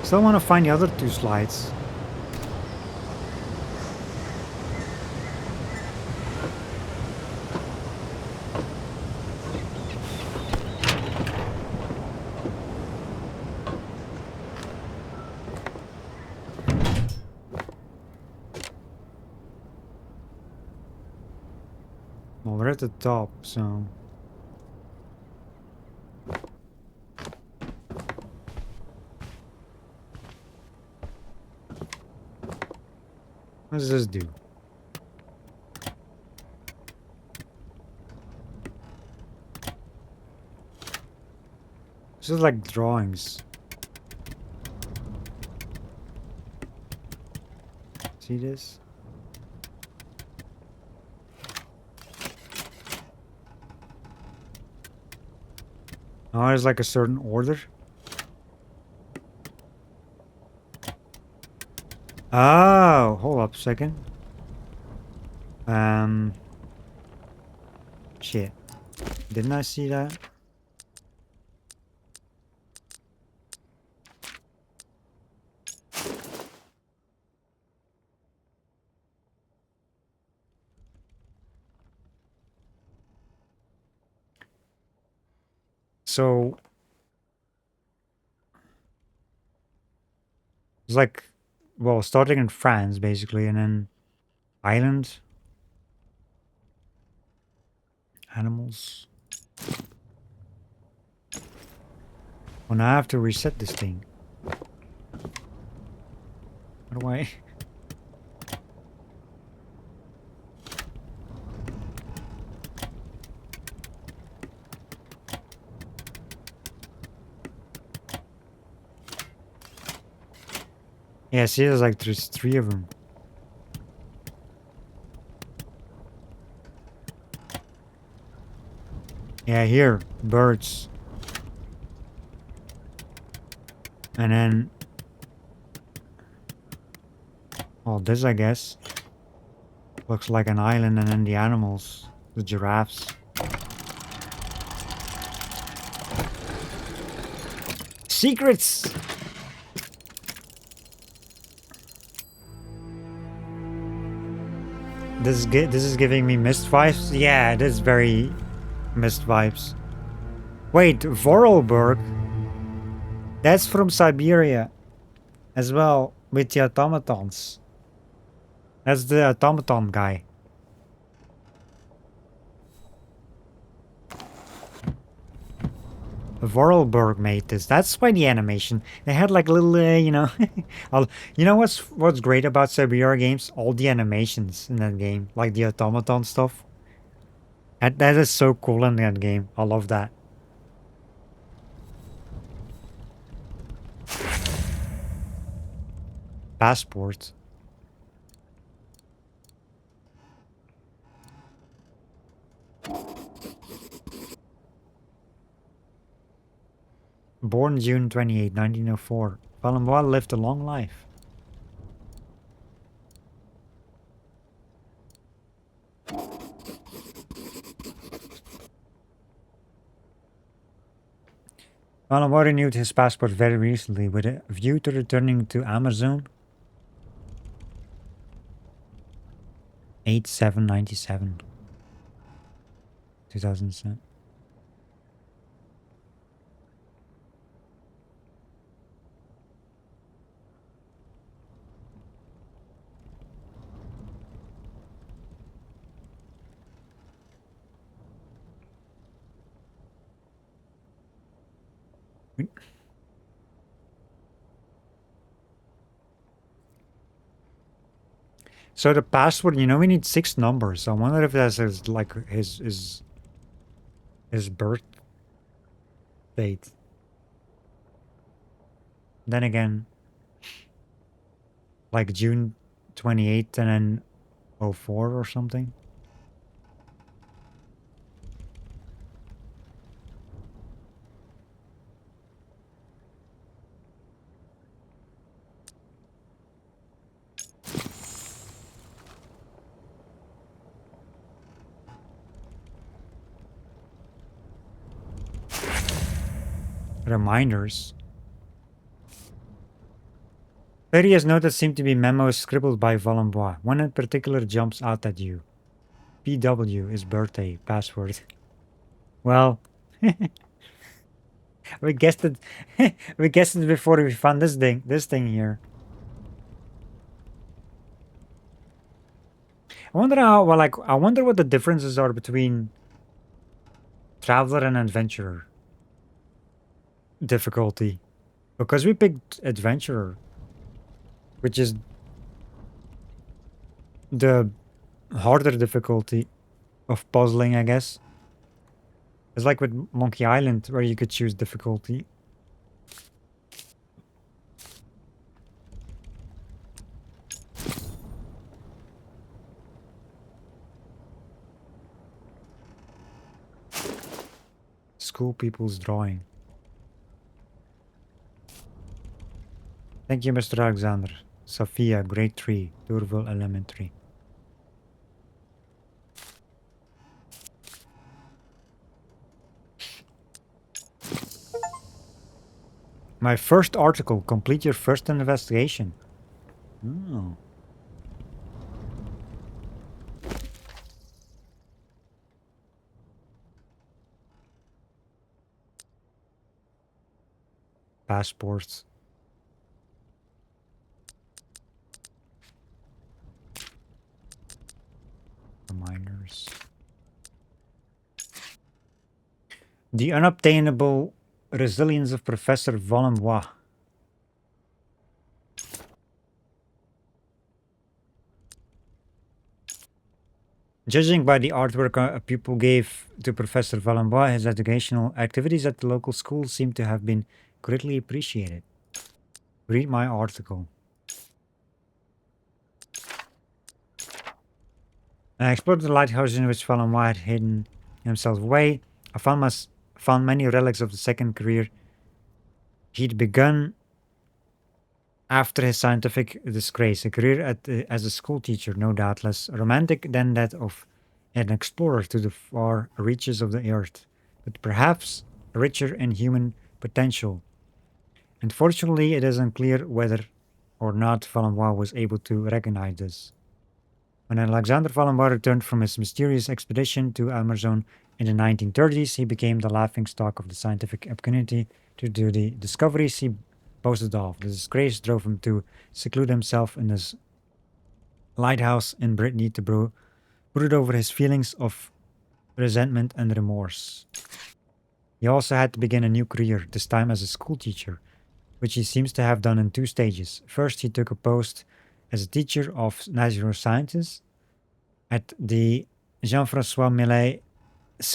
[SPEAKER 1] Still want to find the other two slides. Well, we're at the top, so... What does this do? This is like drawings. See this? Oh, there's like a certain order. Oh, hold up a second. Shit. Didn't I see that? So it's like, well, starting in France basically, and then island, animals. Well, now I have to reset this thing. How do I? Yeah, see, there's like there's three of them. Yeah, here, birds. And then, well, this I guess looks like an island, and then the animals, the giraffes. Secrets! This is giving me Mist vibes? Yeah, this is very Mist vibes. Wait, Vorarlberg? That's from Siberia as well, with the automatons. That's the automaton guy. Vorarlberg made this. That's why the animation. They had like little, you know, you know what's great about Siberia games? All the animations in that game, like the automaton stuff. That is so cool in that game. I love that. Passport. Born June 28, 1904. Valenbois lived a long life. Valenbois renewed his passport very recently with a view to returning to Amerzone. 8797. 2007. So the password, we need 6 numbers. I wonder if that's his birth date. Then again, like June 28th and then 04 or something. Reminders. Various notes seem to be memos scribbled by Valenbois. One in particular jumps out at you. PW is birthday, password. Well, we guessed it. We guessed it before we found this thing here. I wonder I wonder what the differences are between traveler and adventurer difficulty, because we picked adventurer, which is the harder difficulty of puzzling, I guess. It's like with Monkey Island, where you could choose difficulty. School people's drawing. Thank you, Mr. Alexander. Sophia, grade 3, Durville Elementary. My first article. Complete your first investigation. Oh. Passports. Reminders. The unobtainable resilience of Professor Valenbois. Judging by the artwork a pupil gave to Professor Valenbois, his educational activities at the local school seem to have been greatly appreciated. Read my article. I explored the lighthouse in which Valenbois had hidden himself away. I found many relics of the second career he'd begun after his scientific disgrace, a career as a school teacher, no doubt less romantic than that of an explorer to the far reaches of the earth, but perhaps richer in human potential. Unfortunately, it is unclear whether or not Valenbois was able to recognize this. When Alexander Valenbois returned from his mysterious expedition to Amerzone in the 1930s, he became the laughingstock of the scientific community due to the discoveries he boasted of. The disgrace drove him to seclude himself in his lighthouse in Brittany to brood over his feelings of resentment and remorse. He also had to begin a new career, this time as a school teacher, which he seems to have done in 2 stages. First, he took a post as a teacher of natural sciences at the Jean-François Millet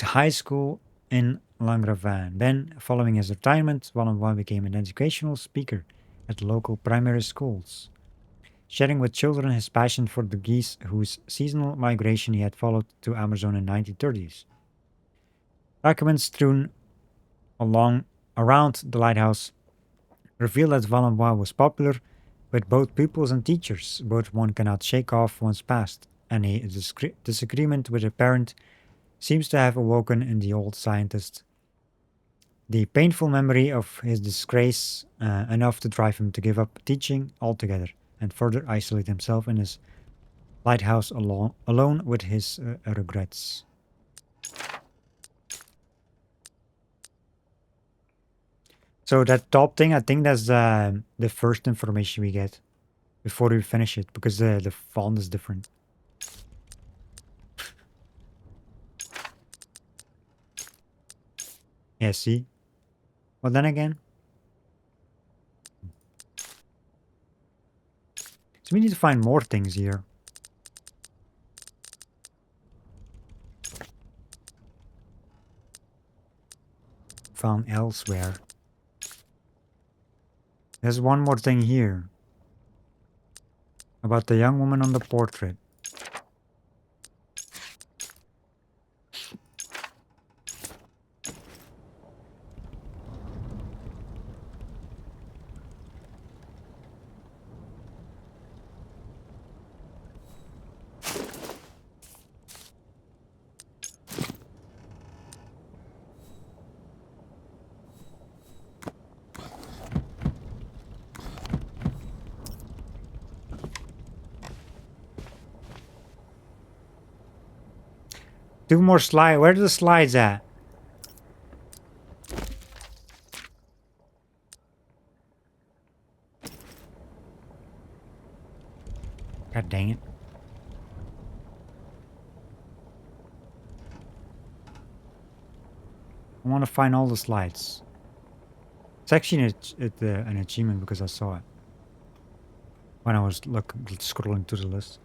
[SPEAKER 1] High School in Langravin. Then, following his retirement, Valenbois became an educational speaker at local primary schools, sharing with children his passion for the geese whose seasonal migration he had followed to Amerzone in the 1930s. Documents strewn around the lighthouse reveal that Valenbois was popular with both pupils and teachers, but one cannot shake off one's past. Any disagreement with a parent seems to have awoken in the old scientist The painful memory of his disgrace enough to drive him to give up teaching altogether and further isolate himself in his lighthouse alone with his regrets. So that top thing, I think that's the first information we get before we finish it, because the font is different. Yeah, see? Well, then again. So we need to find more things here. Found elsewhere. There's one more thing here. About the young woman on the portrait. Two more slides. Where are the slides at? God dang it. I want to find all the slides. It's actually an achievement because I saw it when I was scrolling to the list.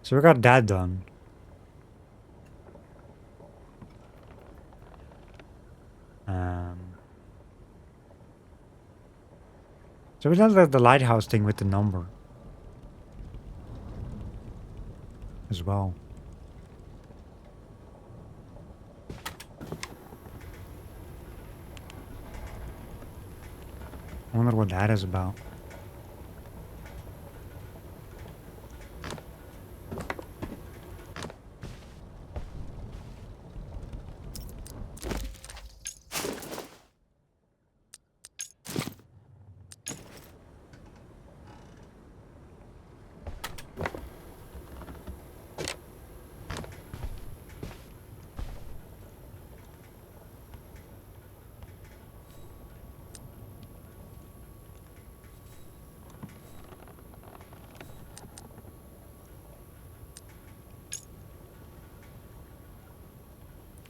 [SPEAKER 1] So we got that done. So we done the lighthouse thing with the number as well. I wonder what that is about.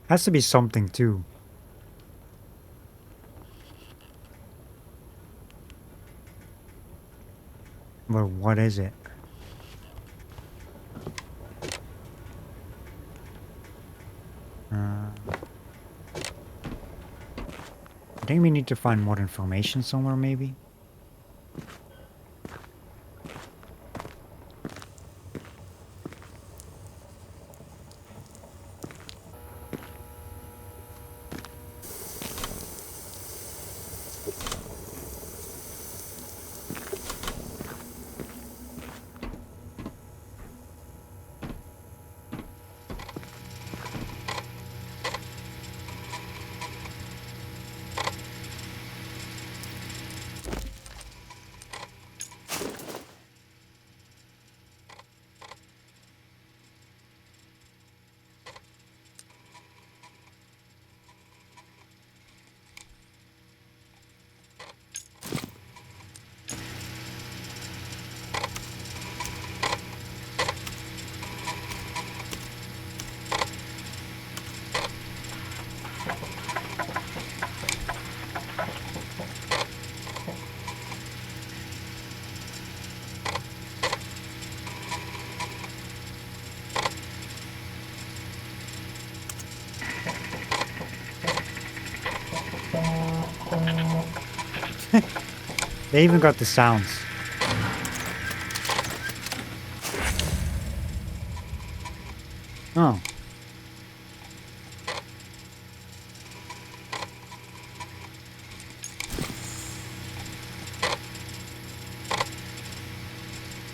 [SPEAKER 1] Has to be something too. But what is it? I think we need to find more information somewhere, maybe. They even got the sounds. Oh.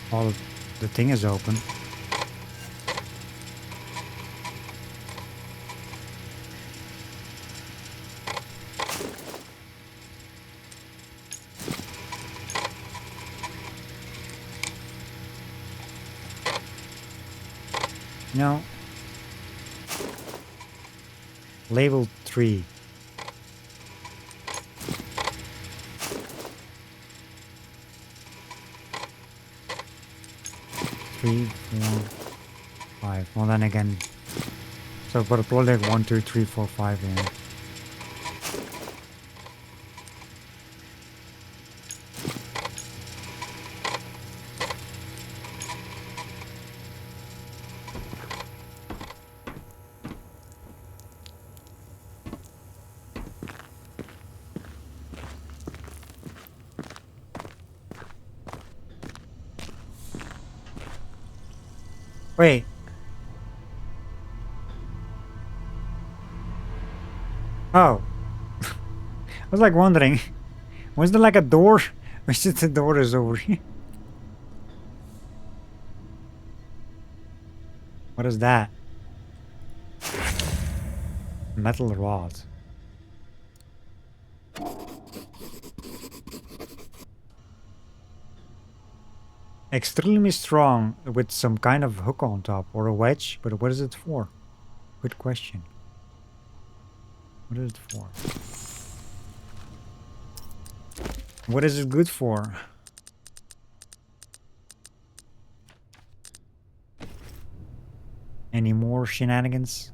[SPEAKER 1] Well, the thing is open. No. Label 3. Three, 4, 5. Well, then again. So, but plot like 1, 2, 3, 4, 5 here. Wait. Oh. I was like wondering. Was there like a door? Or is it the door is over here? What is that? Metal rod. Extremely strong with some kind of hook on top or a wedge, but what is it for? Good question. What is it for? What is it good for? Any more shenanigans?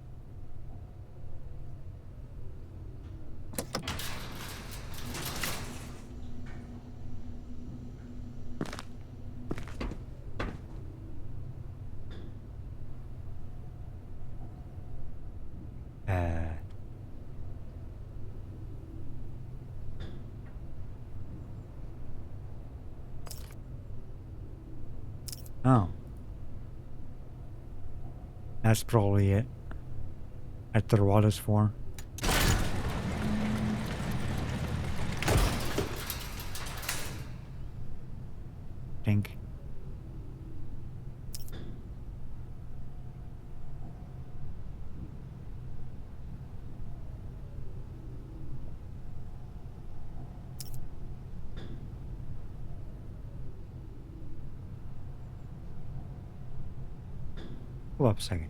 [SPEAKER 1] Oh. That's probably it. At the rod is for. Think. Hold up a second.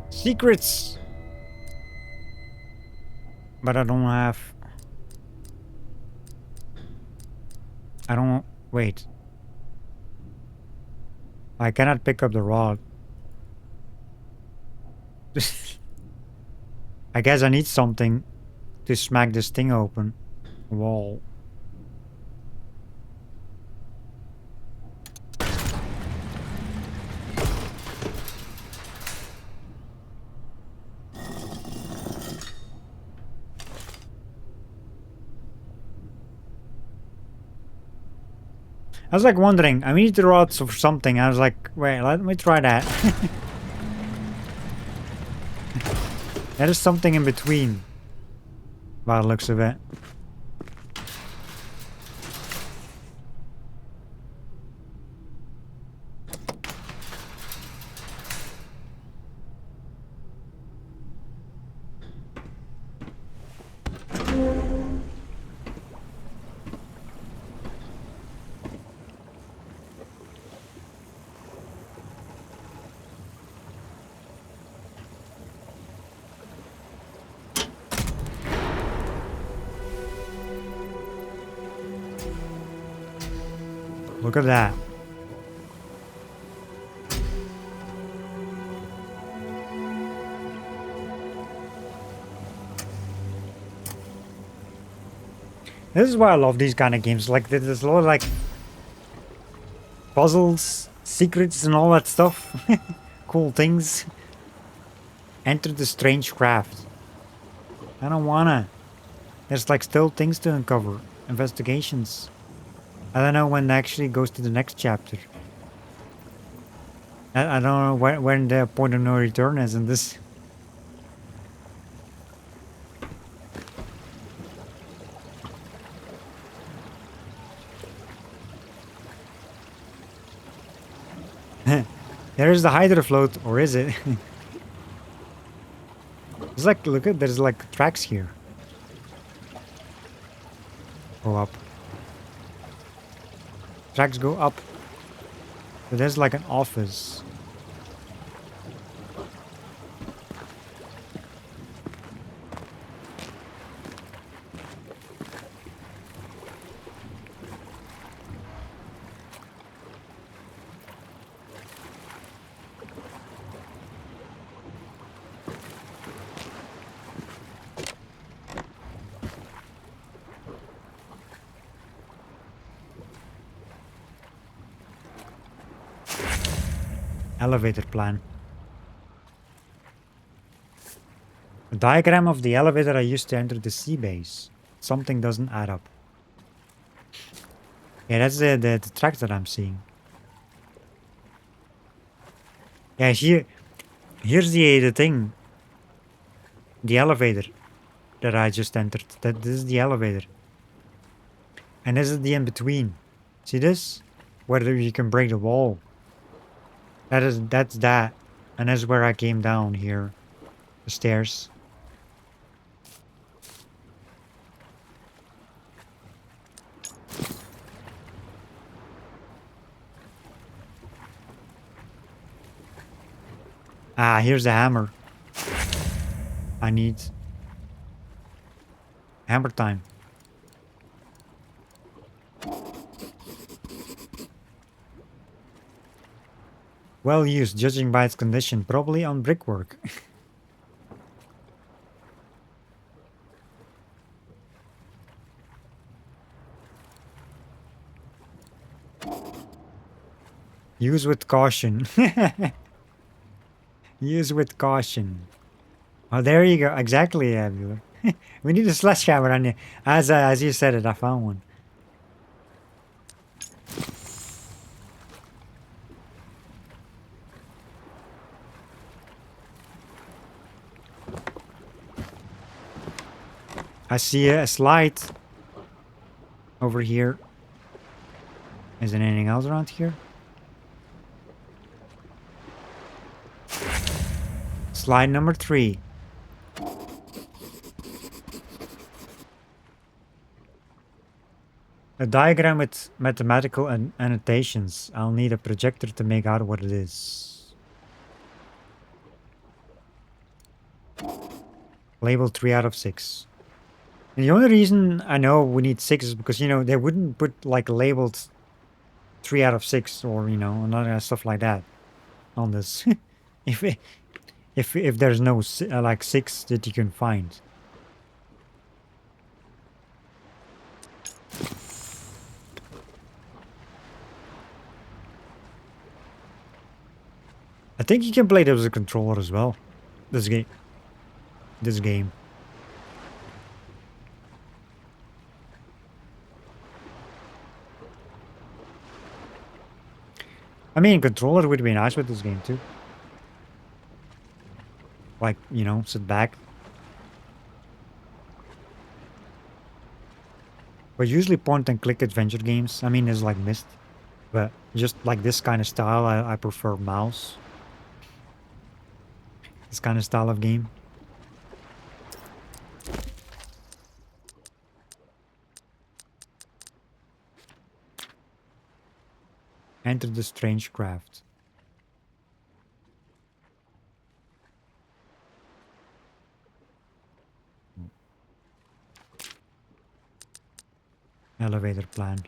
[SPEAKER 1] Secrets! But I don't have... I don't... Wait. I cannot pick up the rod. I guess I need something to smack this thing open. Wall. I was like wondering, I need the rods for something. I was like, wait, let me try that. There is something in between. By the looks of it. Look at that. This is why I love these kind of games. Like there's a lot of like puzzles, secrets, and all that stuff. Cool things. Enter the strange craft. I don't wanna. There's like still things to uncover. Investigations. I don't know when it actually goes to the next chapter. I don't know when the point of no return is in this. There is the Hydro float, or is it? It's like, look at, there's like tracks here. Go up. Tracks go up. But there's like an office. Elevator plan. A diagram of the elevator I used to enter the sea base. Something doesn't add up. Yeah, that's the track that I'm seeing. Yeah, here's the thing. The elevator that I just entered. This is the elevator. And this is the in-between. See this? Where you can break the wall. That's that. And that's where I came down here. The stairs. Ah, here's the hammer. I need hammer time. Well used, judging by its condition. Probably on brickwork. Use with caution. Use with caution. Oh, there you go. Exactly, Abdul. We need a sledgehammer on you. As you said it, I found one. I see a slide over here. Is there anything else around here? Slide number 3. A diagram with mathematical annotations. I'll need a projector to make out what it is. Labeled 3 out of 6. And the only reason I know we need 6 is because, you know, they wouldn't put like labeled 3 out of 6 or, you know, another stuff like that on this. if there's no like 6 that you can find. I think you can play this with a controller as well. This game. I mean, controller would be nice with this game too. Like, you know, sit back. But usually point and click adventure games. I mean, there's like Myst. But just like this kind of style, I prefer mouse. This kind of style of game. Enter the strange craft. Elevator plan.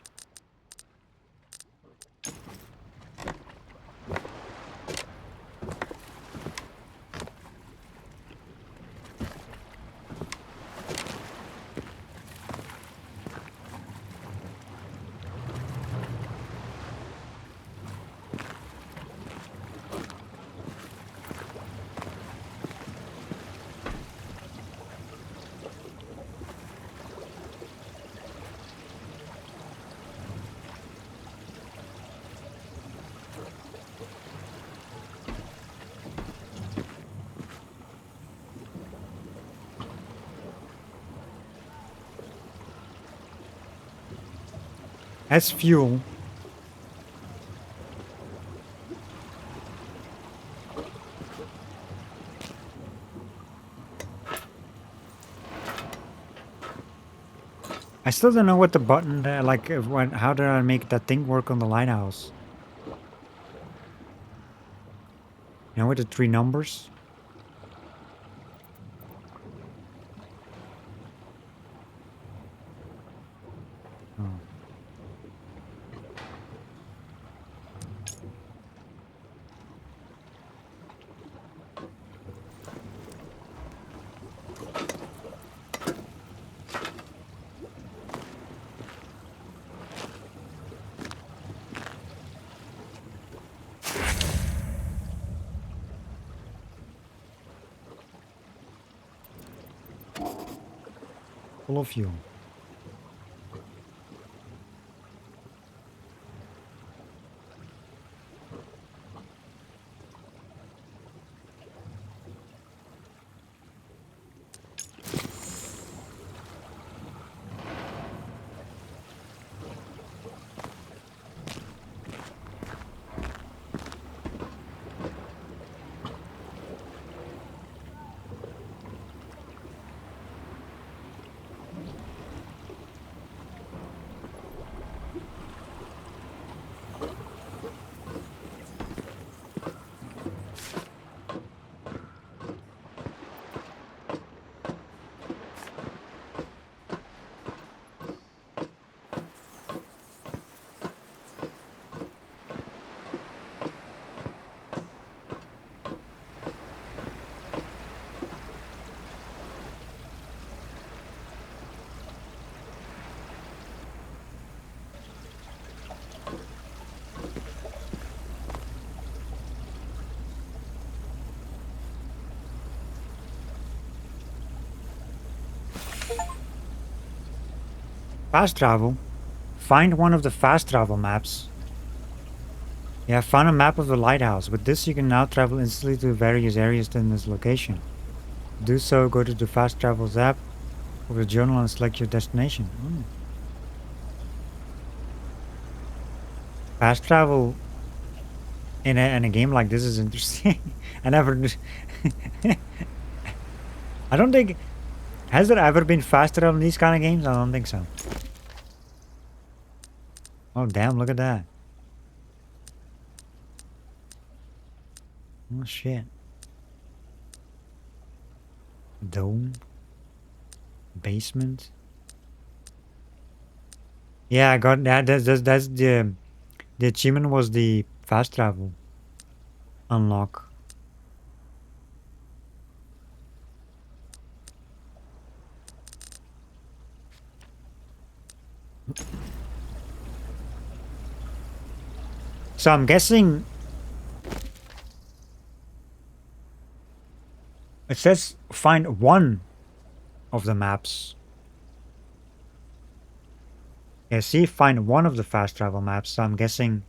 [SPEAKER 1] as fuel. I still don't know what the button there, like, how did I make that thing work on the lighthouse? You know, with the 3 numbers? Oh. Full of fuel. Fast travel. Find one of the fast travel maps. Yeah, found a map of the lighthouse. With this, you can now travel instantly to various areas in this location. To do so, go to the fast travels app of the journal and select your destination. Fast travel in a game like this is interesting. I never. I don't think. Has there ever been fast travel in these kind of games? I don't think so. Oh damn! Look at that. Oh shit. Dome. Basement. Yeah, I got that. That's the achievement was the fast travel unlock. So I'm guessing it says find one of the maps. Yeah, see, find one of the fast travel maps. So I'm guessing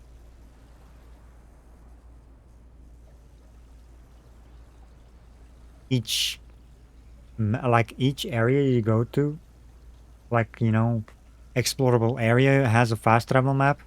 [SPEAKER 1] each area you go to, like, you know, explorable area has a fast travel map.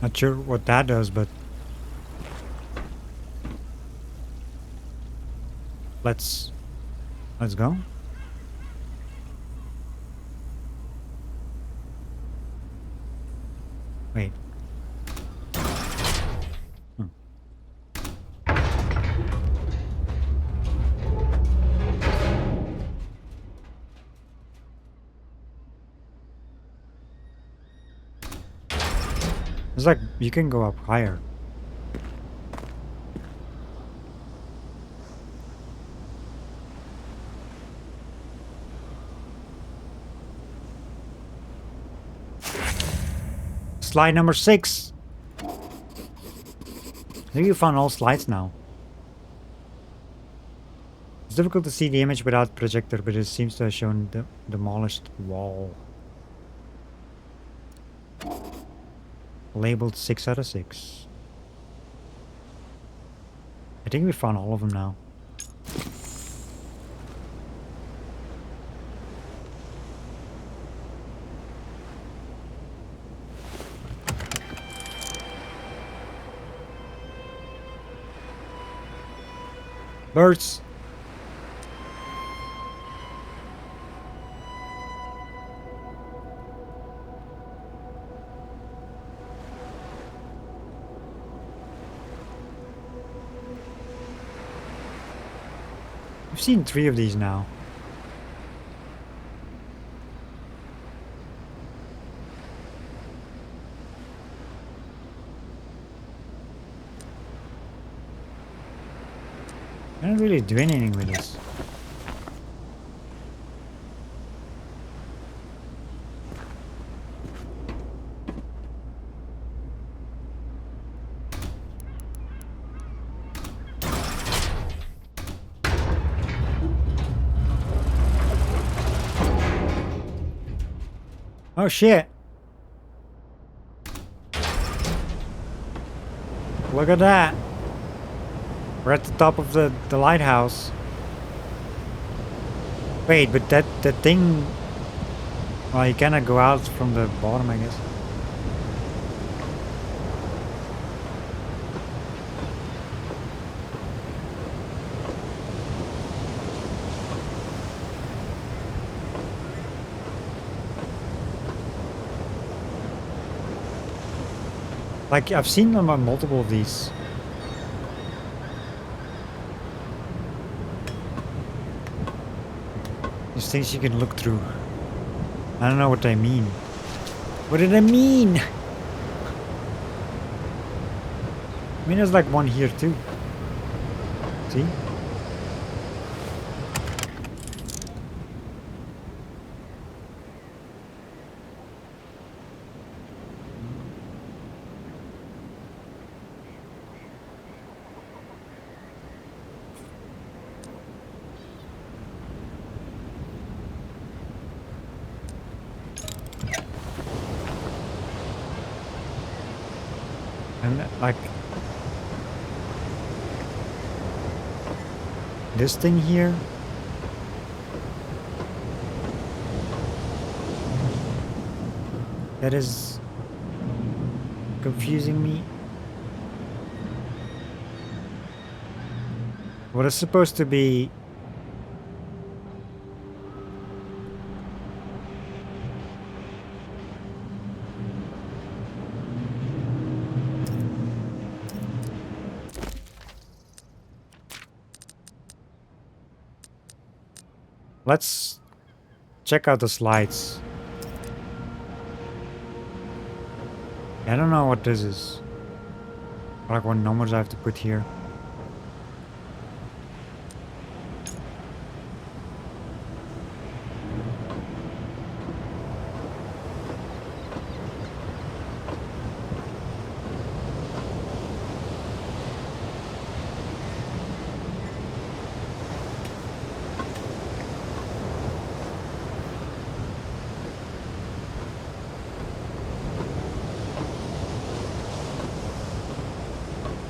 [SPEAKER 1] Not sure what that does, but let's go. Wait. It's like you can go up higher. Slide number 6. I think you found all slides now. It's difficult to see the image without projector, but it seems to have shown the demolished wall. Labeled 6 out of 6. I think we found all of them now. Birds! I've seen 3 of these now. I don't really do anything with this. Oh shit! Look at that! We're at the top of the lighthouse. Wait, but that thing... Well, you cannot go out from the bottom, I guess. Like, I've seen them on multiple of these. These things you can look through. I don't know what they mean. What did I mean? I mean, there's like one here too. See? And like this thing here, that is confusing me. What is supposed to be let's check out the slides. I don't know what this is. Like what numbers I have to put here.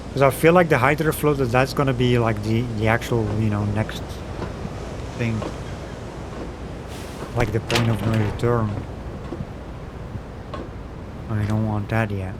[SPEAKER 1] Because I feel like the hydro float, that's gonna be like the actual, you know, next thing. Like the point of no return. I don't want that yet.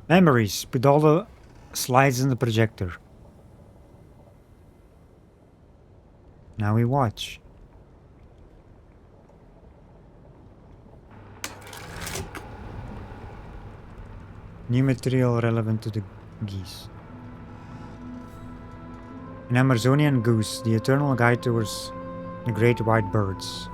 [SPEAKER 1] Memories. Put all the slides in the projector. Now we watch. New material relevant to the geese. An Amazonian goose, the eternal guide towards the great white birds.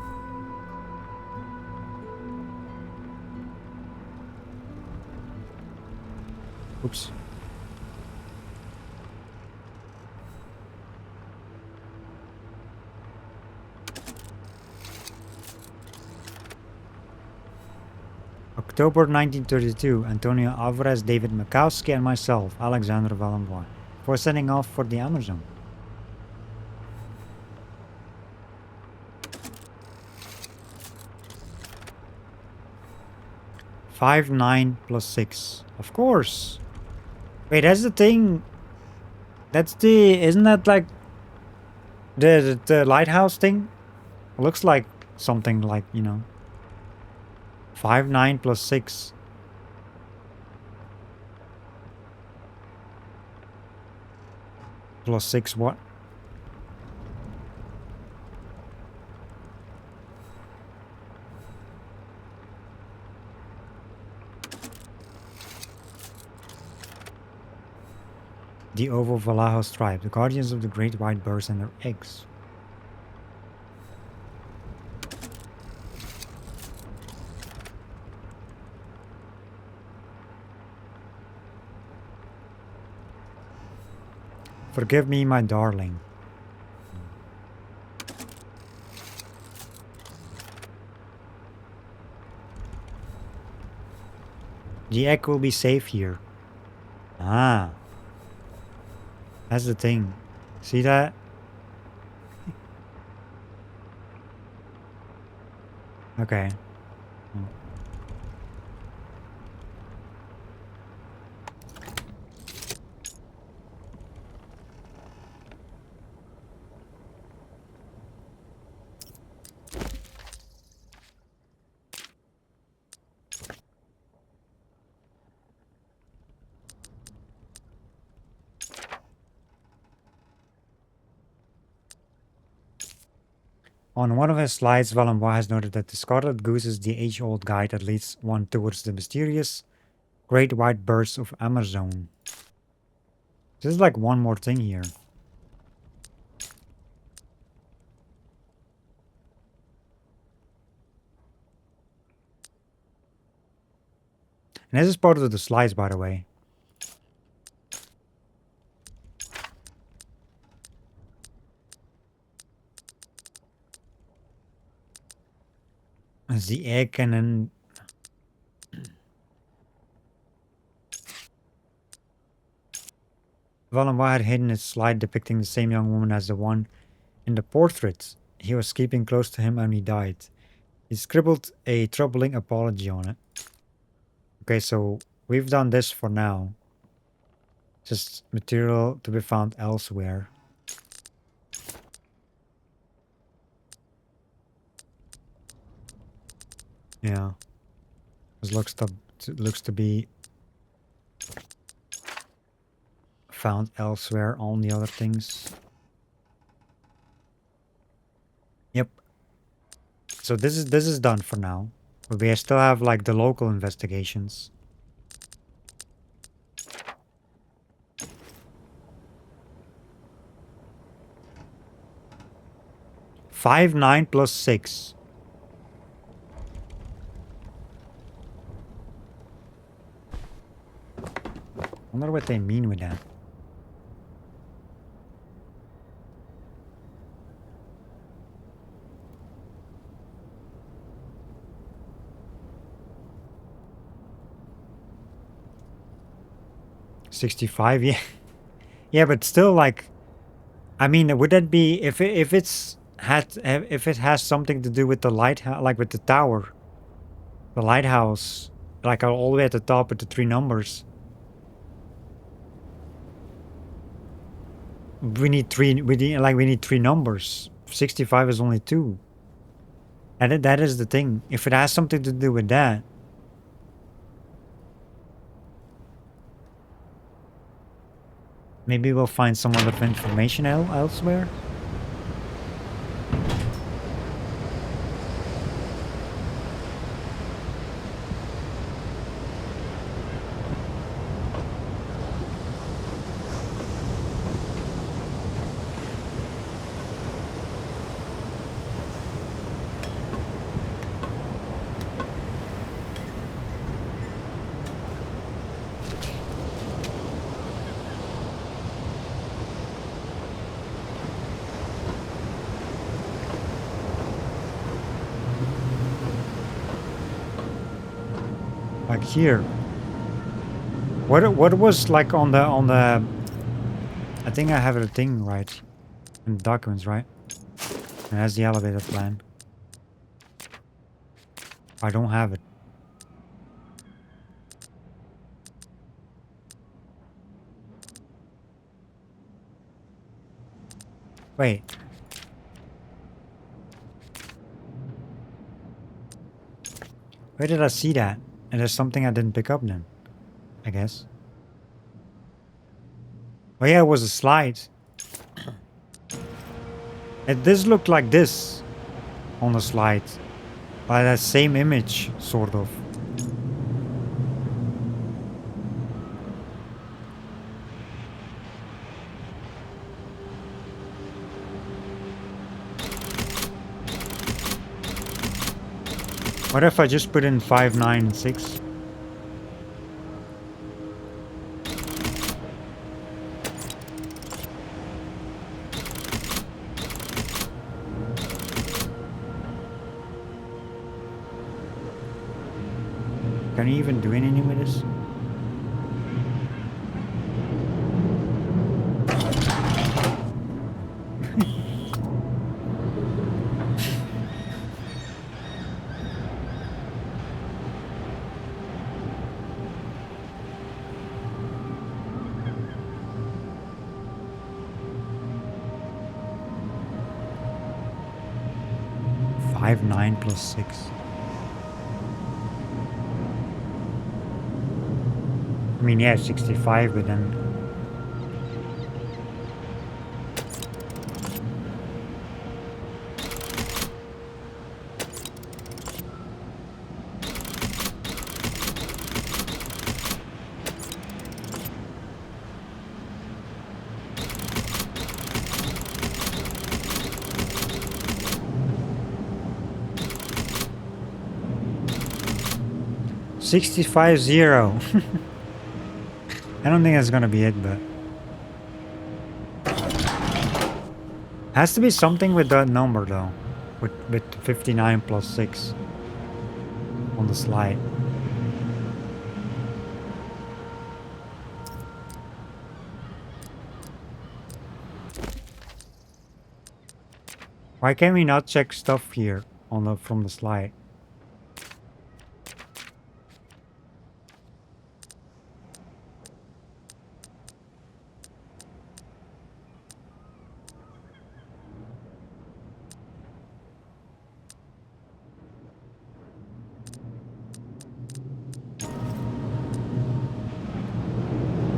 [SPEAKER 1] Oops. October 1932, Antonio Alvarez, David Makowski, and myself, Alexander Valenbois, for setting off for the Amazon. Five, 9 plus 6. Of course. Wait, that's the thing. That's the... Isn't that like... The lighthouse thing? Looks like something like, you know... 5, 9 plus 6. Plus 6 what? The Ovo Vallejo tribe, the guardians of the great white birds and their eggs. Forgive me, my darling. The egg will be safe here. Ah. That's the thing. See that? Okay. On one of his slides, Valenbois has noted that the Scarlet Goose is the age-old guide that leads one towards the mysterious great white birds of Amerzone. There's like one more thing here. And this is part of the slides, by the way. It's the egg and then... Valenbois had hidden his slide depicting the same young woman as the one in the portrait. He was keeping close to him and he died. He scribbled a troubling apology on it. Okay, so we've done this for now. Just material to be found elsewhere. Yeah. This looks to be found elsewhere on the other things. Yep. So this is done for now. But we still have like the local investigations. Five, 9 plus 6. I wonder what they mean with that. $65, yeah. Yeah, but still, like, I mean, would that be if it has something to do with the lighthouse, like with the tower, the lighthouse, like all the way at the top with the 3 numbers. We need 3 numbers. 65 is only 2. And that is the thing. If it has something to do with that, Maybe we'll find some other information elsewhere. Like here. What was like on the I think I have a thing right in the documents, right? It has the elevator plan. I don't have it. Wait. Where did I see that? And there's something I didn't pick up then, I guess. Oh yeah, it was a slide. This looked like this on the slide. By that same image, sort of. What if I just put in 596? Can you even do anything with this? Five, 9 plus 6. I mean, yeah, 65, but then... $65, 0. I don't think that's gonna be it, but... Has to be something with that number, though. With 59 plus 6 on the slide. Why can we not check stuff here on the from the slide?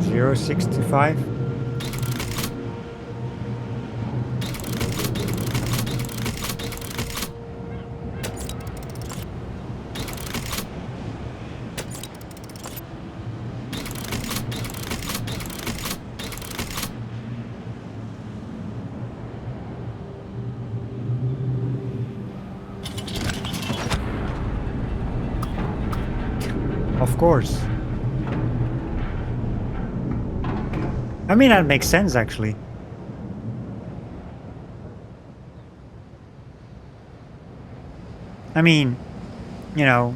[SPEAKER 1] Zero 65. Of course. I mean, that makes sense, actually. I mean, you know,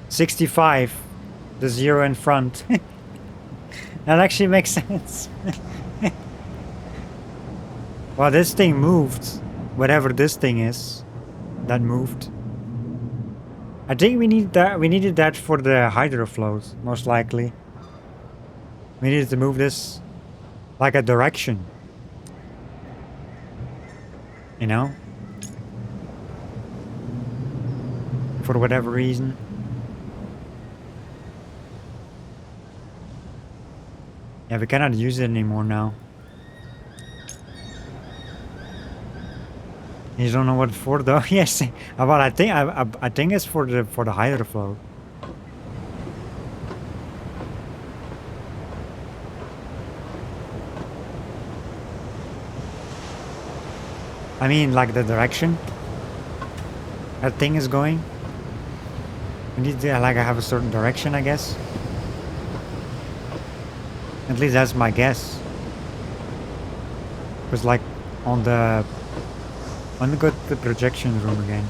[SPEAKER 1] 65, the 0 in front. That actually makes sense. Well, this thing moved. Whatever this thing is, that moved. I think we need that. We needed that for the hydrofloat, most likely. We needed to move this like a direction. You know? For whatever reason. Yeah, we cannot use it anymore now. You don't know what for though? Yes. Well, I think it's for the hydroflow. I mean, like the direction that thing is going. We need to like have a certain direction, I guess. At least that's my guess. Because like on the let me go to the projection room again.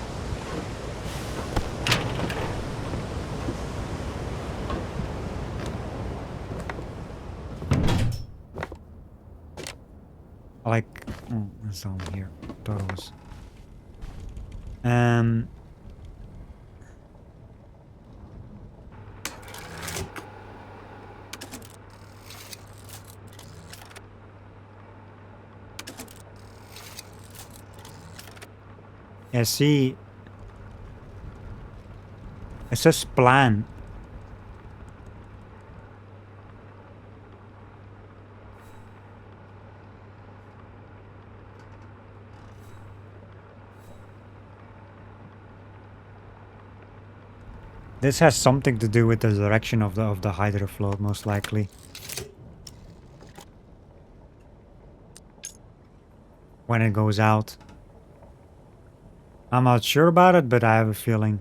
[SPEAKER 1] Like, oh, it's on here. Thought it was. Yeah, see, it says plan. This has something to do with the direction of the hydroflow, most likely. When it goes out. I'm not sure about it, but I have a feeling.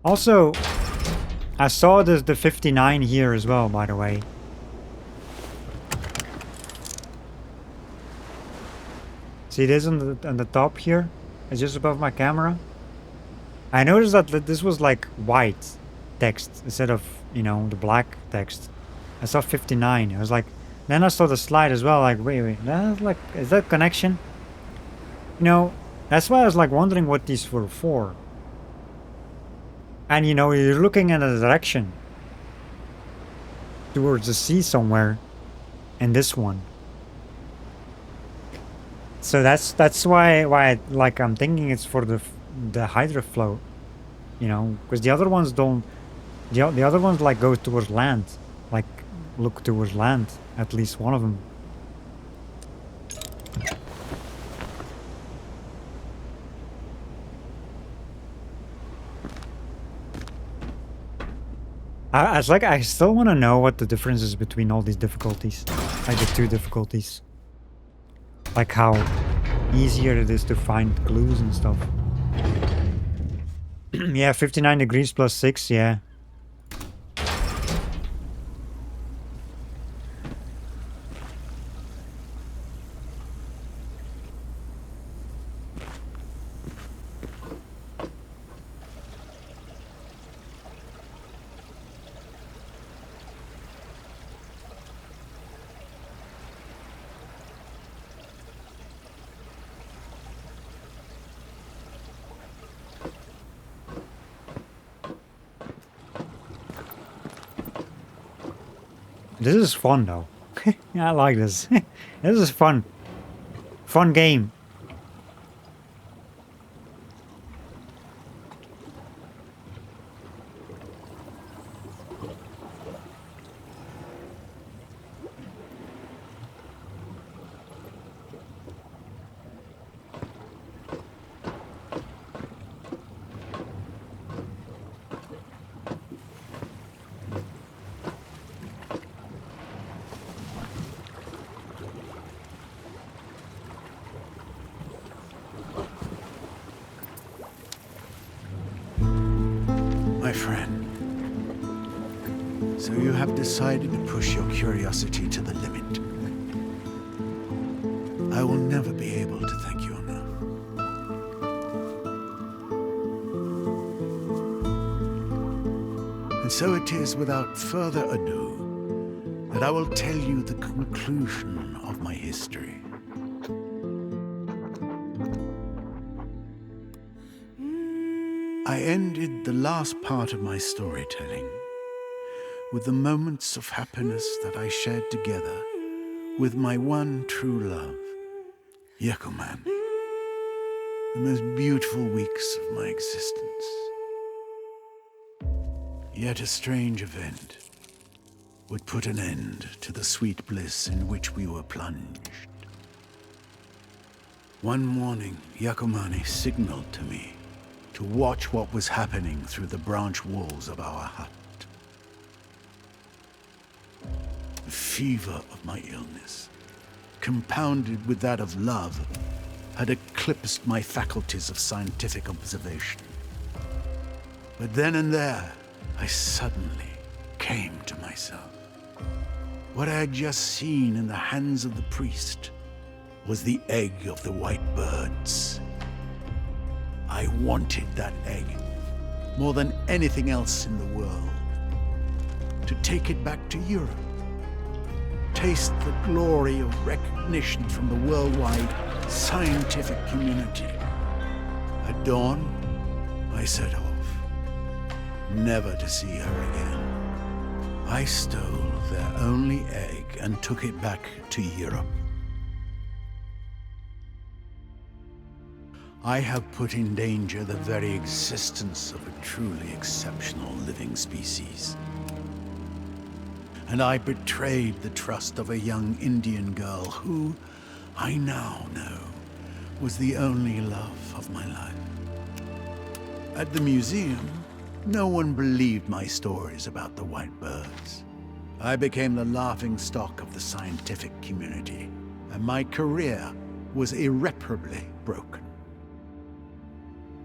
[SPEAKER 1] Also, I saw there's the 59 here as well, by the way. See this on the top here? It's just above my camera. I noticed that this was like white text instead of, you know, the black text. I saw 59. I was like, then I saw the slide as well. Like, wait, that's like, is that connection? You know, that's why I was like wondering what these were for. And you know, you're looking in a direction towards the sea somewhere in this one. So that's why like I'm thinking it's for the hydroflow, you know, because the other ones don't. The other ones like go towards land, like look towards land. At least one of them. I still want to know what the difference is between all these difficulties, like the two difficulties. Like how easier it is to find clues and stuff. Yeah, 59 degrees plus 6, yeah. This is fun though. Yeah, I like this. This is fun. Fun game.
[SPEAKER 3] My friend, so you have decided to push your curiosity to the limit. I will never be able to thank you enough. And so it is without further ado that I will tell you the conclusion of my history. I ended the last part of my storytelling with the moments of happiness that I shared together with my one true love, Yakuman. The most beautiful weeks of my existence. Yet a strange event would put an end to the sweet bliss in which we were plunged. One morning, Yakumani signaled to me to watch what was happening through the branch walls of our hut. The fever of my illness, compounded with that of love, had eclipsed my faculties of scientific observation. But then and there, I suddenly came to myself. What I had just seen in the hands of the priest was the egg of the white birds. I wanted that egg more than anything else in the world. To take it back to Europe. Taste the glory of recognition from the worldwide scientific community. At dawn, I set off, never to see her again. I stole their only egg and took it back to Europe. I have put in danger the very existence of a truly exceptional living species. And I betrayed the trust of a young Indian girl who, I now know, was the only love of my life. At the museum, no one believed my stories about the white birds. I became the laughingstock of the scientific community, and my career was irreparably broken.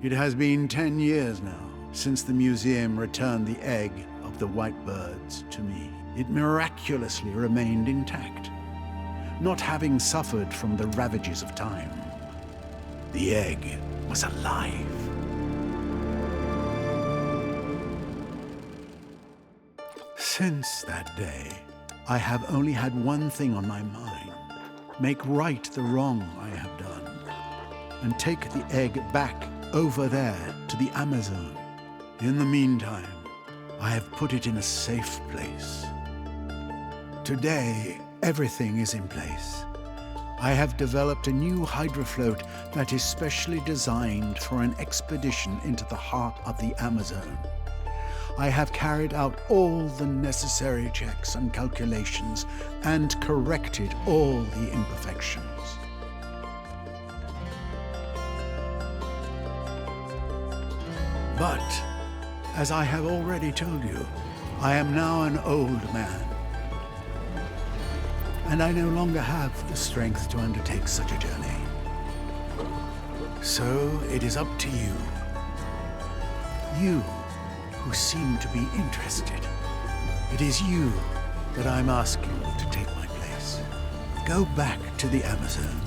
[SPEAKER 3] It has been 10 years now since the museum returned the egg of the white birds to me. It miraculously remained intact, not having suffered from the ravages of time. The egg was alive. Since that day, I have only had one thing on my mind: make right the wrong I have done, and take the egg back over there to the Amerzone. In the meantime, I have put it in a safe place. Today, everything is in place. I have developed a new hydrofloat that is specially designed for an expedition into the heart of the Amazon. I have carried out all the necessary checks and calculations and corrected all the imperfections. But, as I have already told you, I am now an old man, and I no longer have the strength to undertake such a journey. So it is up to you. You who seem to be interested. It is you that I'm asking to take my place. Go back to the Amazon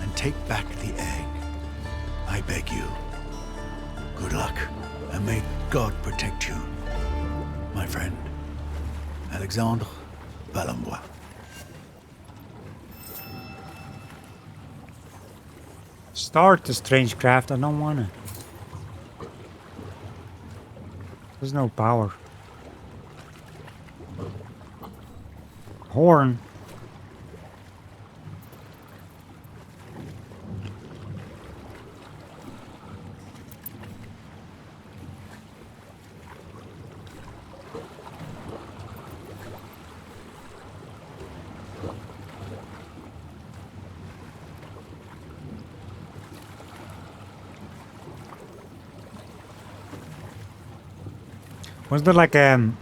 [SPEAKER 3] and take back the egg. I beg you. Good luck, and may God protect you, my friend, Alexandre Balambois.
[SPEAKER 1] Start the strange craft. I don't wanna. There's no power. Horn. Was there like oh.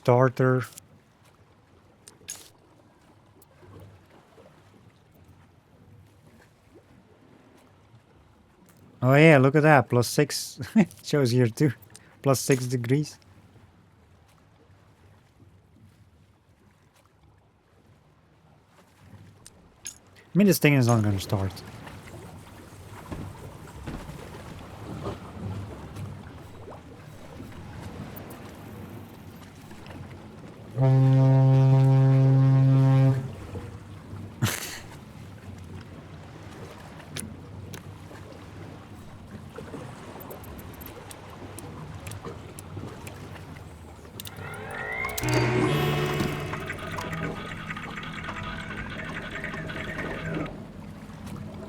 [SPEAKER 1] starter. Oh yeah, look at that. +6. Shows here too. +6 degrees. I mean, this thing is not going to start.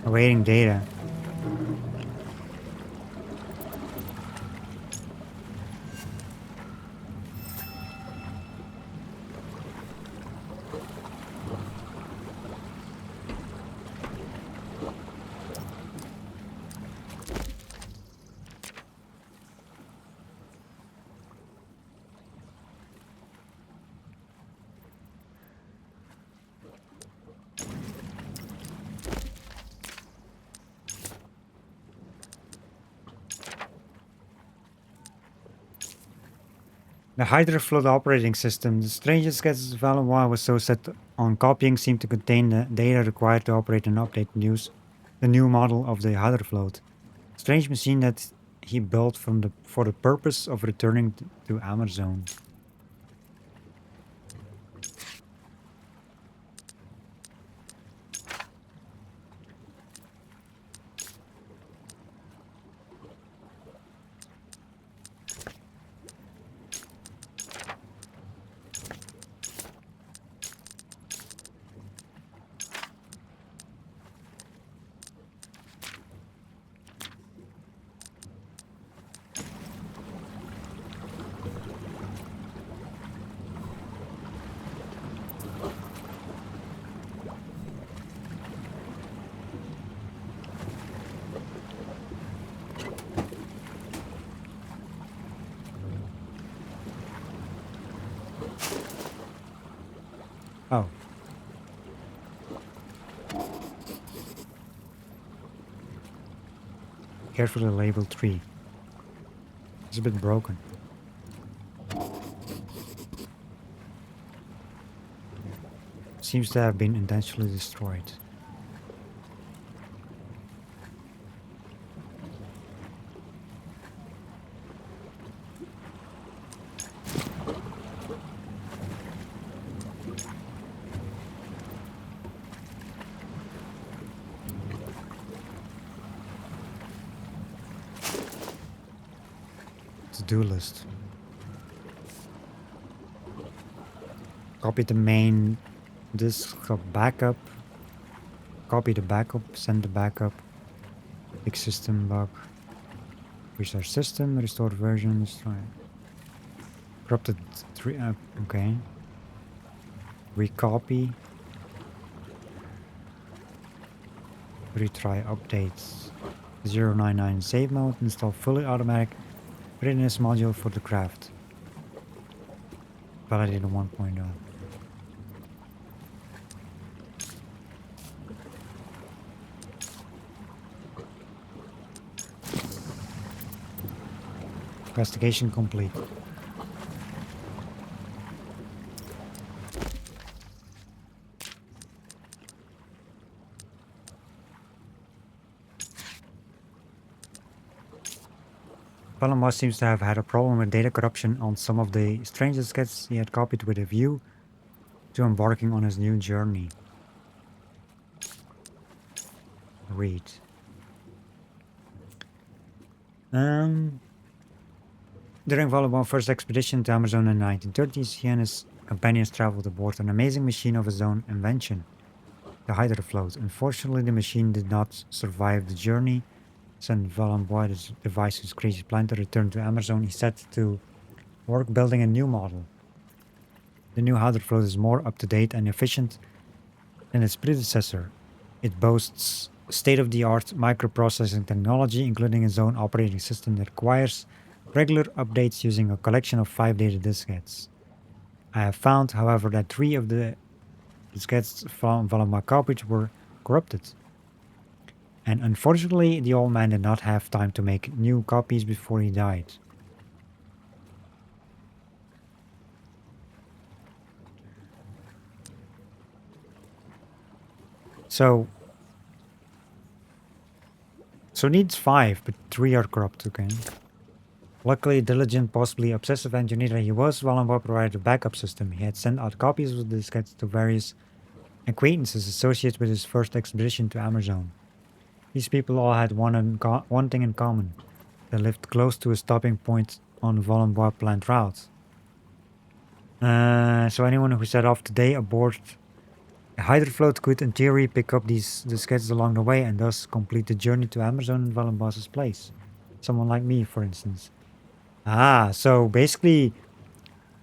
[SPEAKER 1] Awaiting data. The Hydroflood operating system. The strangest gadget Valois was so set on copying seemed to contain the data required to operate and update the new model of the Hydroflood. Strange machine that he built for the purpose of returning to Amerzone. Oh. Carefully labeled tree. It's a bit broken. Seems to have been intentionally destroyed. To-do list. Copy the main disk of backup. Copy the backup, send the backup. Fix system bug. Restart system, restore version, destroy. Corrupted 3, okay. Recopy. Retry updates. 099 save mode, install fully automatic readiness module for the craft. Validated 1.0. Investigation complete. Palomar seems to have had a problem with data corruption on some of the strangest sketches he had copied with a view to embarking on his new journey. Read. During Valois' first expedition to Amerzone in the 1930s, he and his companions traveled aboard an amazing machine of his own invention, the Hydrofloat. Unfortunately, the machine did not survive the journey. Sent Valois devised his crazy plan to return to Amerzone. He set to work building a new model. The new Hydrofloat is more up-to-date and efficient than its predecessor. It boasts state-of-the-art microprocessing technology, including its own operating system that requires regular updates using a collection of 5 data diskettes. I have found, however, that 3 of the diskettes from Valamar copies were corrupted. And unfortunately, the old man did not have time to make new copies before he died. So needs 5, but 3 are corrupt, okay. Luckily, diligent, possibly obsessive engineer that he was, Valenbois provided a backup system. He had sent out copies of the diskettes to various acquaintances associated with his first expedition to Amerzone. These people all had one thing in common. They lived close to a stopping point on Valenbois planned route. So anyone who set off today aboard a hydrofloat could, in theory, pick up these diskettes along the way and thus complete the journey to Amerzone in Valenbois' place. Someone like me, for instance. Ah, so basically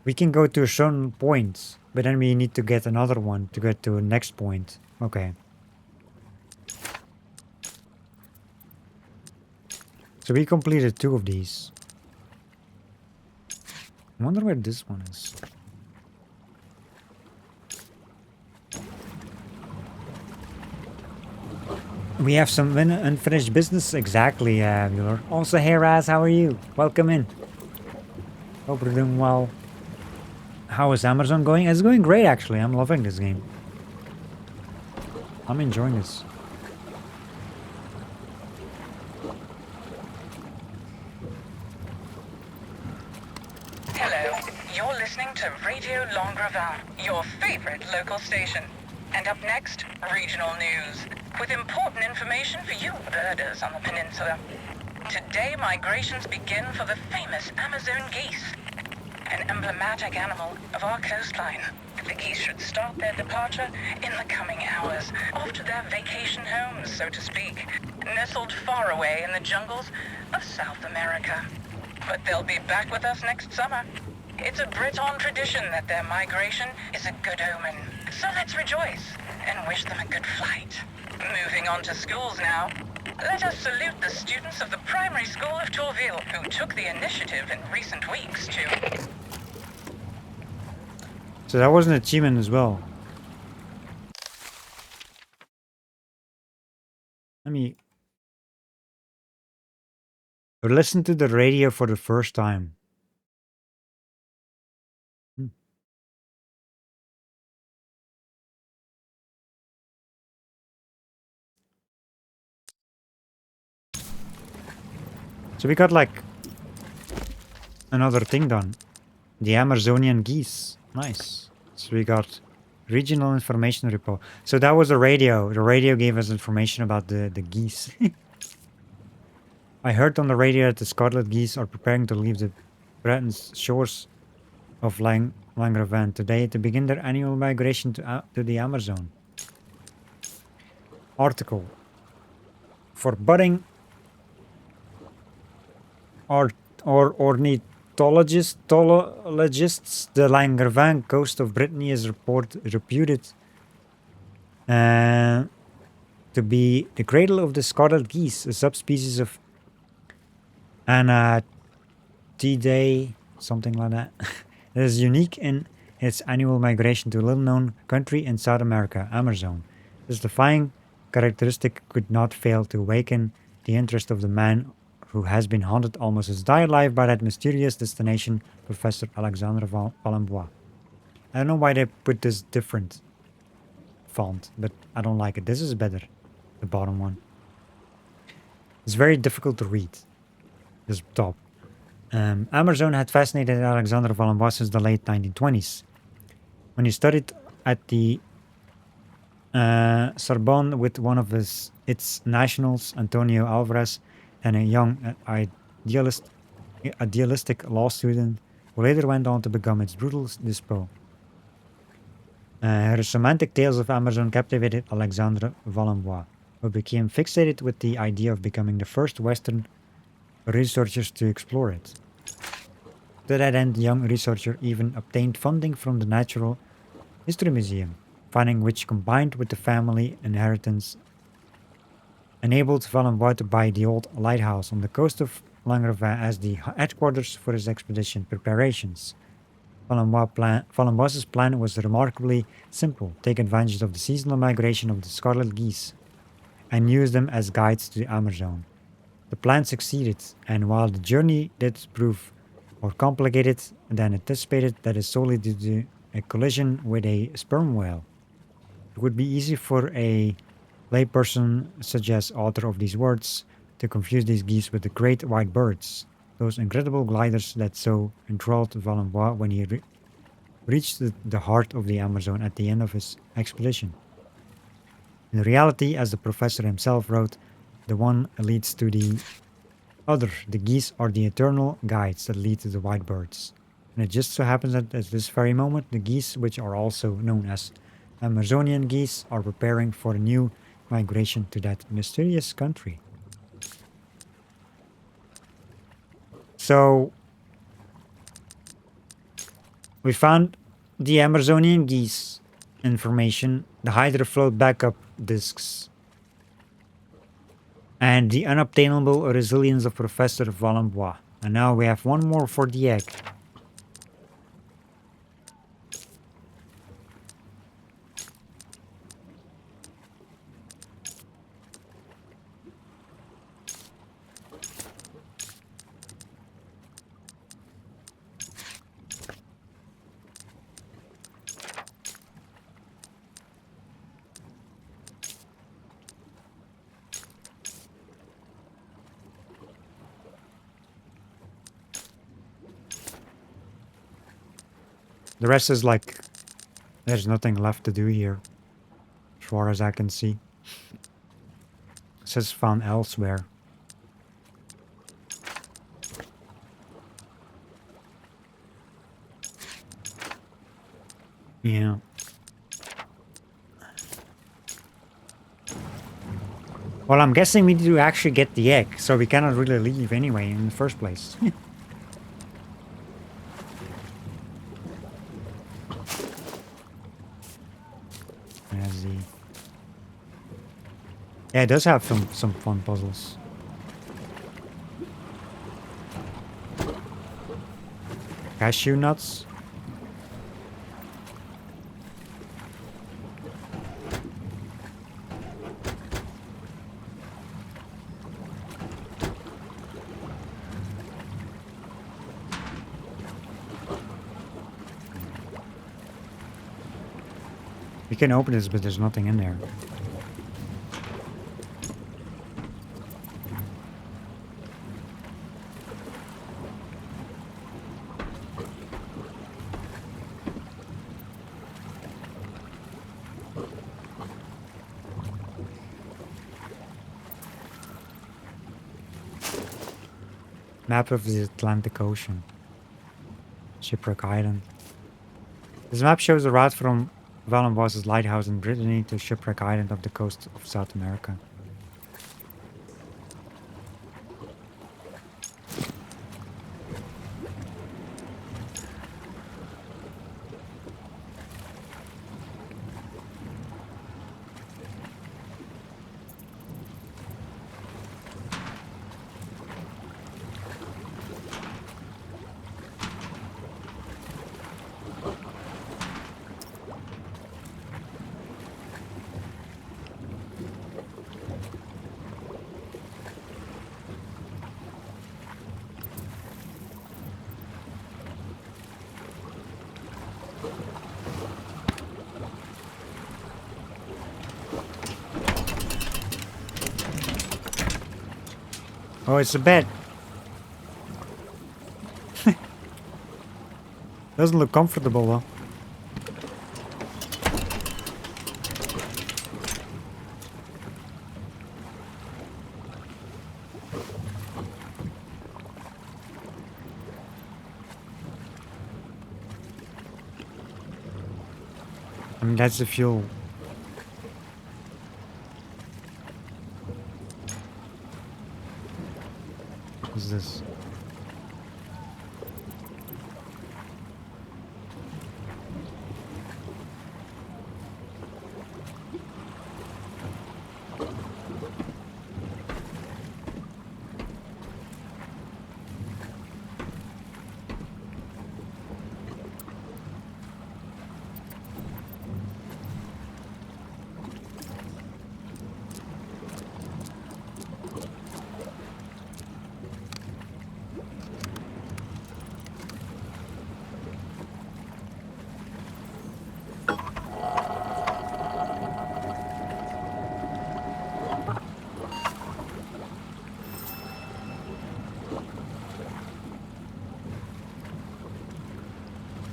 [SPEAKER 1] we can go to a certain point, but then we need to get another one to get to a next point. Okay. So we completed 2 of these. I wonder where this one is. We have some unfinished business, exactly, Mueller. Also, hey Raz, how are you? Welcome in. Hope you're doing well. How is Amerzone going? It's going great, actually. I'm loving this game. I'm enjoying this.
[SPEAKER 7] Hello, you're listening to Radio Longrevin, your favorite local station. And up next, regional news, with important information for you birders on the peninsula. Today, migrations begin for the famous Amazon geese, an emblematic animal of our coastline. The geese should start their departure in the coming hours, off to their vacation homes, so to speak, nestled far away in the jungles of South America. But they'll be back with us next summer. It's a Breton tradition that their migration is a good omen. So let's rejoice and wish them a good flight. Moving on to schools now. Let us salute the students of the primary school of Tourville who took the initiative in recent weeks to...
[SPEAKER 1] So that was an achievement as well. Let me listen to the radio for the first time. So we got like another thing done. The Amerzonian geese. Nice. So we got regional information report. So that was the radio. The radio gave us information about the geese. I heard on the radio that the scarlet geese are preparing to leave the Breton shores of Langrevin today to begin their annual migration to the Amerzone. Article. For budding ornithologists, the Langrevin coast of Brittany is reputed to be the cradle of the scarlet geese, a subspecies of Anatidae, something like that. It is unique in its annual migration to a little-known country in South America, Amerzone. This defying characteristic could not fail to awaken the interest of the man who has been haunted almost his entire life by that mysterious destination, Professor Alexandre Valenbois. I don't know why they put this different font, but I don't like it. This is better, the bottom one. It's very difficult to read, this top. Amerzone had fascinated Alexandre Valenbois since the late 1920s. When he studied at the Sorbonne with one of its nationals, Antonio Alvarez, and a young idealistic law student who later went on to become its brutal dispo. Her romantic tales of Amerzone captivated Alexandre Valenbois, who became fixated with the idea of becoming the first Western researchers to explore it. To that end, the young researcher even obtained funding from the Natural History Museum, funding which, combined with the family inheritance, enabled Valenbois to buy the old lighthouse on the coast of Langrevin as the headquarters for his expedition preparations. Valenbois's plan was remarkably simple. Take advantage of the seasonal migration of the scarlet geese and use them as guides to the Amerzone. The plan succeeded, and while the journey did prove more complicated than anticipated, that is solely due to a collision with a sperm whale. It would be easy for a layperson, such as author of these words, to confuse these geese with the great white birds, those incredible gliders that so enthralled Valenbois when he reached the heart of the Amazon at the end of his expedition. In reality, as the professor himself wrote, the one leads to the other. The geese are the eternal guides that lead to the white birds. And it just so happens that at this very moment, the geese, which are also known as Amazonian geese, are preparing for a new migration to that mysterious country. So, we found the Amazonian geese information, the hydrofloat backup disks, and the unobtainable resilience of Professor Valenbois. And now we have one more for the egg. The rest is like, there's nothing left to do here, as far as I can see. It says found elsewhere. Yeah. Well, I'm guessing we need to actually get the egg, so we cannot really leave anyway in the first place. Yeah, it does have some fun puzzles. Cashew nuts. We can open this, but there's nothing in there. Map of the Atlantic Ocean. Shipwreck Island. This map shows the route from Valenbois's lighthouse in Brittany to Shipwreck Island off the coast of South America. Oh, it's a bed. Doesn't look comfortable though. I mean, that's the fuel. What's this?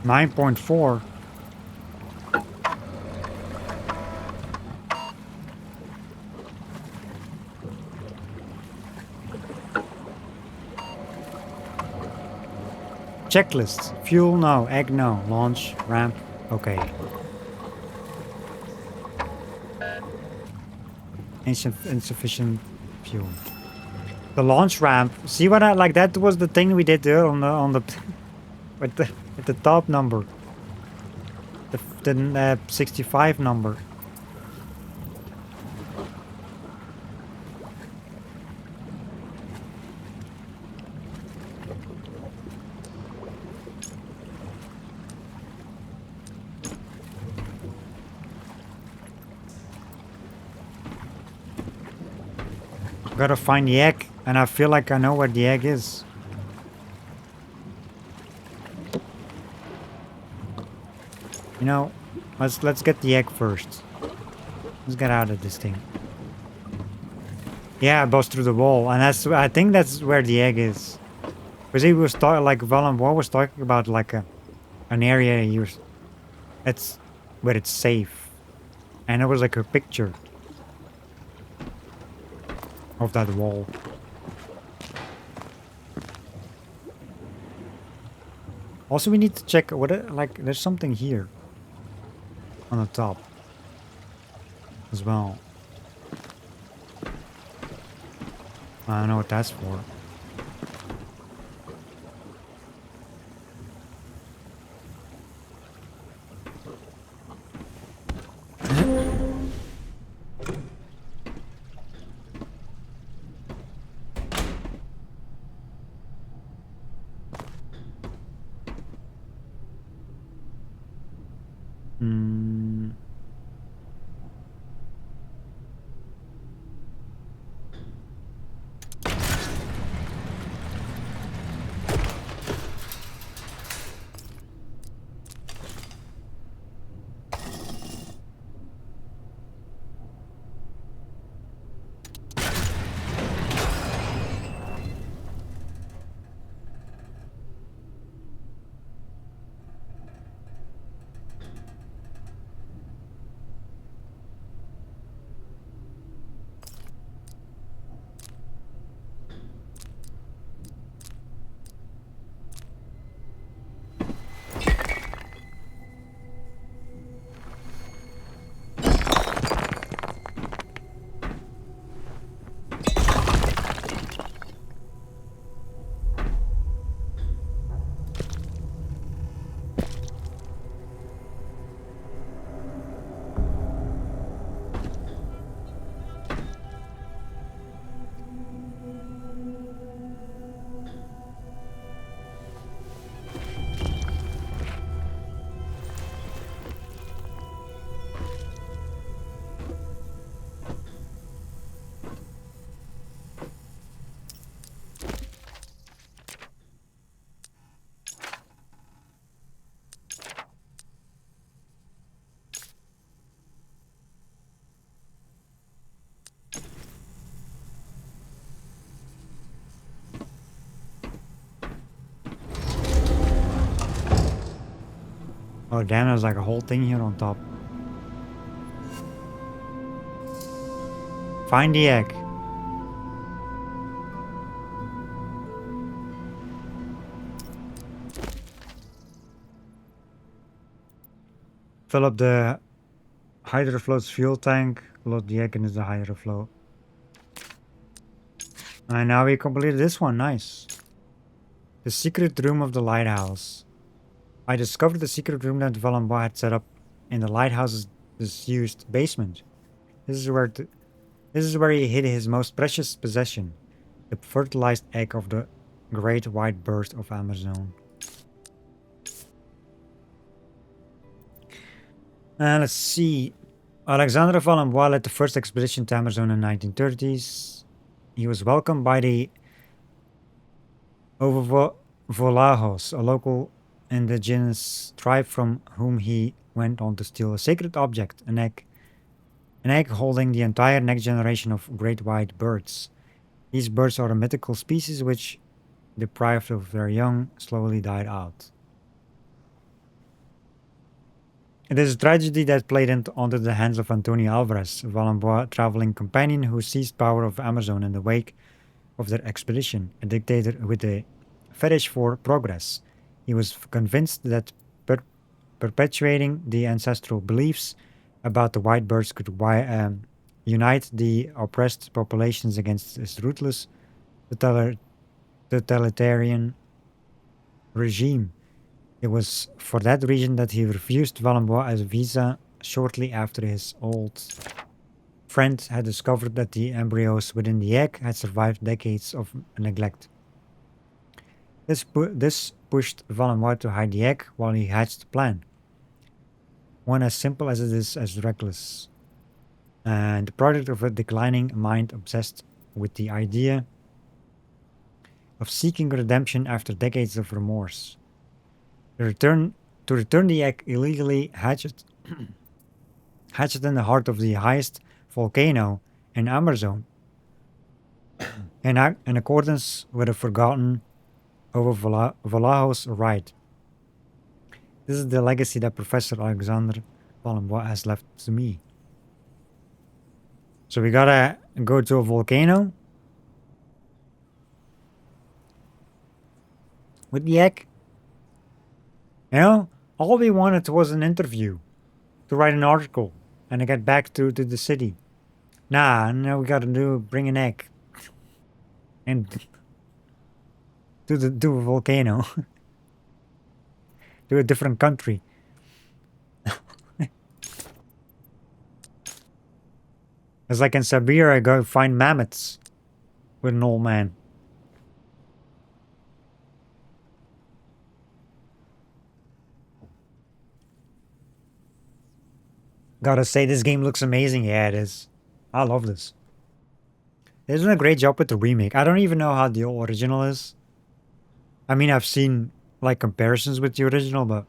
[SPEAKER 1] 9.4. Checklist. Fuel, no. Egg, no. Launch, ramp, okay. Insufficient fuel. The launch ramp. See what I like? That was the thing we did there on the with the top number. The 65 number. Gotta find the egg, and I feel like I know where the egg is. You know, let's get the egg first. Let's get out of this thing. Yeah, I bust through the wall, and I think that's where the egg is. Because he was talking, like Valenbois was talking about like an area it's where it's safe, and it was like a picture of that wall. Also, we need to check like there's something here on the top as well. I don't know what that's for. Oh damn, there's like a whole thing here on top. Find the egg. Fill up the hydrofloat's fuel tank. Load the egg into the hydrofloat. And now we completed this one. Nice. The secret room of the lighthouse. I discovered the secret room that Valenbois had set up in the lighthouse's disused basement. This is where he hid his most precious possession, the fertilized egg of the great white bird of Amerzone. Let's see. Alexandre Valenbois led the first expedition to Amerzone in the 1930s. He was welcomed by the Ovovolajos, a local indigenous tribe from whom he went on to steal a sacred object, an egg holding the entire next generation of great white birds. These birds are a mythical species which, deprived of their young, slowly died out. It is a tragedy that played onto the hands of Antonio Alvarez, a Valenbois traveling companion who seized power of Amerzone in the wake of their expedition, a dictator with a fetish for progress. He was convinced that perpetuating the ancestral beliefs about the white birds could unite the oppressed populations against his ruthless totalitarian regime. It was for that reason that he refused Valenbois a visa shortly after his old friend had discovered that the embryos within the egg had survived decades of neglect. This pushed Valenbois to hide the egg while he hatched a plan. One as simple as it is as reckless. And the product of a declining mind obsessed with the idea of seeking redemption after decades of remorse. To return the egg illegally hatched in the heart of the highest volcano in Amerzone, in accordance with a forgotten over Vallejo's right. This is the legacy that Professor Alexander Valenbois has left to me. So we gotta go to a volcano with the egg. You know, all we wanted was an interview to write an article and to get back to the city. Nah, now we gotta bring an egg and to a volcano, to a different country. It's like in Siberia, I go find mammoths with an old man. Gotta say, this game looks amazing. Yeah, it is. I love this. They're doing a great job with the remake. I don't even know how the original is. I mean, I've seen like comparisons with the original, but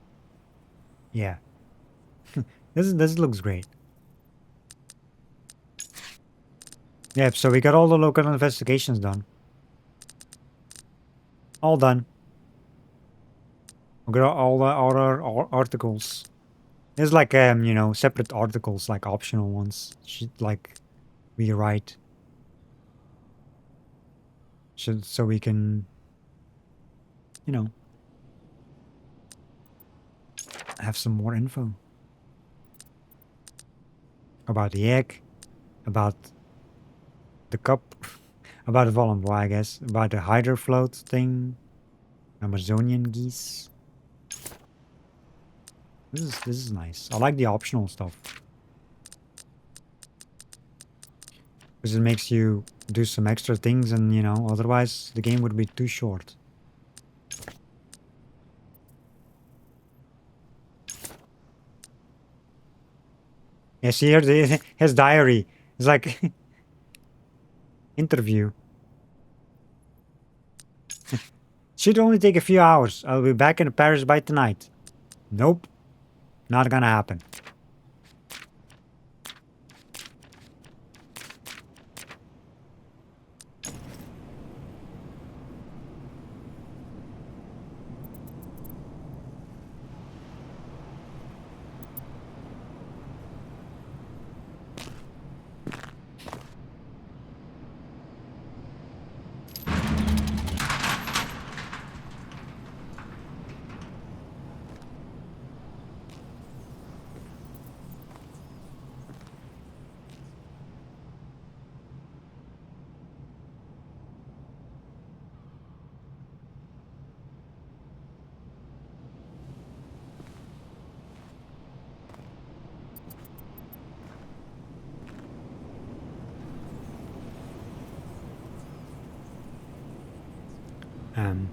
[SPEAKER 1] yeah, this looks great. Yep. So we got all the local investigations done. All done. We got all the other articles. There's like you know, separate articles, like optional ones. Should like we write. So we can, you know, have some more info about the egg, about the cup, about the Valenbois, I guess, about the hydrofloat thing, Amazonian geese. This is nice. I like the optional stuff because it makes you do some extra things, and you know, otherwise the game would be too short. Yeah, see here, his diary is like interview. Should only take a few hours. I'll be back in Paris by tonight. Nope, not gonna happen. Um,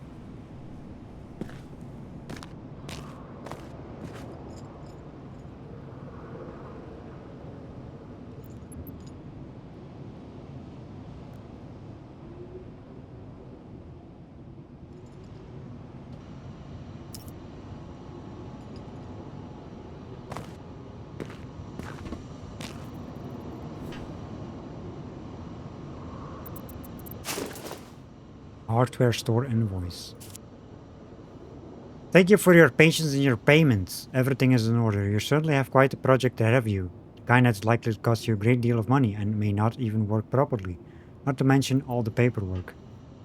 [SPEAKER 1] hardware store invoice. Thank you for your patience and your payments. Everything is in order. You certainly have quite a project ahead of you. The kind that's likely to cost you a great deal of money and may not even work properly. Not to mention all the paperwork.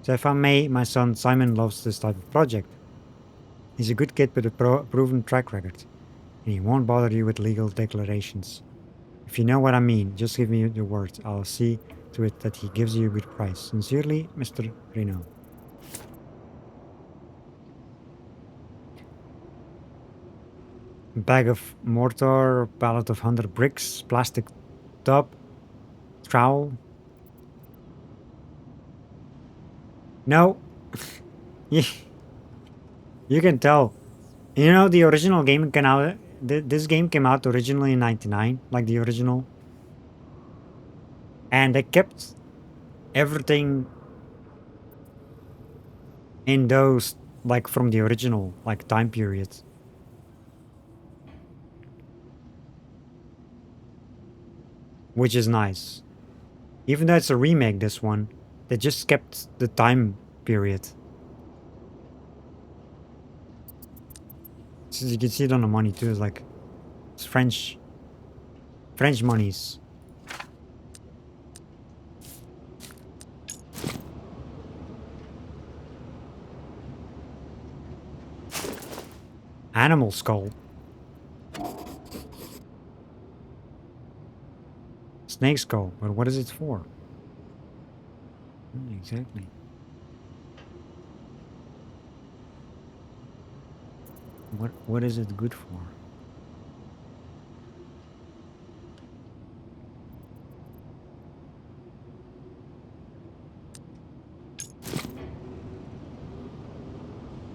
[SPEAKER 1] So if I may, my son Simon loves this type of project. He's a good kid with a proven track record. And he won't bother you with legal declarations. If you know what I mean, just give me the word. I'll see to it that he gives you a good price. Sincerely, Mr. Reno. Bag of mortar, pallet of 100 bricks, plastic tub, trowel. No. you can tell. You know, the original game came out. This game came out originally in '99, like the original. And they kept everything in those, like from the original, like time periods. Which is nice. Even though it's a remake, this one, they just kept the time period. So you can see it on the money too. It's like it's French monies. Animal skull. Snake skull, but what is it for? Exactly. What is it good for?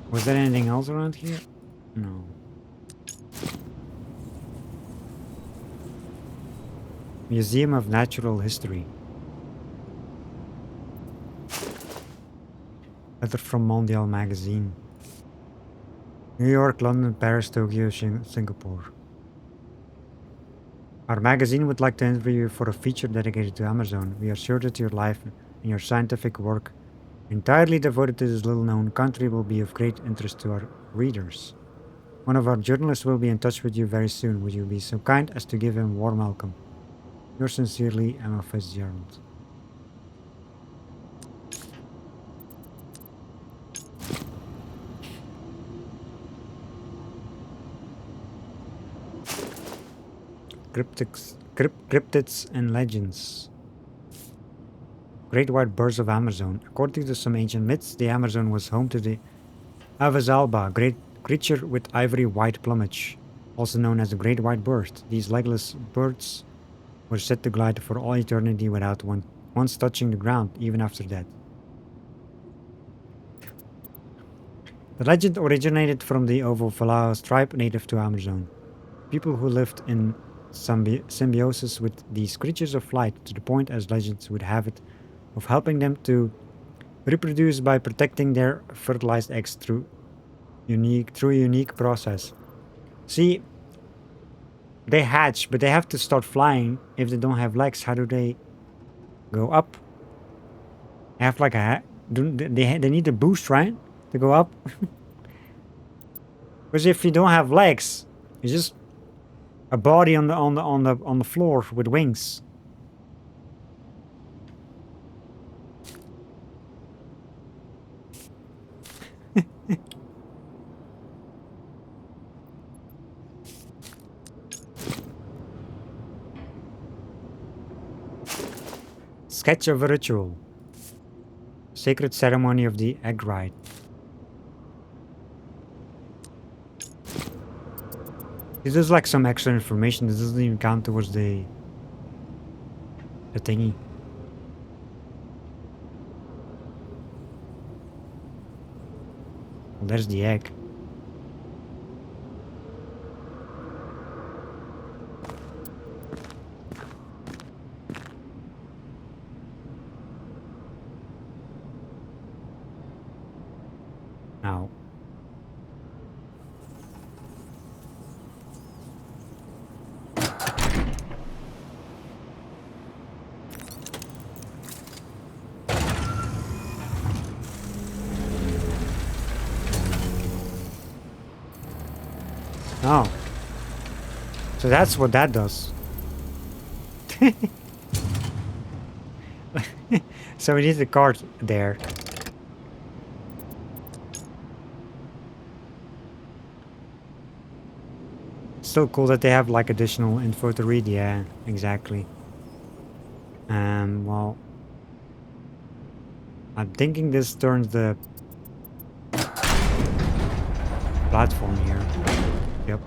[SPEAKER 1] Was there anything else around here? No. Museum of Natural History. Letter from Mondial magazine. New York, London, Paris, Tokyo, Singapore. Our magazine would like to interview you for a feature dedicated to Amerzone. We are sure that your life and your scientific work, entirely devoted to this little-known country, will be of great interest to our readers. One of our journalists will be in touch with you very soon. Would you be so kind as to give him a warm welcome? Yours sincerely, Emma Fitzgerald. Cryptids and legends. Great white birds of Amerzone. According to some ancient myths, the Amazon was home to the Aves alba, great creature with ivory white plumage, also known as the great white bird. These legless birds were said to glide for all eternity without once touching the ground, even after death. The legend originated from the Ovo-Falao tribe native to Amerzone. People who lived in symbiosis with these creatures of light, to the point, as legends would have it, of helping them to reproduce by protecting their fertilized eggs through a unique process. See, they hatch, but they have to start flying. If they don't have legs, how do they go up? They have like they need a boost, right, to go up? Because if you don't have legs, it's just a body on the floor with wings. Sketch of a ritual. Sacred ceremony of the egg rite. This is like some extra information. This doesn't even count towards the thingy. Well, there's the egg. Now. Oh. So that's what that does. So we need the card there. Still cool that they have like additional info to read. Yeah, exactly. Well, I'm thinking this turns the platform here. Yep.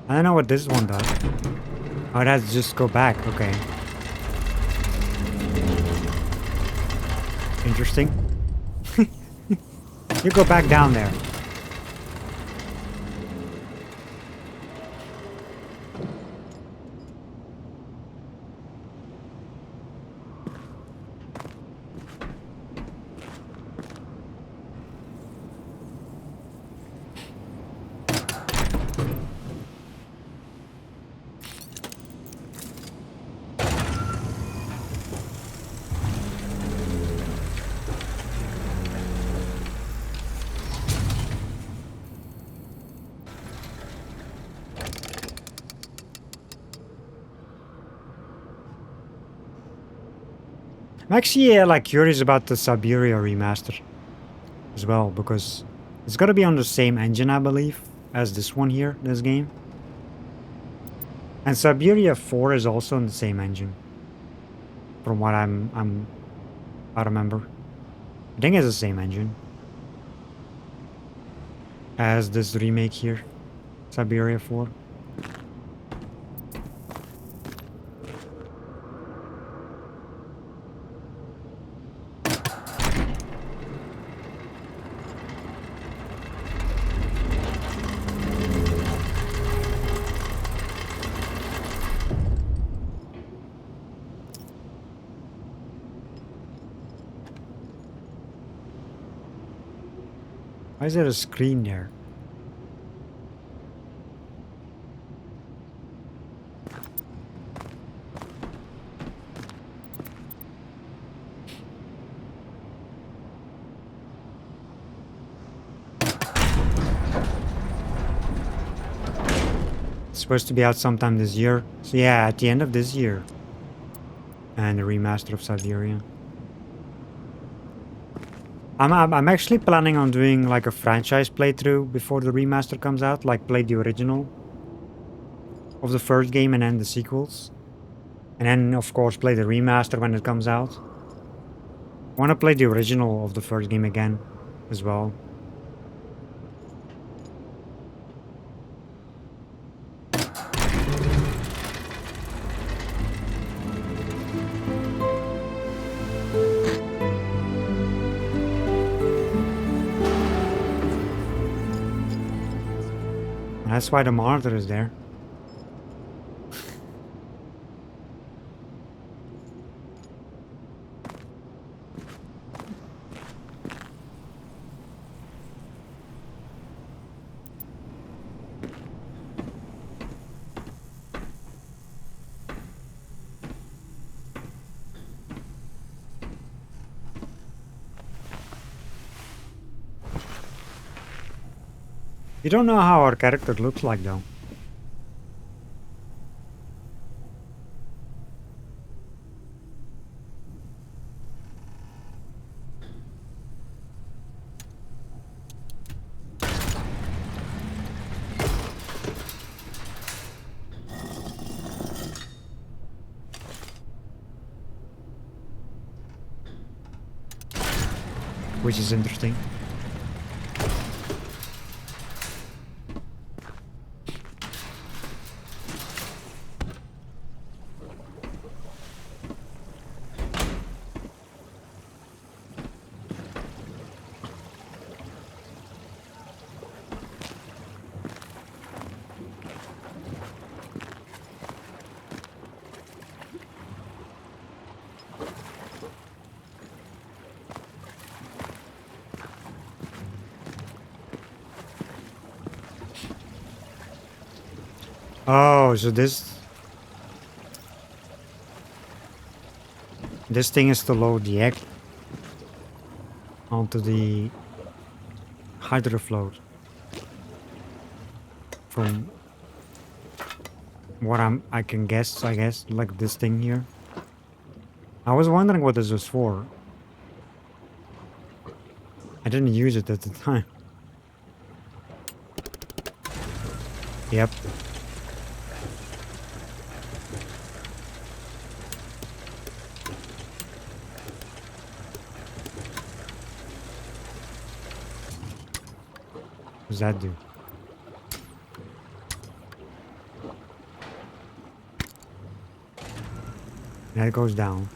[SPEAKER 1] I don't know what this one does. Oh, it has to just go back. Okay. Interesting. You go back down there. I'm actually like curious about the Siberia remaster as well, because it's gotta be on the same engine, I believe, as this one here, this game. And Siberia 4 is also on the same engine, from what I remember. I think it's the same engine as this remake here, Siberia 4. Why is there a screen there? It's supposed to be out sometime this year. So yeah, at the end of this year. And the remaster of Siberia. I'm actually planning on doing like a franchise playthrough before the remaster comes out. Like play the original of the first game and then the sequels. And then of course play the remaster when it comes out. I want to play the original of the first game again as well. That's why the monitor is there. You don't know how our character looks like though. Which is interesting. Oh, so this thing is to load the egg onto the hydrofloat. From what I can guess, I guess, like this thing here. I was wondering what this was for. I didn't use it at the time. Yep. What does that do? That goes down.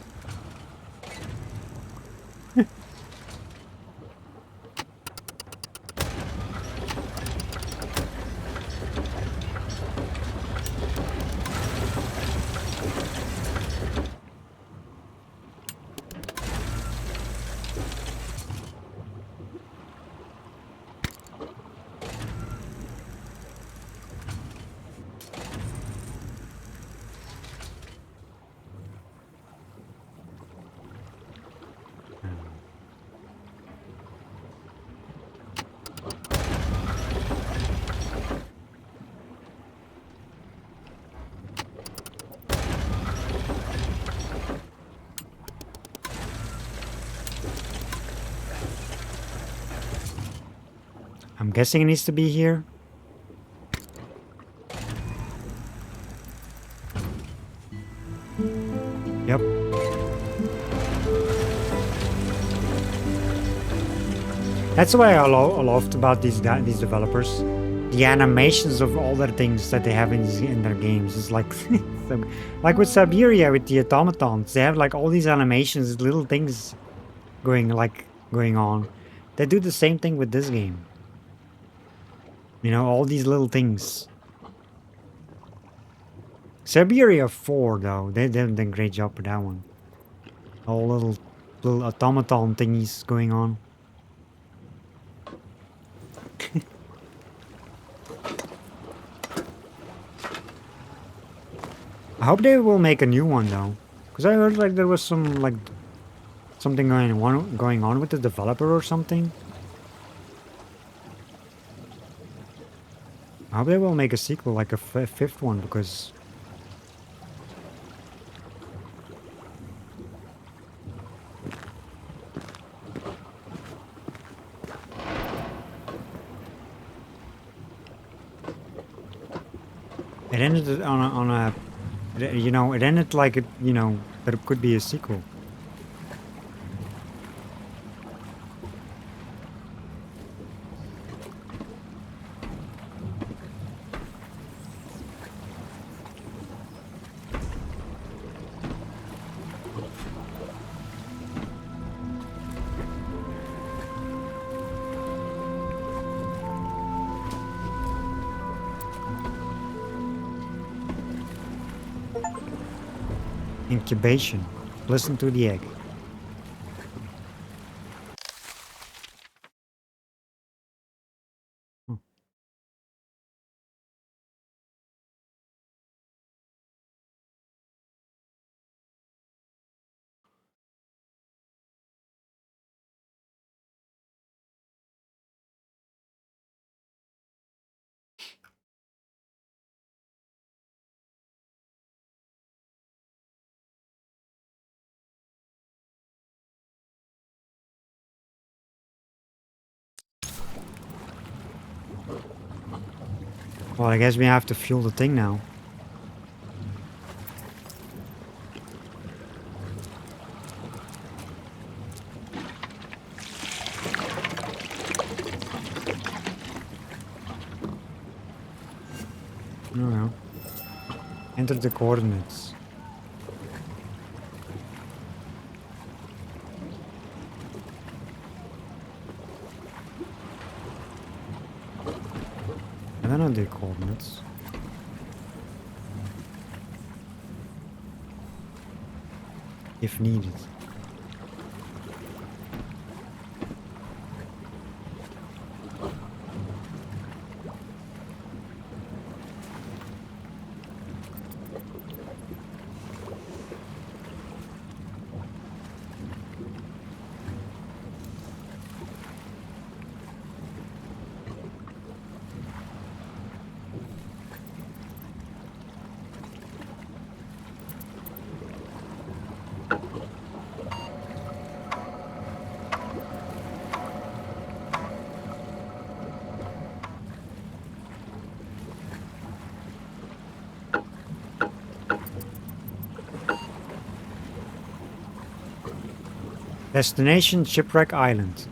[SPEAKER 1] I'm guessing it needs to be here. Yep. That's what I loved about these developers. The animations of all their things that they have in their games is like, like with Siberia with the automatons, they have like all these animations, little things going on. They do the same thing with this game. You know, all these little things. Siberia 4 though, they did a great job with that one. All little automaton thingies going on. I hope they will make a new one though, because I heard like there was something going on with the developer or something. I hope they will make a sequel, like a fifth one, because it ended on a you know, it ended like there could be a sequel. Incubation. Listen to the egg. Hmm. Well, I guess we have to fuel the thing now. No. Enter the coordinates. I don't know the coordinates. If needed. Destination Shipwreck Island.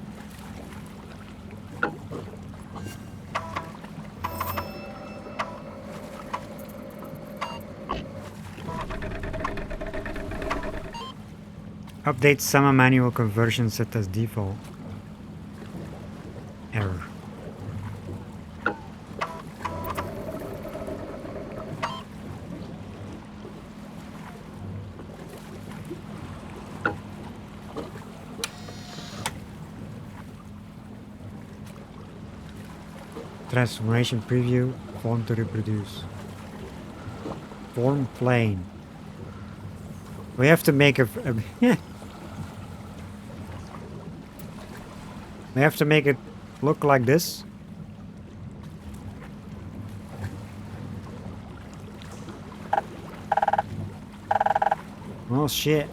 [SPEAKER 1] Update some manual conversion set as default. Error. Transformation preview, form to reproduce. Form plane. We have to make a we have to make it look like this. Oh shit.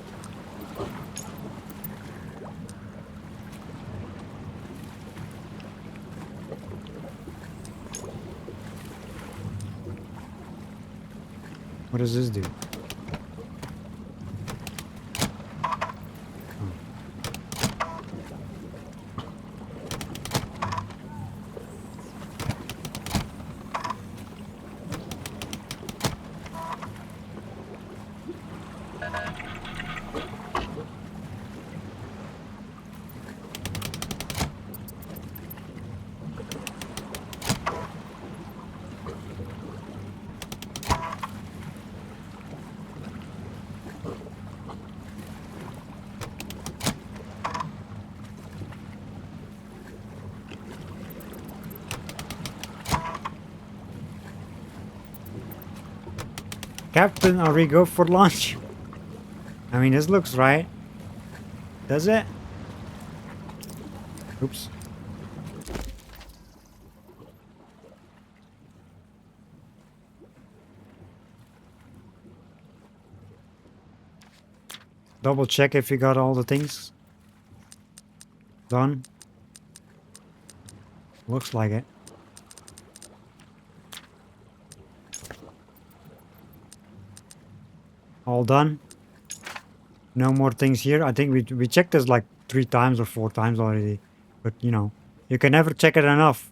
[SPEAKER 1] What does this do? Captain, are we go for launch? I mean, this looks right. Does it? Oops. Double check if you got all the things done. Looks like it. All done. No more things here. I think we checked this like 3 times or 4 times already. But you know, you can never check it enough.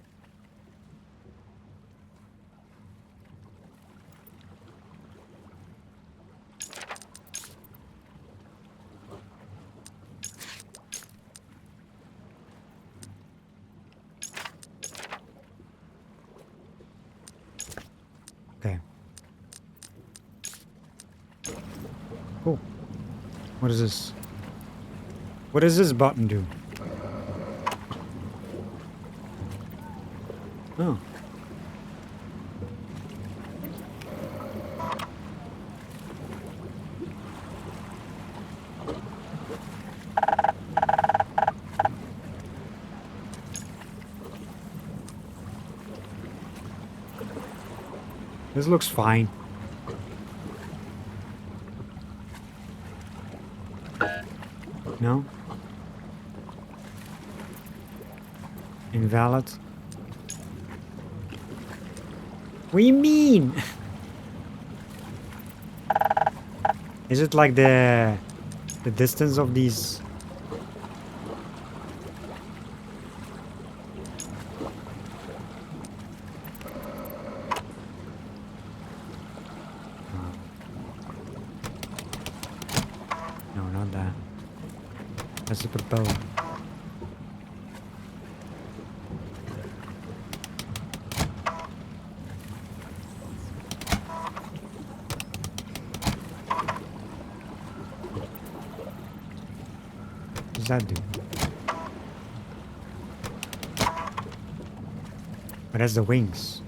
[SPEAKER 1] Okay. Cool. What is this? What does this button do? Oh. This looks fine. No? Invalid? What do you mean? Is it like the distance of these? No, not that. That's the propeller. What does that do? But that's the wings.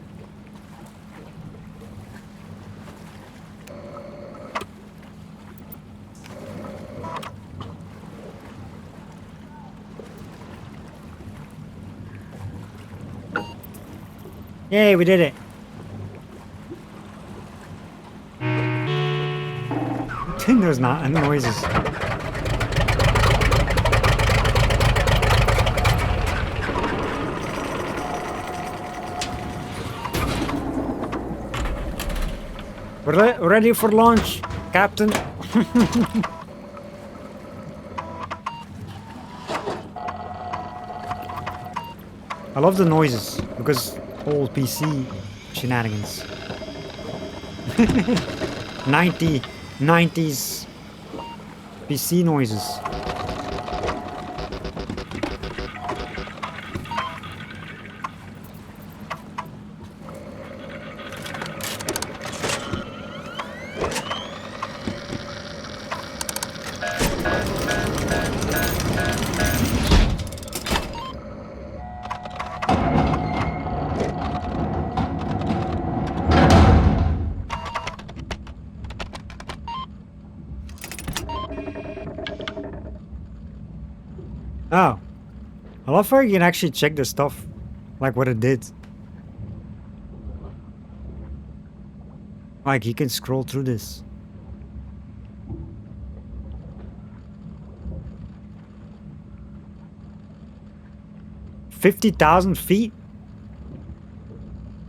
[SPEAKER 1] Yay, we did it. There's not any noises. We're ready for launch, Captain. I love the noises because old PC shenanigans. 90s PC noises. Oh. I love how you can actually check the stuff. Like what it did. Like you can scroll through this. $50,000 feet?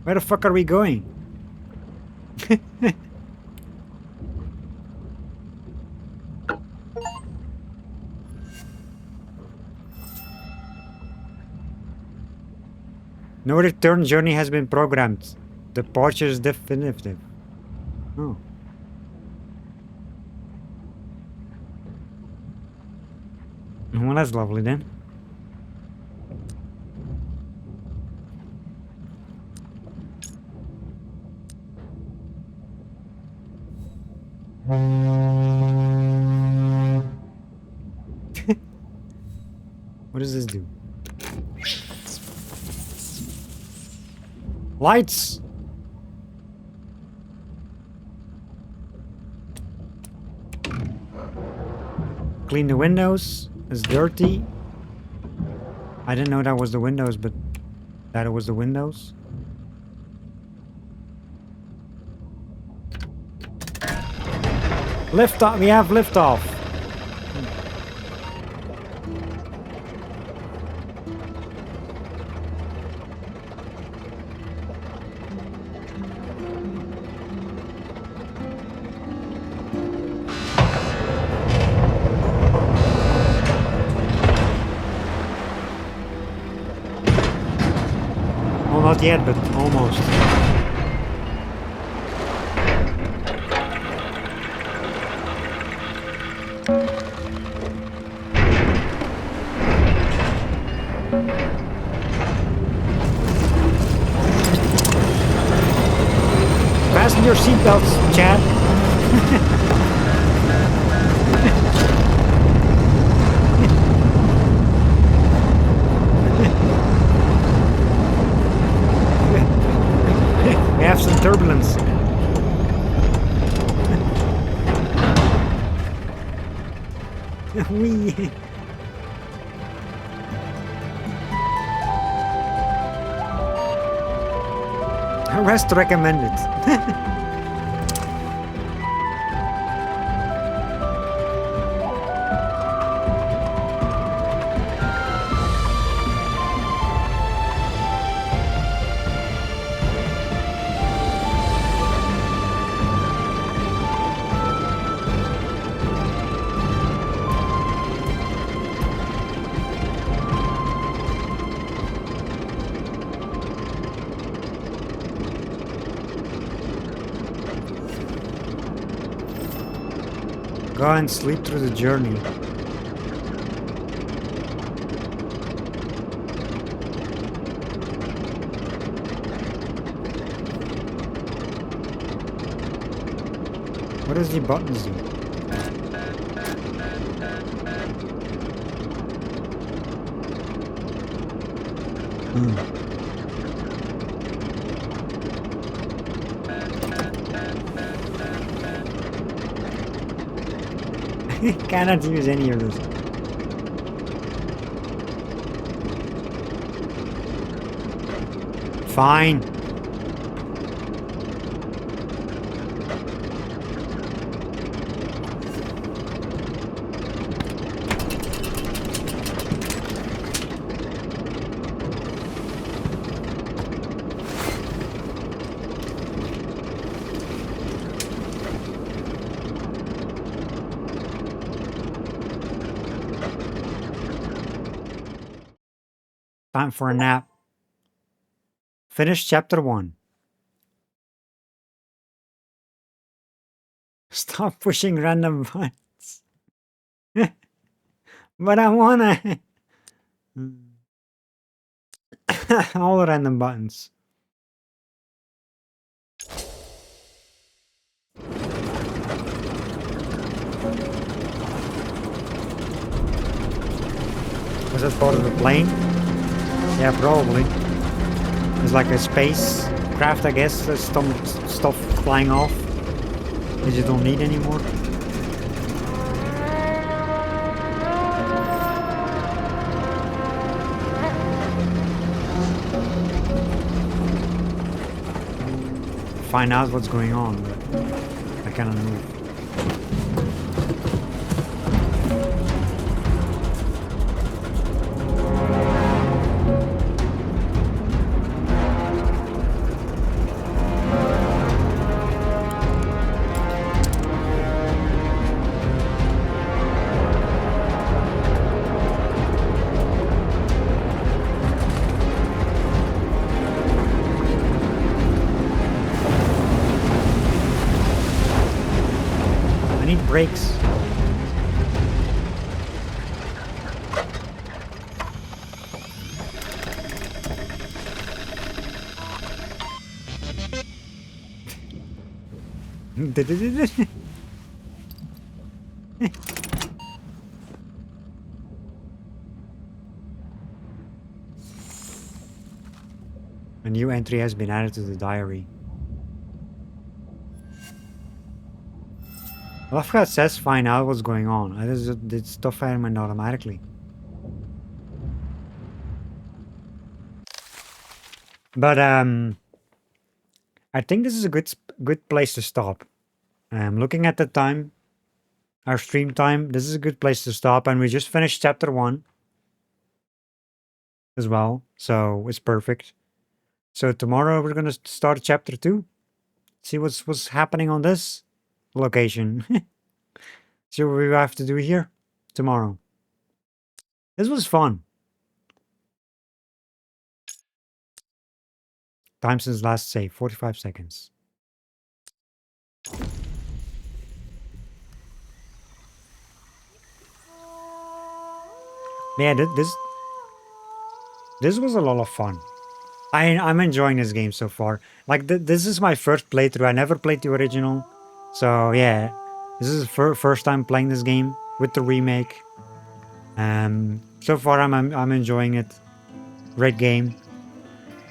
[SPEAKER 1] Where the fuck are we going? No return journey has been programmed. Departure is definitive. Oh. Well, that's lovely then. What does this do? Lights! Clean the windows. It's dirty. I didn't know that was the windows, but that it was the windows. Lift off. We have lift off. Well, not yet, but almost. Fasten your seatbelts, Chad. We have some turbulence. Wee. Arrest recommended. Go and sleep through the journey. What does the buttons do? Cannot use any of this. Fine. Time for a nap. Finish chapter 1. Stop pushing random buttons. But I wanna. All random buttons. Was that part of the plane? Yeah, probably. It's like a space craft, I guess. There's some stuff flying off that you don't need anymore. Find out what's going on, but I cannot move. I need brakes. A new entry has been added to the diary. I love how it says find out what's going on. I just did stuff happened automatically. But I think this is a good place to stop. Looking at the time, our stream time, this is a good place to stop, and we just finished chapter 1 as well, so it's perfect. So tomorrow we're gonna start chapter 2. See what's happening on this location. See what we have to do here tomorrow. This was fun. Time since last save, 45 seconds. Yeah, this was a lot of fun. I'm enjoying this game so far. Like, this is my first playthrough. I never played the original. So, yeah. This is the first time playing this game with the remake. So far, I'm enjoying it. Great game.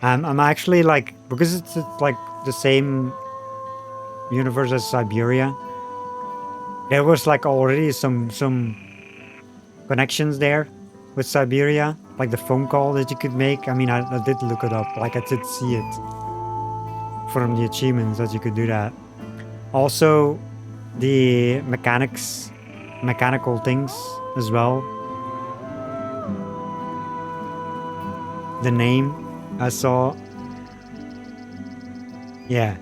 [SPEAKER 1] I'm actually, like, because it's like the same universe as Siberia, there was, like, already some connections there with Siberia. Like the phone call that you could make. I mean, I did look it up. Like, I did see it from the achievements that you could do that. Also, the mechanical things as well. The name I saw. Yeah.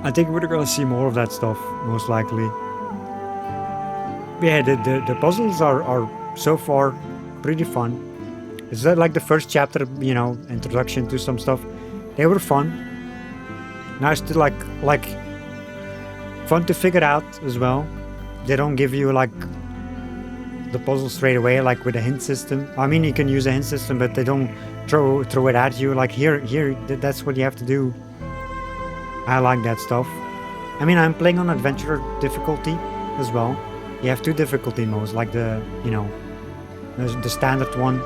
[SPEAKER 1] I think we're gonna see more of that stuff, most likely. Yeah, the puzzles are so far pretty fun. It's like the first chapter, you know, introduction to some stuff. They were fun. Nice to like fun to figure out as well. They don't give you like the puzzle straight away, like with a hint system. I mean, you can use a hint system, but they don't throw it at you like here. That's what you have to do. I like that stuff. I mean, I'm playing on adventure difficulty as well. You have 2 difficulty modes, like the standard one,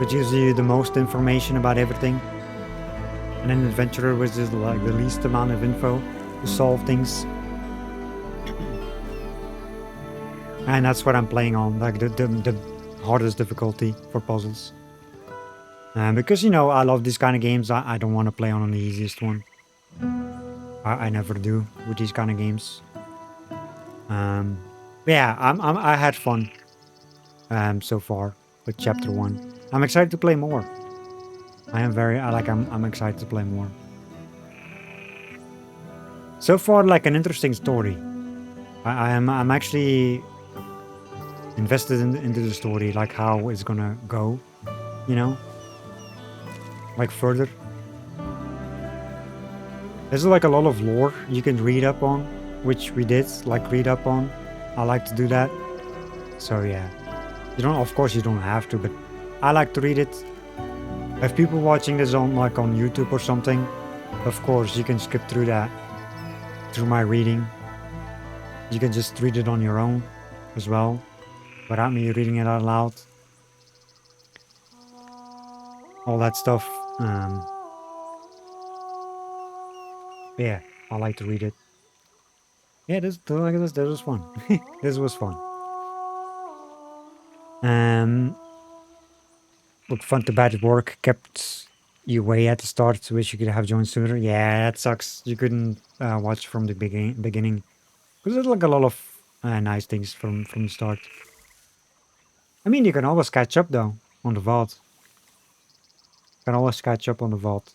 [SPEAKER 1] which gives you the most information about everything, and then adventurer, which is like the least amount of info to solve things. And that's what I'm playing on, like the hardest difficulty for puzzles. Because, you know, I love these kind of games. I don't want to play on the easiest one. I never do with these kind of games. Yeah, I had fun so far with chapter 1. I'm excited to play more. I'm excited to play more. So far, like, an interesting story. I'm actually invested into the story, like how it's gonna go, you know, like further. There's like a lot of lore you can read up on, which we did, like read up on. I like to do that. So yeah. You don't, of course you don't have to, but I like to read it. If people watching this on like on YouTube or something, of course you can skip through that, through my reading. You can just read it on your own as well, without me reading it out loud. All that stuff. Yeah, I like to read it. Yeah, this was fun. This was fun. Look, fun to bad at work kept you way at the start. Wish you could have joined sooner. Yeah, that sucks. You couldn't watch from the beginning. Because there's like a lot of nice things from the start. I mean, you can always catch up though on the vault. You can always catch up on the vault.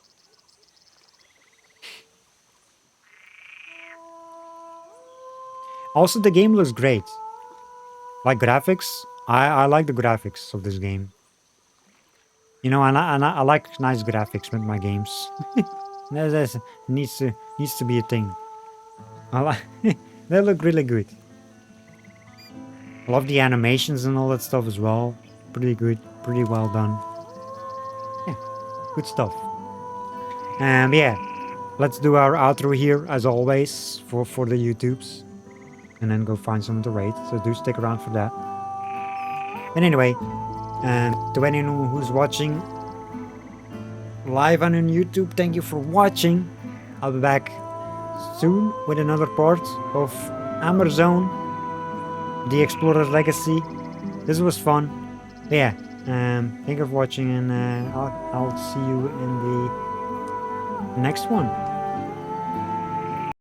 [SPEAKER 1] Also, the game looks great. Like graphics, I like the graphics of this game. You know, I like nice graphics with my games. That needs to be a thing. I like they look really good. Love the animations and all that stuff as well. Pretty good, pretty well done. Yeah, good stuff. Yeah, let's do our outro here as always for the YouTubes, and then go find someone to raid. So do stick around for that. And anyway, to anyone who's watching live on YouTube, thank you for watching. I'll be back soon with another part of Amerzone, the Explorer's Legacy. This was fun. Yeah, thank you for watching, and I'll see you in the next one.